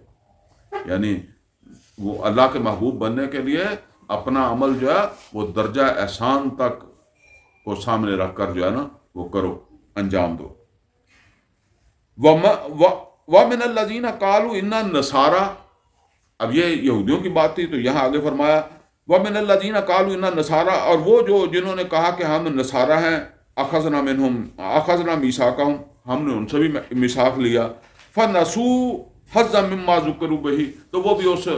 یعنی وہ اللہ کے محبوب بننے کے لیے اپنا عمل جو ہے وہ درجہ احسان تک کو سامنے رکھ کر جو ہے نا وہ کرو، انجام دو. وَمِنَ الَّذِينَ قَالُوا إِنَّا النَّصَارَىٰ، اب یہ یہودیوں کی بات تھی تو یہاں آگے فرمایا وَمِنَ الَّذِينَ قَالُوا إِنَّا النَّصَارَىٰ، اور وہ جنہوں نے کہا کہ ہم نصارہ ہیں، أَخَذْنَا مِيثَاقَهُمْ، ہم نے ان سے بھی میثاق لیا. فَنَسُوا حَظًّا مِّمَّا ذُكِّرُوا بِهِ، تو وہ بھی اس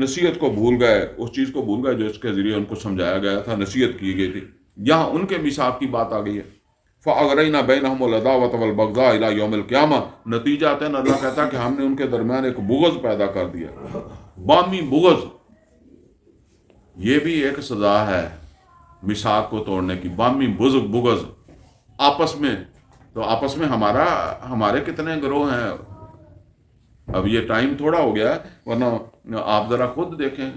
نصیحت کو بھول گئے، اس چیز کو بھول گئے جو اس کے ذریعے ان کو سمجھایا گیا تھا، نصیحت کی گئی تھی. یہاں ان کے میثاق کی بات آ گئی ہے. فَأَغْرَيْنَا بَيْنَهُمُ الْعَدَاوَةَ وَالْبَغْضَاءَ إِلَىٰ يَوْمِ الْقِيَامَةِ، نتیجہ آتا ہے اللہ کہتا ہے کہ ہم نے ان کے درمیان ایک بغض پیدا کر دیا، بامی بغض. یہ بھی ایک سزا ہے میثاق کو توڑنے کی، بامی بغض آپس میں. تو آپس میں ہمارے کتنے گروہ ہیں. اب یہ ٹائم تھوڑا ہو گیا ہے، ورنہ آپ ذرا خود دیکھیں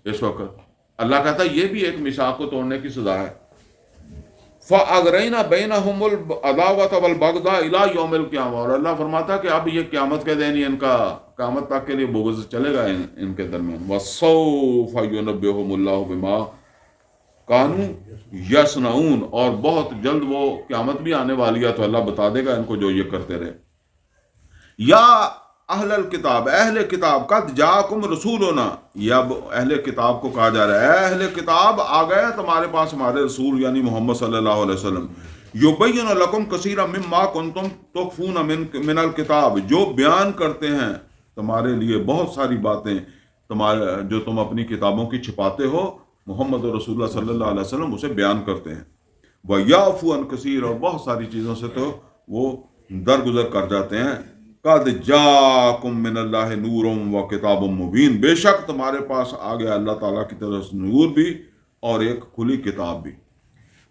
اس وقت. اللہ کہتا ہے یہ بھی ایک میثاق کو توڑنے کی سزا ہے. فَأَغْرَيْنَا بَيْنَهُمُ الْعَدَاوَةَ وَالْبَغْضَاءَ إِلَىٰ يَوْمِ الْقِيَامَةِ، اور اللہ فرماتا کہ اب یہ قیامت کے دن ان کا قیامت تک کے لیے بغض چلے گا ان کے درمیان. وَسَوْفَ يُنَبِّئُهُمُ اللَّهُ بِمَا كَانُوا يَصْنَعُونَ، اور بہت جلد وہ قیامت بھی آنے والی ہے تو اللہ بتا دے گا ان کو جو یہ کرتے رہے. یا اہل الکتاب، اہل کتاب، قد جاءکم رسولنا، یہ اب اہل کتاب کو کہا جا رہا ہے اہل کتاب آ گئے تمہارے پاس ہمارے رسول یعنی محمد صلی اللہ علیہ وسلم. یبین لکم کثیرا مما کنتم تخفون من الکتاب، جو بیان کرتے ہیں تمہارے لیے بہت ساری باتیں تمہارے جو تم اپنی کتابوں کی چھپاتے ہو، محمد رسول اللہ صلی اللہ علیہ وسلم اسے بیان کرتے ہیں. وَيَعْفُو عَنْ کثیر، اور بہت ساری چیزوں سے تو وہ درگزر کر جاتے ہیں. قد جاءکم من اللہ نور و کتاب مبین، بے شک تمہارے پاس آ گیا اللہ تعالیٰ کی طرف سے نور بھی اور ایک کھلی کتاب بھی.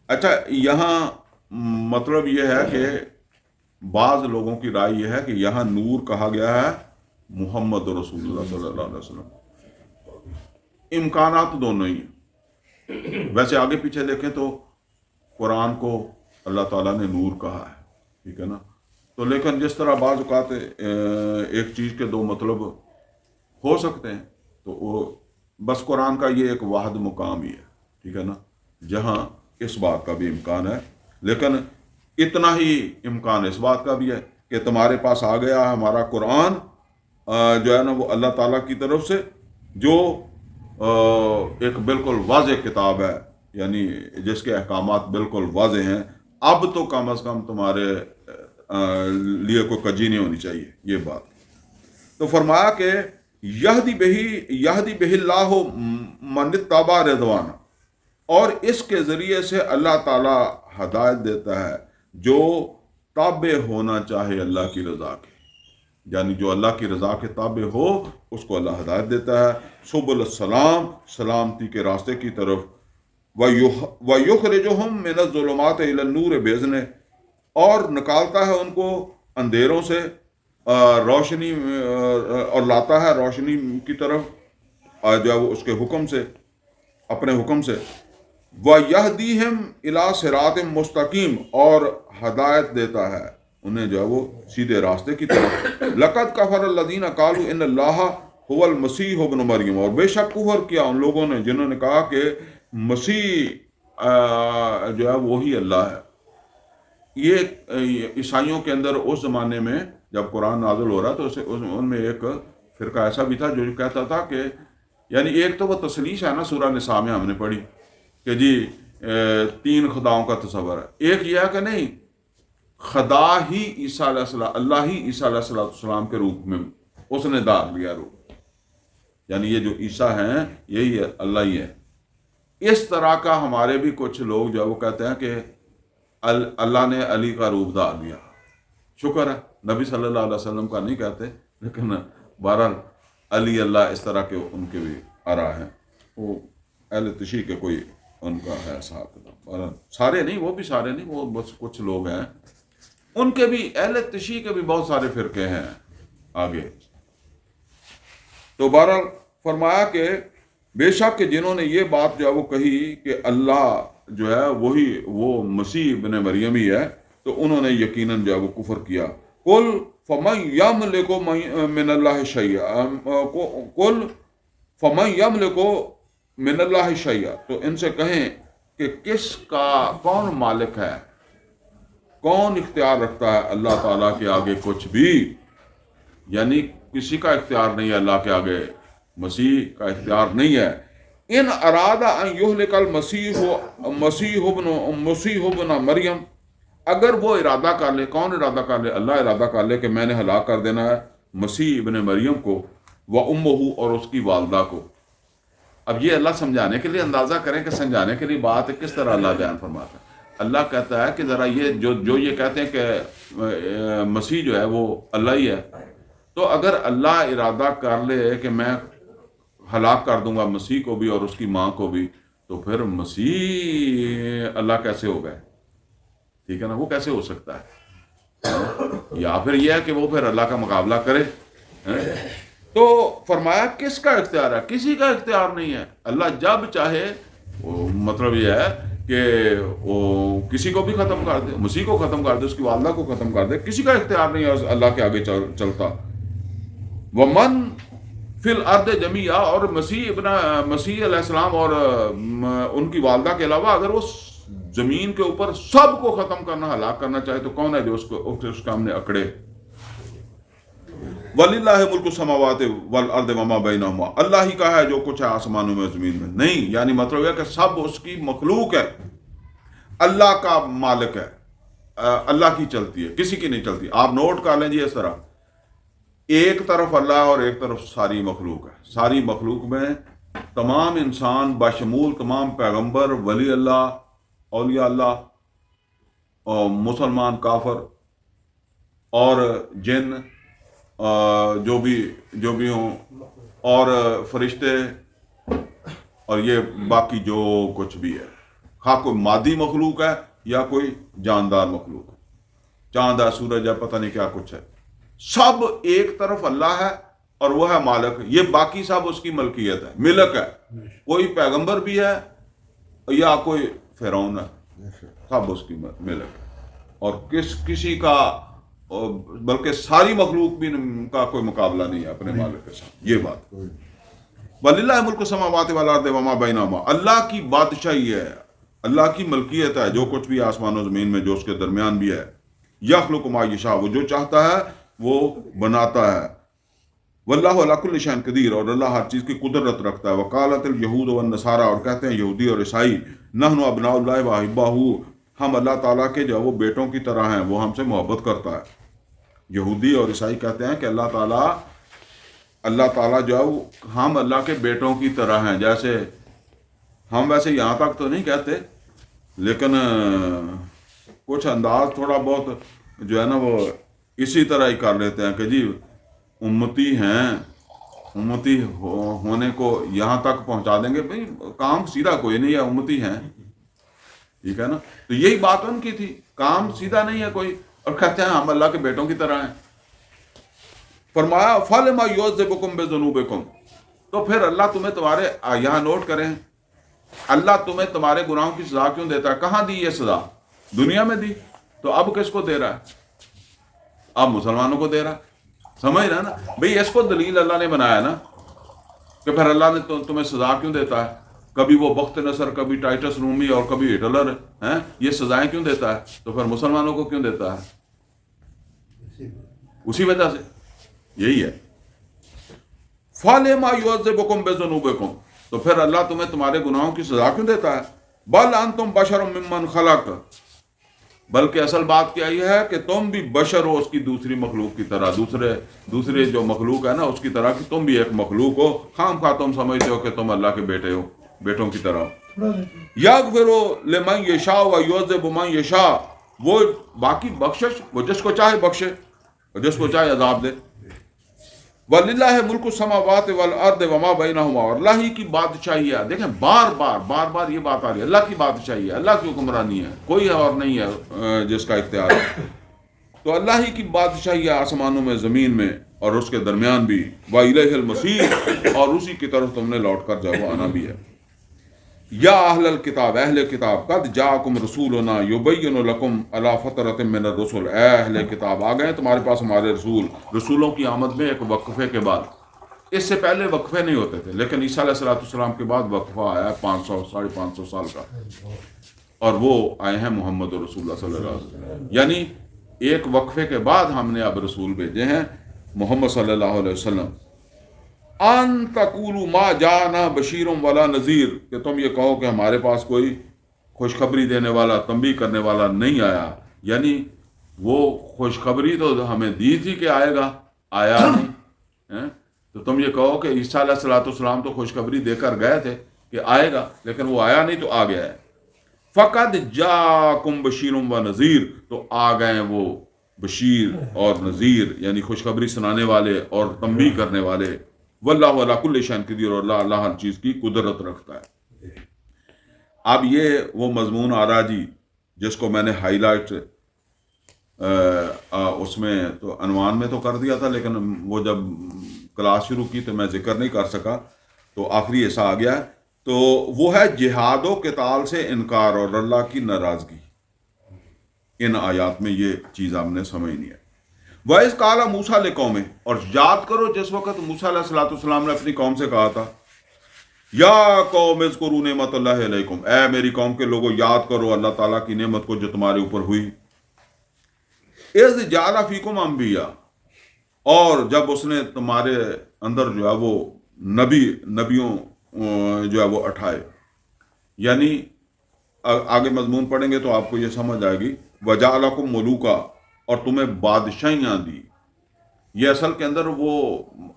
اچھا، یہاں مطلب یہ ہے کہ بعض لوگوں کی رائے یہ ہے کہ یہاں نور کہا گیا ہے محمد رسول اللہ صلی اللہ علیہ وسلم. امکانات دونوں ہی ہیں. ویسے آگے پیچھے دیکھیں تو قرآن کو اللہ تعالیٰ نے نور کہا ہے، ٹھیک ہے نا. تو لیکن جس طرح بعض اوقات ایک چیز کے دو مطلب ہو سکتے ہیں، تو وہ بس قرآن کا یہ ایک واحد مقام ہی ہے، ٹھیک ہے نا، جہاں اس بات کا بھی امکان ہے. لیکن اتنا ہی امکان اس بات کا بھی ہے کہ تمہارے پاس آ گیا ہے ہمارا قرآن جو ہے نا وہ اللہ تعالیٰ کی طرف سے، جو ایک بالکل واضح کتاب ہے، یعنی جس کے احکامات بالکل واضح ہیں. اب تو کم از کم تمہارے لیے کوئی کجی نہیں ہونی چاہیے یہ بات. تو فرمایا کہ یہدی بہ اللہ من اتبع رضوانہ، اور اس کے ذریعے سے اللہ تعالیٰ ہدایت دیتا ہے جو تابع ہونا چاہے اللہ کی رضا کے، یعنی جو اللہ کی رضا کے تابع ہو اس کو اللہ ہدایت دیتا ہے. سبل السلام، سلامتی کے راستے کی طرف. وَيُخْرِجُهُم مِّنَ الظُّلُمَاتِ إِلَى النُّورِ بِإِذْنِهِ، اور نکالتا ہے ان کو اندھیروں سے روشنی اور لاتا ہے روشنی کی طرف جو ہے وہ اس کے حکم سے، اپنے حکم سے. وَيَهْدِيهِمْ إِلَىٰ صِرَاطٍ مُسْتَقِيمٍ، اور ہدایت دیتا ہے انہیں جو ہے وہ سیدھے راستے کی طرف. لَقَدْ كَفَرَ الَّذِينَ قَالُوا إِنَّ اللَّهَ هُوَ الْمَسِيحُ ابْنُ مَرْيَمَ، اور بے شک کفر کیا ان لوگوں نے جنہوں نے کہا کہ مسیح جو ہے وہی اللہ ہے. یہ عیسائیوں کے اندر اس زمانے میں جب قرآن نازل ہو رہا تو ان میں ایک فرقہ ایسا بھی تھا جو کہتا تھا کہ یعنی ایک تو وہ تسلیش ہے نا سورہ نساء میں ہم نے پڑھی کہ جی 3 خداؤں کا تصور ہے. ایک یہ ہے کہ نہیں، خدا ہی عیسیٰ علیہ السلام، اللہ ہی عیسیٰ علیہ السلام کے روپ میں اس نے دار لیا روپ، یعنی یہ جو عیسیٰ ہیں یہی ہے، اللہ ہی ہے. اس طرح کا ہمارے بھی کچھ لوگ جو وہ کہتے ہیں کہ اللہ نے علی کا روپ دار لیا. شکر ہے نبی صلی اللہ علیہ وسلم کا نہیں کہتے، لیکن بہرحال علی اللہ اس طرح کے ان کے بھی آرا ہیں. وہ اہل تشیع کے کوئی ان کا ہے صاحب، بہرحال سارے نہیں، وہ بھی سارے نہیں، وہ بس کچھ لوگ ہیں ان کے بھی، اہل تشیع کے بھی بہت سارے فرقے ہیں آگے. تو بہرحال فرمایا کہ بے شک کہ جنہوں نے یہ بات جو ہے وہ کہی کہ اللہ جو ہے وہی وہ مسیح ابن مریم ہی ہے، تو انہوں نے یقیناً جو ہے وہ کفر کیا. قل فمن یملک من اللہ شیئا، قل فمن یملک من اللہ شیئا، تو ان سے کہیں کہ کس کا کون مالک ہے، کون اختیار رکھتا ہے اللہ تعالیٰ کے آگے کچھ بھی، یعنی کسی کا اختیار نہیں ہے اللہ کے آگے، مسیح کا اختیار نہیں ہے. ان اراد ان یہلک المسیح ابن مریم، اگر وہ ارادہ کر لے، کون ارادہ کر لے؟ اللہ ارادہ کر لے کہ میں نے ہلاک کر دینا ہے مسیح ابن مریم کو، وامہ، اور اس کی والدہ کو. اب یہ اللہ سمجھانے کے لیے، اندازہ کریں کہ سمجھانے کے لیے بات ہے کس طرح اللہ بیان فرماتا ہے. اللہ کہتا ہے کہ ذرا یہ جو یہ کہتے ہیں کہ مسیح جو ہے وہ اللہ ہی ہے، تو اگر اللہ ارادہ کر لے کہ میں ہلاک کر دوں گا مسیح کو بھی اور اس کی ماں کو بھی، تو پھر مسیح اللہ کیسے ہو گئے؟ ٹھیک ہے نا، وہ کیسے ہو سکتا ہے؟ یا پھر یہ ہے کہ وہ پھر اللہ کا مقابلہ کرے. تو فرمایا کس کا اختیار ہے؟ کسی کا اختیار نہیں ہے. اللہ جب چاہے، مطلب یہ ہے کہ وہ کسی کو بھی ختم کر دے، مسیح کو ختم کر دے، اس کی والدہ کو ختم کر دے، کسی کا اختیار نہیں ہے اللہ کے آگے چلتا۔ ومن فی الارض جمیعا، اور مسیح علیہ السلام اور ان کی والدہ کے علاوہ اگر وہ زمین کے اوپر سب کو ختم کرنا، ہلاک کرنا چاہے تو کون ہے جو اس کے ہم نے اکڑے؟ وَلِلَّهِ مُلْكُ السَّمَاوَاتِ وَالْأَرْضِ وَمَا بَيْنَهُمَا، اللہ ہی کا ہے جو کچھ ہے آسمانوں میں زمین میں، نہیں یعنی مطلب ہے کہ سب اس کی مخلوق ہے، اللہ کا مالک ہے، اللہ کی چلتی ہے، کسی کی نہیں چلتی۔ آپ نوٹ کر لیں جی اس طرح، ایک طرف اللہ اور ایک طرف ساری مخلوق ہے، ساری مخلوق میں تمام انسان بشمول تمام پیغمبر، ولی اللہ، اولیاء اللہ، اور مسلمان، کافر اور جن جو بھی ہوں، اور فرشتے، اور یہ باقی جو کچھ بھی ہے، خواہ کوئی مادی مخلوق ہے یا کوئی جاندار مخلوق ہے، چاند ہے، سورج ہے، پتہ نہیں کیا کچھ ہے، سب ایک طرف اللہ ہے اور وہ ہے مالک، یہ باقی سب اس کی ملکیت ہے، ملک ہے، کوئی پیغمبر بھی ہے یا کوئی فرعون ہے، سب اس کی ملک ہے، اور کسی کا، بلکہ ساری مخلوق بھی کا کوئی مقابلہ نہیں ہے اپنے مالک کے ساتھ، یہ بات۔ وَلِلَّهِ مُلْكُ السَّمَاوَاتِ وَالْأَرْضِ وَمَا بَيْنَهُمَا، اللہ کی بادشاہی ہے، اللہ کی ملکیت ہے، جو کچھ بھی آسمان و زمین میں جو اس کے درمیان بھی ہے، يَخْلُقُ مَا يَشَاءُ، وہ جو چاہتا ہے وہ بناتا ہے، وَاللَّهُ عَلَىٰ كُلِّ شَيْءٍ قدیر، اور اللہ ہر چیز کی قدرت رکھتا ہے۔ وَقَالَتِ الْيَهُودُ وَالنَّصَارَىٰ، اور کہتے ہیں یہودی اور عیسائی، نَحْنُ أَبْنَاءُ اللَّهِ وَأَحِبَّاؤُهُ، ہم اللہ تعالیٰ کے جو وہ بیٹوں کی طرح ہیں، وہ ہم سے محبت کرتا ہے۔ یہودی اور عیسائی کہتے ہیں کہ اللہ تعالیٰ جو ہے ہم اللہ کے بیٹوں کی طرح ہیں، جیسے ہم ویسے یہاں تک تو نہیں کہتے، لیکن کچھ انداز تھوڑا بہت جو ہے نا وہ اسی طرح ہی کر لیتے ہیں کہ جی امتی ہیں، امتی ہونے کو یہاں تک پہنچا دیں گے، بھئی کام سیدھا کوئی نہیں ہے، امتی ہیں، ٹھیک ہے نا؟ تو یہی بات ان کی تھی، کام سیدھا نہیں ہے کوئی، اور کہتے ہیں ہم اللہ کے بیٹوں کی طرح ہیں۔ فرمایا فَلِمَ يُعَذِّبُكُم بِذُنُوبِكُم، تو پھر اللہ تمہیں تمہارے، یہاں نوٹ کریں، اللہ تمہیں تمہارے گناہوں کی سزا کیوں دیتا ہے؟ کہاں دی یہ سزا؟ دنیا میں دی، تو اب کس کو دے رہا ہے؟ اب مسلمانوں کو دے رہا ہے، سمجھ رہا ہے نا بھئی؟ اس کو دلیل اللہ نے بنایا نا، کہ پھر اللہ نے تمہیں سزا کیوں دیتا ہے؟ کبھی وہ بخت نصر، کبھی ٹائٹس رومی اور کبھی ہٹلر ہیں، یہ سزائیں کیوں دیتا ہے؟ تو پھر مسلمانوں کو کیوں دیتا ہے؟ اسی وجہ سے، یہی ہے۔ فَلِمَ يُعَذِّبُكُم بِذُنُوبِكُم، تو پھر اللہ تمہیں تمہارے گناہوں کی سزا کیوں دیتا ہے؟ بَلْ أَنْتُمْ بَشَرٌ مِّمَّنْ خَلَقَ، بلکہ اصل بات کیا یہ ہے کہ تم بھی بشر ہو اس کی دوسری مخلوق کی طرح، دوسرے جو مخلوق ہے نا اس کی طرح، کہ تم بھی ایک مخلوق ہو، خام خواہ تم سمجھتے ہو کہ تم اللہ کے بیٹے ہو، بیٹوں کی طرح ہو۔ یغفر لمن یشاء ویعذب من یشاء، وہ باقی بخشش وہ جس کو چاہے بخشے اور جس کو چاہے عذاب دے۔ وَلِلَّهِ مُلْكُ السَّمَاوَاتِ وَالْأَرْضِ وَمَا بَيْنَهُمَا، اور اللہ ہی کی بادشاہی ہے۔ دیکھیں بار بار یہ بات آ رہی ہے، اللہ کی بادشاہی ہے، اللہ کی حکمرانی ہے، کوئی اور نہیں ہے جس کا اختیار ہے۔ تو اللہ ہی کی بادشاہی ہے آسمانوں میں، زمین میں، اور اس کے درمیان بھی۔ وَإِلَيْهِ الْمَصِيرُ، اور اسی کی طرف تم نے لوٹ کر جب آنا بھی ہے۔ یا اہل الکتاب، اہل کتاب، قد جاءکم رسولنا یبین لکم علی فترۃ من الرسل، اے اہل کتاب آ گئے تمہارے پاس ہمارے رسولوں کی آمد میں ایک وقفے کے بعد۔ اس سے پہلے وقفے نہیں ہوتے تھے، لیکن عیسیٰ علیہ السلام کے بعد وقفہ آیا ہے 500 سال کا، اور وہ آئے ہیں محمد رسول اللہ صلی اللہ علیہ وسلم، یعنی ایک وقفے کے بعد ہم نے اب رسول بھیجے ہیں محمد صلی اللہ علیہ وسلم۔ ان تقولوا ما جاءنا بشیر ولا نذیر، کہ تم یہ کہو کہ ہمارے پاس کوئی خوشخبری دینے والا، تنبیہ کرنے والا نہیں آیا، یعنی وہ خوشخبری تو ہمیں دی تھی کہ آئے گا، آیا نہیں، تو تم یہ کہو کہ عیسیٰ علیہ السلام تو خوشخبری دے کر گئے تھے کہ آئے گا، لیکن وہ آیا نہیں تو آ گیا ہے۔ فقد جاءکم بشیر و نذیر، تو آ گئے وہ بشیر اور نذیر، یعنی خوشخبری سنانے والے اور تنبیہ کرنے والے۔ واللہ علی کل شیء قدیر، اور اللہ ہر چیز کی قدرت رکھتا ہے۔ اب یہ وہ مضمون آ رہا جی جس کو میں نے ہائی لائٹ اس میں تو عنوان میں تو کر دیا تھا، لیکن وہ جب کلاس شروع کی تو میں ذکر نہیں کر سکا، تو آخری ایسا آ گیا ہے۔ تو وہ ہے جہاد و قتال سے انکار اور اللہ کی ناراضگی. ان آیات میں یہ چیز آپ نے سمجھنی ہے. وَإِذْ قَالَ مُوسَىٰ لِقَوْمِهِ، اور یاد کرو جس وقت موسیٰ علیہ السلام نے اپنی قوم سے کہا تھا یا قوم اذکروا نعمت اللہ علیکم، اے میری قوم کے لوگوں یاد کرو اللہ تعالیٰ کی نعمت کو جو تمہارے اوپر ہوئی. اذ جعل فیکم انبیاء، اور جب اس نے تمہارے اندر جو ہے وہ نبیوں جو ہے وہ اٹھائے. یعنی آگے مضمون پڑھیں گے تو آپ کو یہ سمجھ آئے گی. وجعلکم ملوکا، اور تمہیں بادشاہیاں دی. یہ اصل کے اندر وہ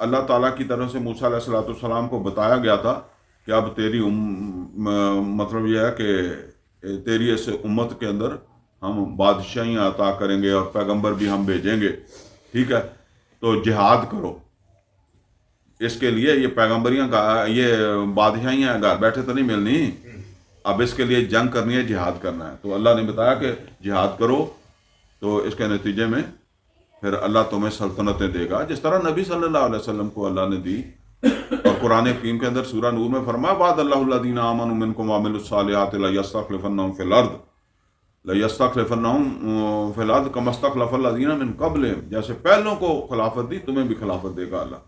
اللہ تعالیٰ کی طرف سے موسیٰ علیہ السلام کو بتایا گیا تھا کہ اب تیری مطلب یہ ہے کہ تیری اس امت کے اندر ہم بادشاہیاں عطا کریں گے اور پیغمبر بھی ہم بھیجیں گے. ٹھیک ہے، تو جہاد کرو. اس کے لیے یہ پیغمبریاں یہ بادشاہیاں گھر بیٹھے تو نہیں ملنی، اب اس کے لیے جنگ کرنی ہے، جہاد کرنا ہے. تو اللہ نے بتایا کہ جہاد کرو، تو اس کے نتیجے میں پھر اللہ تمہیں سلطنتیں دے گا، جس طرح نبی صلی اللہ علیہ وسلم کو اللہ نے دی. اور قرآن حکیم کے اندر سورہ نور میں فرمایا وعد اللہ الذین آمنوا منکم وعملوا الصالحات لیستخلفنہم فی الارض فی الارض کما استخلف الذین من قبلہم، جیسے پہلوں کو خلافت دی تمہیں بھی خلافت دے گا اللہ.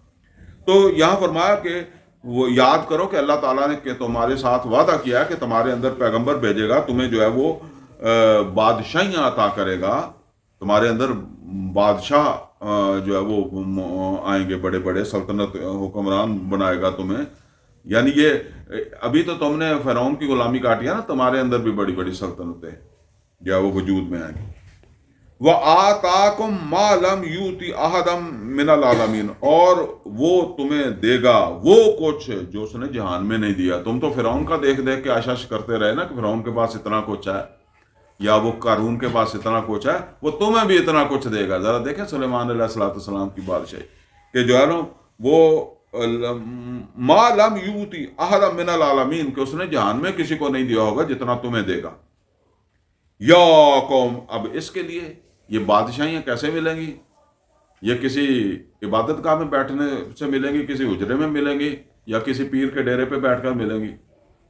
تو یہاں فرمایا کہ وہ یاد کرو کہ اللہ تعالیٰ نے کہ تمہارے ساتھ وعدہ کیا ہے کہ تمہارے اندر پیغمبر بھیجے گا، تمہیں جو ہے وہ بادشاہیاں عطا کرے گا، تمہارے اندر بادشاہ جو ہے وہ آئیں گے، بڑے بڑے سلطنت حکمران بنائے گا تمہیں. یعنی یہ ابھی تو تم نے فرعون کی غلامی کاٹی ہے نا، تمہارے اندر بھی بڑی بڑی سلطنتیں جو ہے وہ وجود میں آئیں گی. وَآتَاكُم مَّا لَمْ يُؤْتِ أَحَدًا مِّنَ الْعَالَمِينَ، اور وہ تمہیں دے گا وہ کچھ جو اس نے جہان میں نہیں دیا. تم تو فرعون کا دیکھ دیکھ کے عشش کرتے رہے نا کہ فرعون کے پاس اتنا کچھ ہے، یا وہ قارون کے پاس اتنا کچھ ہے، وہ تمہیں بھی اتنا کچھ دے گا. ذرا دیکھیں سلیمان علیہ السلام کی بادشاہی کہ جو ہے نا وہ ما لم یؤتی احد من العالمین، کہ اس نے جہان میں کسی کو نہیں دیا ہوگا جتنا تمہیں دے گا. یا قوم، اب اس کے لیے یہ بادشاہیاں کیسے ملیں گی؟ یہ کسی عبادت گاہ میں بیٹھنے سے ملیں گی، کسی حجرے میں ملیں گی، یا کسی پیر کے ڈیرے پہ بیٹھ کر ملیں گی؟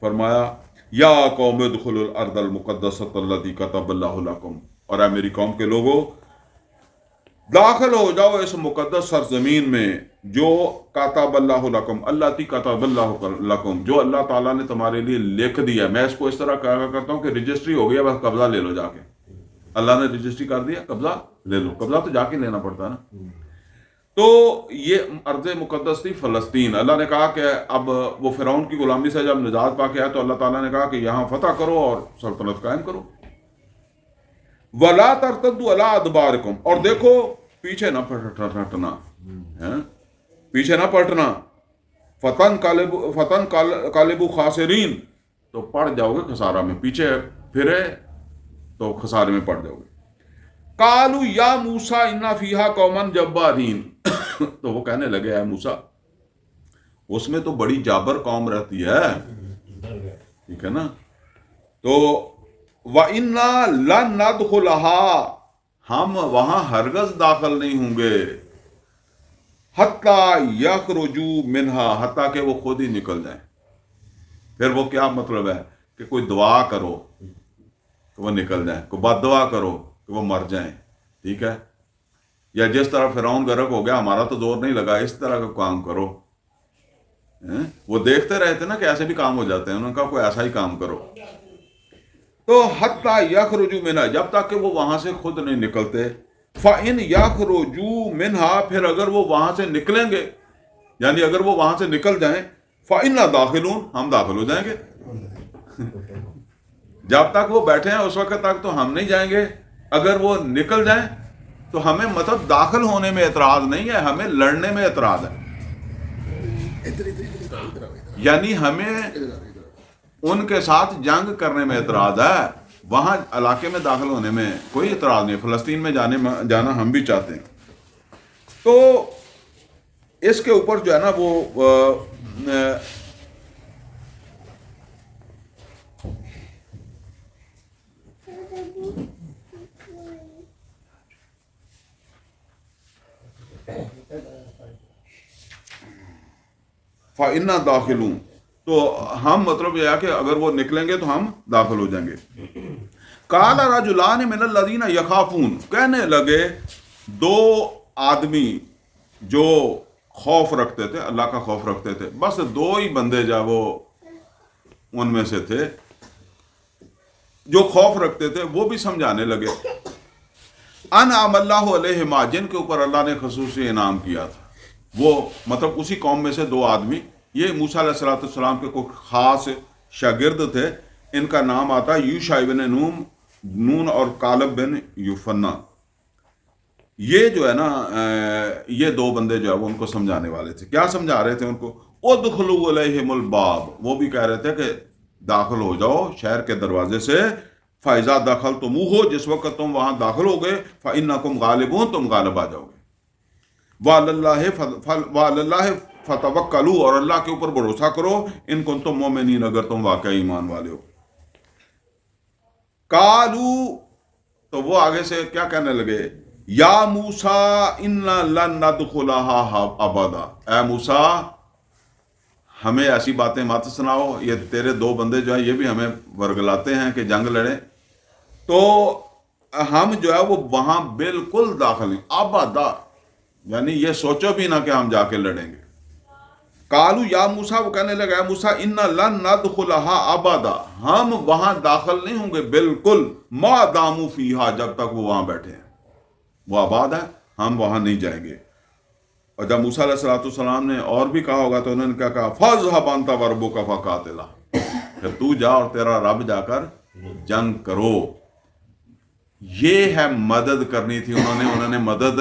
فرمایا یا قوم ادخلوا الارض المقدسۃ التي كتب اللہ لکم، اور اے میری قوم کے لوگوں داخل ہو جاؤ اس مقدس سرزمین میں جو کتب اللہ لکم، التي كتب اللہ لکم، جو اللہ تعالیٰ نے تمہارے لیے لکھ دیا. میں اس کو اس طرح کہا کرتا ہوں کہ رجسٹری ہو گیا، بس قبضہ لے لو جا کے. اللہ نے رجسٹری کر دیا، قبضہ لے لو. قبضہ تو جا کے لینا پڑتا ہے نا. تو یہ ارض مقدس تھی فلسطین. اللہ نے کہا کہ اب وہ فرعون کی غلامی سے جب نجات پا کے آیا تو اللہ تعالیٰ نے کہا کہ یہاں فتح کرو اور سلطنت قائم کرو. وَلَا تَرْتَدُّوا عَلَىٰ أَدْبَارِكُمْ، اور دیکھو پیچھے نہ پلٹنا، پیچھے نہ پلٹنا. فتن قالبوا خاسرین، تو پڑ جاؤ گے خسارہ میں. پیچھے پھرے تو خسارے میں پڑ جاؤ گے. قالوا یا موسیٰ انا فیہا قوما جبارین، تو وہ کہنے لگے اے موسیٰ اس میں تو بڑی جابر قوم رہتی ہے. ٹھیک ہے نا. تو وَإِنَّا لَن نَدْخُلَهَا، ہم وہاں ہرگز داخل نہیں ہوں گے. حَتَّى يَخْرُجُوا مِنْهَا، حتیٰ کہ وہ خود ہی نکل جائیں. پھر وہ کیا مطلب ہے کہ کوئی دعا کرو کہ وہ نکل جائیں، کوئی بد دعا کرو کہ وہ مر جائیں. ٹھیک ہے، یا جس طرح فرعون غرق ہو گیا ہمارا تو زور نہیں لگا، اس طرح کا کام کرو. وہ دیکھتے رہے تھے نا کہ ایسے بھی کام ہو جاتے ہیں، انہوں نے کہا کوئی ایسا ہی کام کرو. تو حتیٰ یخرجوا منہا، جب تک کہ وہ وہاں سے خود نہیں نکلتے. فَإِنْ یخرجوا منہا، پھر اگر وہ وہاں سے نکلیں گے، یعنی اگر وہ وہاں سے نکل جائیں، فَإِنَّا دَاخِلُونَ، ہم داخل ہو جائیں گے. جب تک وہ بیٹھے ہیں اس وقت تک تو ہم نہیں جائیں گے. اگر وہ نکل جائیں تو ہمیں مطلب داخل ہونے میں اعتراض نہیں ہے، ہمیں لڑنے میں اعتراض ہے. یعنی ہمیں ان کے ساتھ جنگ کرنے میں اعتراض ہے، وہاں علاقے میں داخل ہونے میں کوئی اعتراض نہیں. فلسطین میں جانا ہم بھی چاہتے ہیں. تو اس کے اوپر جو ہے نا وہ فَإِنَّا دَاخِلُونَ، تو ہم مطلب یہ ہے کہ اگر وہ نکلیں گے تو ہم داخل ہو جائیں گے. قال رجلان من الذین یخافون، کہنے لگے دو آدمی جو خوف رکھتے تھے، اللہ کا خوف رکھتے تھے، بس دو ہی بندے جو وہ ان میں سے تھے جو خوف رکھتے تھے، وہ بھی سمجھانے لگے انعم اللہ علیہما، جن کے اوپر اللہ نے خصوصی انعام کیا تھا. وہ مطلب اسی قوم میں سے دو آدمی، یہ موسیٰ علیہ السلام کے کوئی خاص شاگرد تھے. ان کا نام آتا یوشع بن نون اور کالب بن یوفنا. یہ جو ہے نا یہ دو بندے جو ہے وہ ان کو سمجھانے والے تھے. کیا سمجھا رہے تھے ان کو؟ ادخلوا علیہم الباب، وہ بھی کہہ رہے تھے کہ داخل ہو جاؤ شہر کے دروازے سے. فَإِذَا دَخَلْتُمُوهُ، جس وقت تم وہاں داخل ہو گئے، فَإِنَّكُمْ غَالِبُونَ، تم غالب آ جاؤ گے. وَعَلَى اللَّهِ فَتَوَكَّلُوا، اور اللہ کے اوپر بھروسہ کرو، ان کنتم مؤمنین، اگر تم واقعی ایمان والے ہو. قالوا، تو وہ آگے سے کیا کہنے لگے؟ یا موسیٰ اِنَّا لَن نَدْخُلَهَا أَبَدًا، اے موسیٰ ہمیں ایسی باتیں مت سناؤ، یہ تیرے دو بندے جو ہیں یہ بھی ہمیں ورگلاتے ہیں کہ جنگ لڑیں، تو ہم جو ہے وہ وہاں بالکل داخل نہیں. ابدا، یعنی یہ سوچو بھی نہ کہ ہم جا کے لڑیں گے. قالو یا موسیٰ، وہ کہنے لگا اے موسیٰ اِنَّا لَن نَدْخُلَهَا أَبَدًا، ہم وہاں داخل نہیں ہوں گے بالکل، ما داموا فیہا، جب تک وہ وہاں بیٹھے ہیں. وہ آباد ہے، ہم وہاں نہیں جائیں گے. اور جب موسیٰ علیہ السلام نے اور بھی کہا ہوگا تو انہوں نے کیا کہا؟ فَاذْهَبْ أَنْتَ وَرَبُّكَ فَقَاتِلَا، کہ تو جا اور تیرا رب جا کر جنگ کرو. یہ ہے مدد کرنی تھی، انہوں نے مدد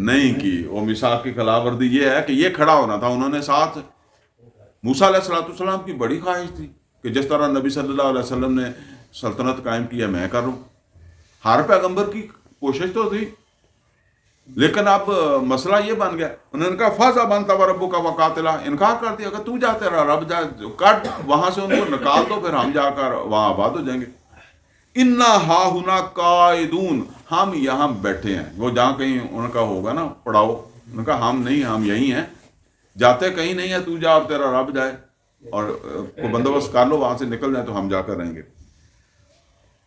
نہیں کی. وہ میثاق کی خلاف ورزی یہ ہے کہ یہ کھڑا ہونا تھا انہوں نے ساتھ. موسیٰ علیہ السلام کی بڑی خواہش تھی کہ جس طرح نبی صلی اللہ علیہ وسلم نے سلطنت قائم کی ہے میں کروں. ہر پیغمبر کی کوشش تو تھی، لیکن اب مسئلہ یہ بن گیا. انہوں نے کہا فَاذْهَبْ أَنْتَ وَرَبُّكَ فَقَاتِلَا، انکار کر دیا کہ تو جا، تیرا رب جا، کٹ وہاں سے ان کو نکال دو، پھر ہم جا کر وہاں آباد ہو جائیں گے. اِنَّا هَاهُنَا قَاعِدُونَ، ہم یہاں بیٹھے ہیں. وہ جہاں کہیں ان کا ہوگا نا پڑاؤ، انہوں نے کہا ہم نہیں، ہم یہی ہیں، جاتے کہیں نہیں ہے، تو جا اور تیرا رب جائے اور کوئی بندوبست کر لو، وہاں سے نکل جائیں تو ہم جا کر رہیں گے.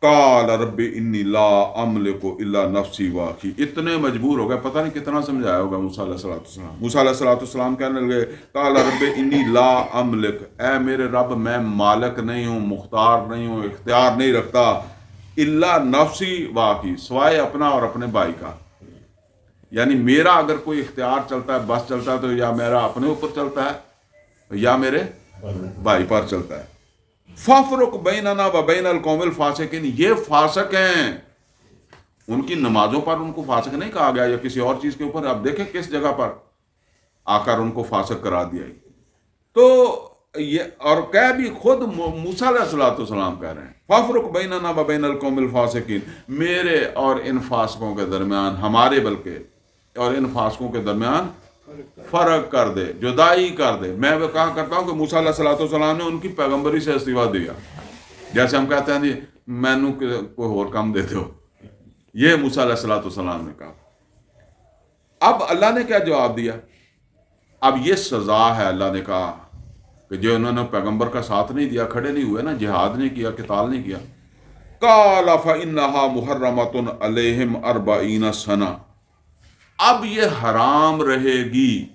قال رب انی لا املک الا نفسی واخی، اتنے مجبور ہو گئے، پتہ نہیں کتنا سمجھایا ہوگا موسیٰ علیہ السلام. موسیٰ علیہ السلام کہنے لگے قال رب انی لا املک، اے میرے رب میں مالک نہیں ہوں، مختار نہیں ہوں، اختیار نہیں رکھتا، الا نفسی واخی، سوائے اپنا اور اپنے بھائی کا. یعنی میرا اگر کوئی اختیار چلتا ہے، بس چلتا ہے، تو یا میرا اپنے اوپر چلتا ہے یا میرے بھائی پر چلتا ہے. فَافْرُقْ بَيْنَنَا وَبَيْنَ الْقَوْمِ الْفَاسِقِينَ، یہ فاسق ہیں، ان کی نمازوں پر ان کو فاسق نہیں کہا گیا یا کسی اور چیز کے اوپر. اب دیکھیں کس جگہ پر آ کر ان کو فاسق کرا دیا. تو یہ اور کہہ بھی خود موسیٰ علیہ السلام کہہ رہے ہیں فَافْرُقْ بَيْنَنَا وَبَيْنَ الْقَوْمِ الْفَاسِقِينَ، میرے اور ان فاسقوں کے درمیان، ہمارے بلکہ اور ان فاسقوں کے درمیان فرق کر دے، جدائی کر دے. میں وہ کہا کرتا ہوں کہ موسیٰ علیہ السلام نے ان کی پیغمبری سے استعفیٰ دیا، جیسے ہم کہتے ہیں جی مینو کوئی اور کام دیتے ہو. یہ موسیٰ علیہ السلام نے کہا. اب اللہ نے کیا جواب دیا؟ اب یہ سزا ہے. اللہ نے کہا کہ جو انہوں نے پیغمبر کا ساتھ نہیں دیا، کھڑے نہیں ہوئے نا، جہاد نہیں کیا، قتال نہیں کیا. قال فإنها محرمة علیہم 40 سنہ، اب یہ حرام رہے گی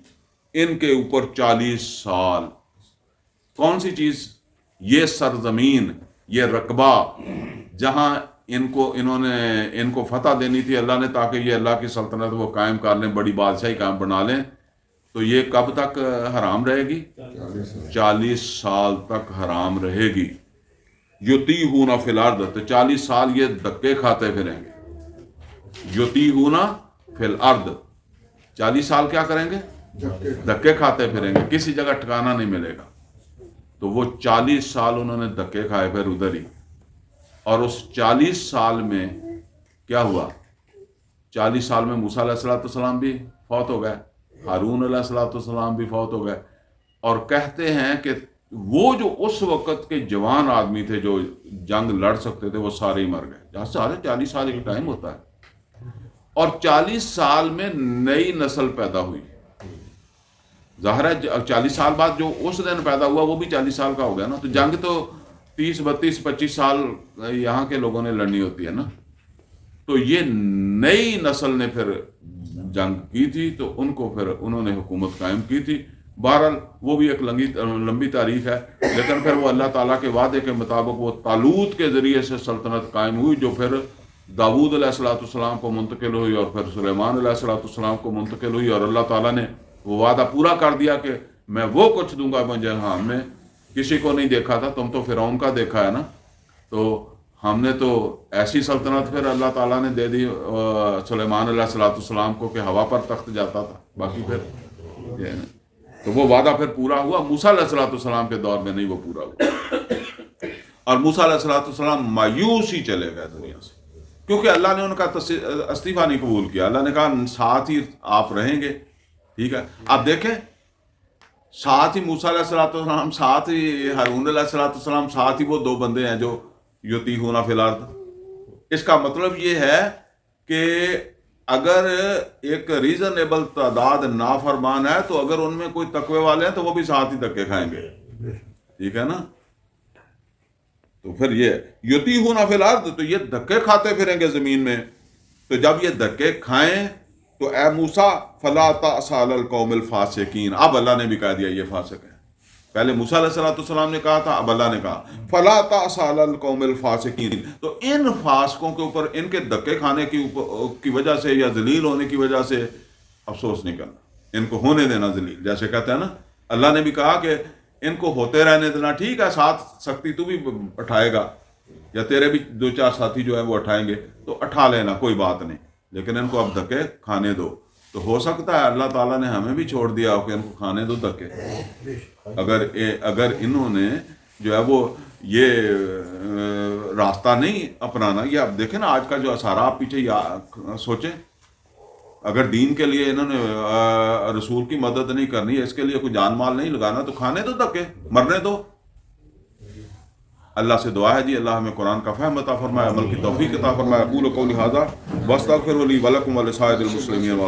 ان کے اوپر 40 سال. کون سی چیز؟ یہ سرزمین، یہ رقبہ جہاں ان کو فتح دینی تھی اللہ نے، تاکہ یہ اللہ کی سلطنت وہ قائم کر لیں، بڑی بادشاہی قائم بنا لیں. تو یہ کب تک حرام رہے گی؟ 40 سال تک حرام رہے گی. یطیہون فی الارض، تو 40 سال یہ دھکے کھاتے پھریں گے. یطیہون فی الارض، 40 سال کیا کریں گے؟ دھکے کھاتے پھریں گے، کسی جگہ ٹھکانا نہیں ملے گا. تو وہ 40 سال انہوں نے دھکے کھائے پھر ادھر ہی. اور اس 40 سال میں کیا ہوا؟ 40 سال میں موسیٰ علیہ السلام بھی فوت ہو گئے، ہارون علیہ السلام بھی فوت ہو گئے. اور کہتے ہیں کہ وہ جو اس وقت کے جوان آدمی تھے جو جنگ لڑ سکتے تھے، وہ سارے ہی مر گئے. جہاں سارے 40 سال ایک ٹائم ہوتا ہے. اور 40 سال میں نئی نسل پیدا ہوئی. ظاہر ہے 40 سال بعد جو اس دن پیدا ہوا وہ بھی 40 سال کا ہو گیا نا. تو جنگ تو 30 32 25 سال یہاں کے لوگوں نے لڑنی ہوتی ہے نا. تو یہ نئی نسل نے پھر جنگ کی تھی تو ان کو پھر انہوں نے حکومت قائم کی تھی. بہرحال وہ بھی ایک لمبی تاریخ ہے، لیکن پھر وہ اللہ تعالیٰ کے وعدے کے مطابق وہ طالوت کے ذریعے سے سلطنت قائم ہوئی، جو پھر داؤد علیہ السلام کو منتقل ہوئی اور پھر سلیمان علیہ السلام کو منتقل ہوئی. اور اللہ تعالیٰ نے وہ وعدہ پورا کر دیا کہ میں وہ کچھ دوں گا مجھے ہم نے کسی کو نہیں دیکھا تھا. تم تو فرعون کا دیکھا ہے نا، تو ہم نے تو ایسی سلطنت پھر اللہ تعالیٰ نے دے دی سلیمان علیہ السلام کو کہ ہوا پر تخت جاتا تھا. باقی پھر تو وہ وعدہ پھر پورا ہوا. موسیٰ علیہ السلام کے دور میں نہیں وہ پورا ہوا، اور موسیٰ علیہ السلام مایوس ہی چلے گئے دنیا سے، کیونکہ اللہ نے ان کا استعفیٰ نہیں قبول کیا. اللہ نے کہا ساتھ ہی آپ رہیں گے. ٹھیک ہے، آپ دیکھیں ساتھ ہی موسیٰ علیہ السلام، ساتھ ہی ہارون علیہ السلام، ساتھ ہی وہ دو بندے ہیں جو یطیحون فی الارض. اس کا مطلب یہ ہے کہ اگر ایک ریزنیبل تعداد نافرمان ہے تو اگر ان میں کوئی تقوی والے ہیں تو وہ بھی ساتھ ہی دھکے کھائیں گے. ٹھیک ہے نا. تو پھر یہ یطیحون فی الارض، تو یہ دھکے کھاتے پھریں گے زمین میں. تو جب یہ دھکے کھائیں تو اے موسیٰ فلا تأس علی القوم الفاسقین. اب اللہ نے بھی کہہ دیا یہ فاسق ہے. پہلے موسیٰ علیہ السلام نے کہا تھا، اب اللہ نے کہا فلا تأس علی القوم الفاسقین. تو ان فاسقوں کے اوپر ان کے دھکے کھانے کی وجہ سے یا ذلیل ہونے کی وجہ سے افسوس نہیں کرنا، ان کو ہونے دینا ذلیل. جیسے کہتے ہیں نا، اللہ نے بھی کہا کہ ان کو ہوتے رہنے دینا. ٹھیک ہے، ساتھ سختی تو بھی اٹھائے گا یا تیرے بھی 2-4 ساتھی جو ہیں وہ اٹھائیں گے تو اٹھا لینا، کوئی بات نہیں، لیکن ان کو اب دھکے کھانے دو. تو ہو سکتا ہے اللہ تعالیٰ نے ہمیں بھی چھوڑ دیا ہو کہ ان کو کھانے دو دھکے. اگر انہوں نے جو ہے وہ یہ راستہ نہیں اپنانا. یہ آپ دیکھیں نا آج کا جو اثار، آپ پیچھے سوچیں، اگر دین کے لیے انہوں نے رسول کی مدد نہیں کرنی ہے، اس کے لیے کوئی جان مال نہیں لگانا، تو کھانے دو دھکے، مرنے دو. اللہ سے دعا ہے جی اللہ ہمیں قرآن کا فہم عطا فرمائے، عمل کی توفیق عطا فرمائے. اقول قولی ھذا واستغفر لی ولکم ولسائر المسلمین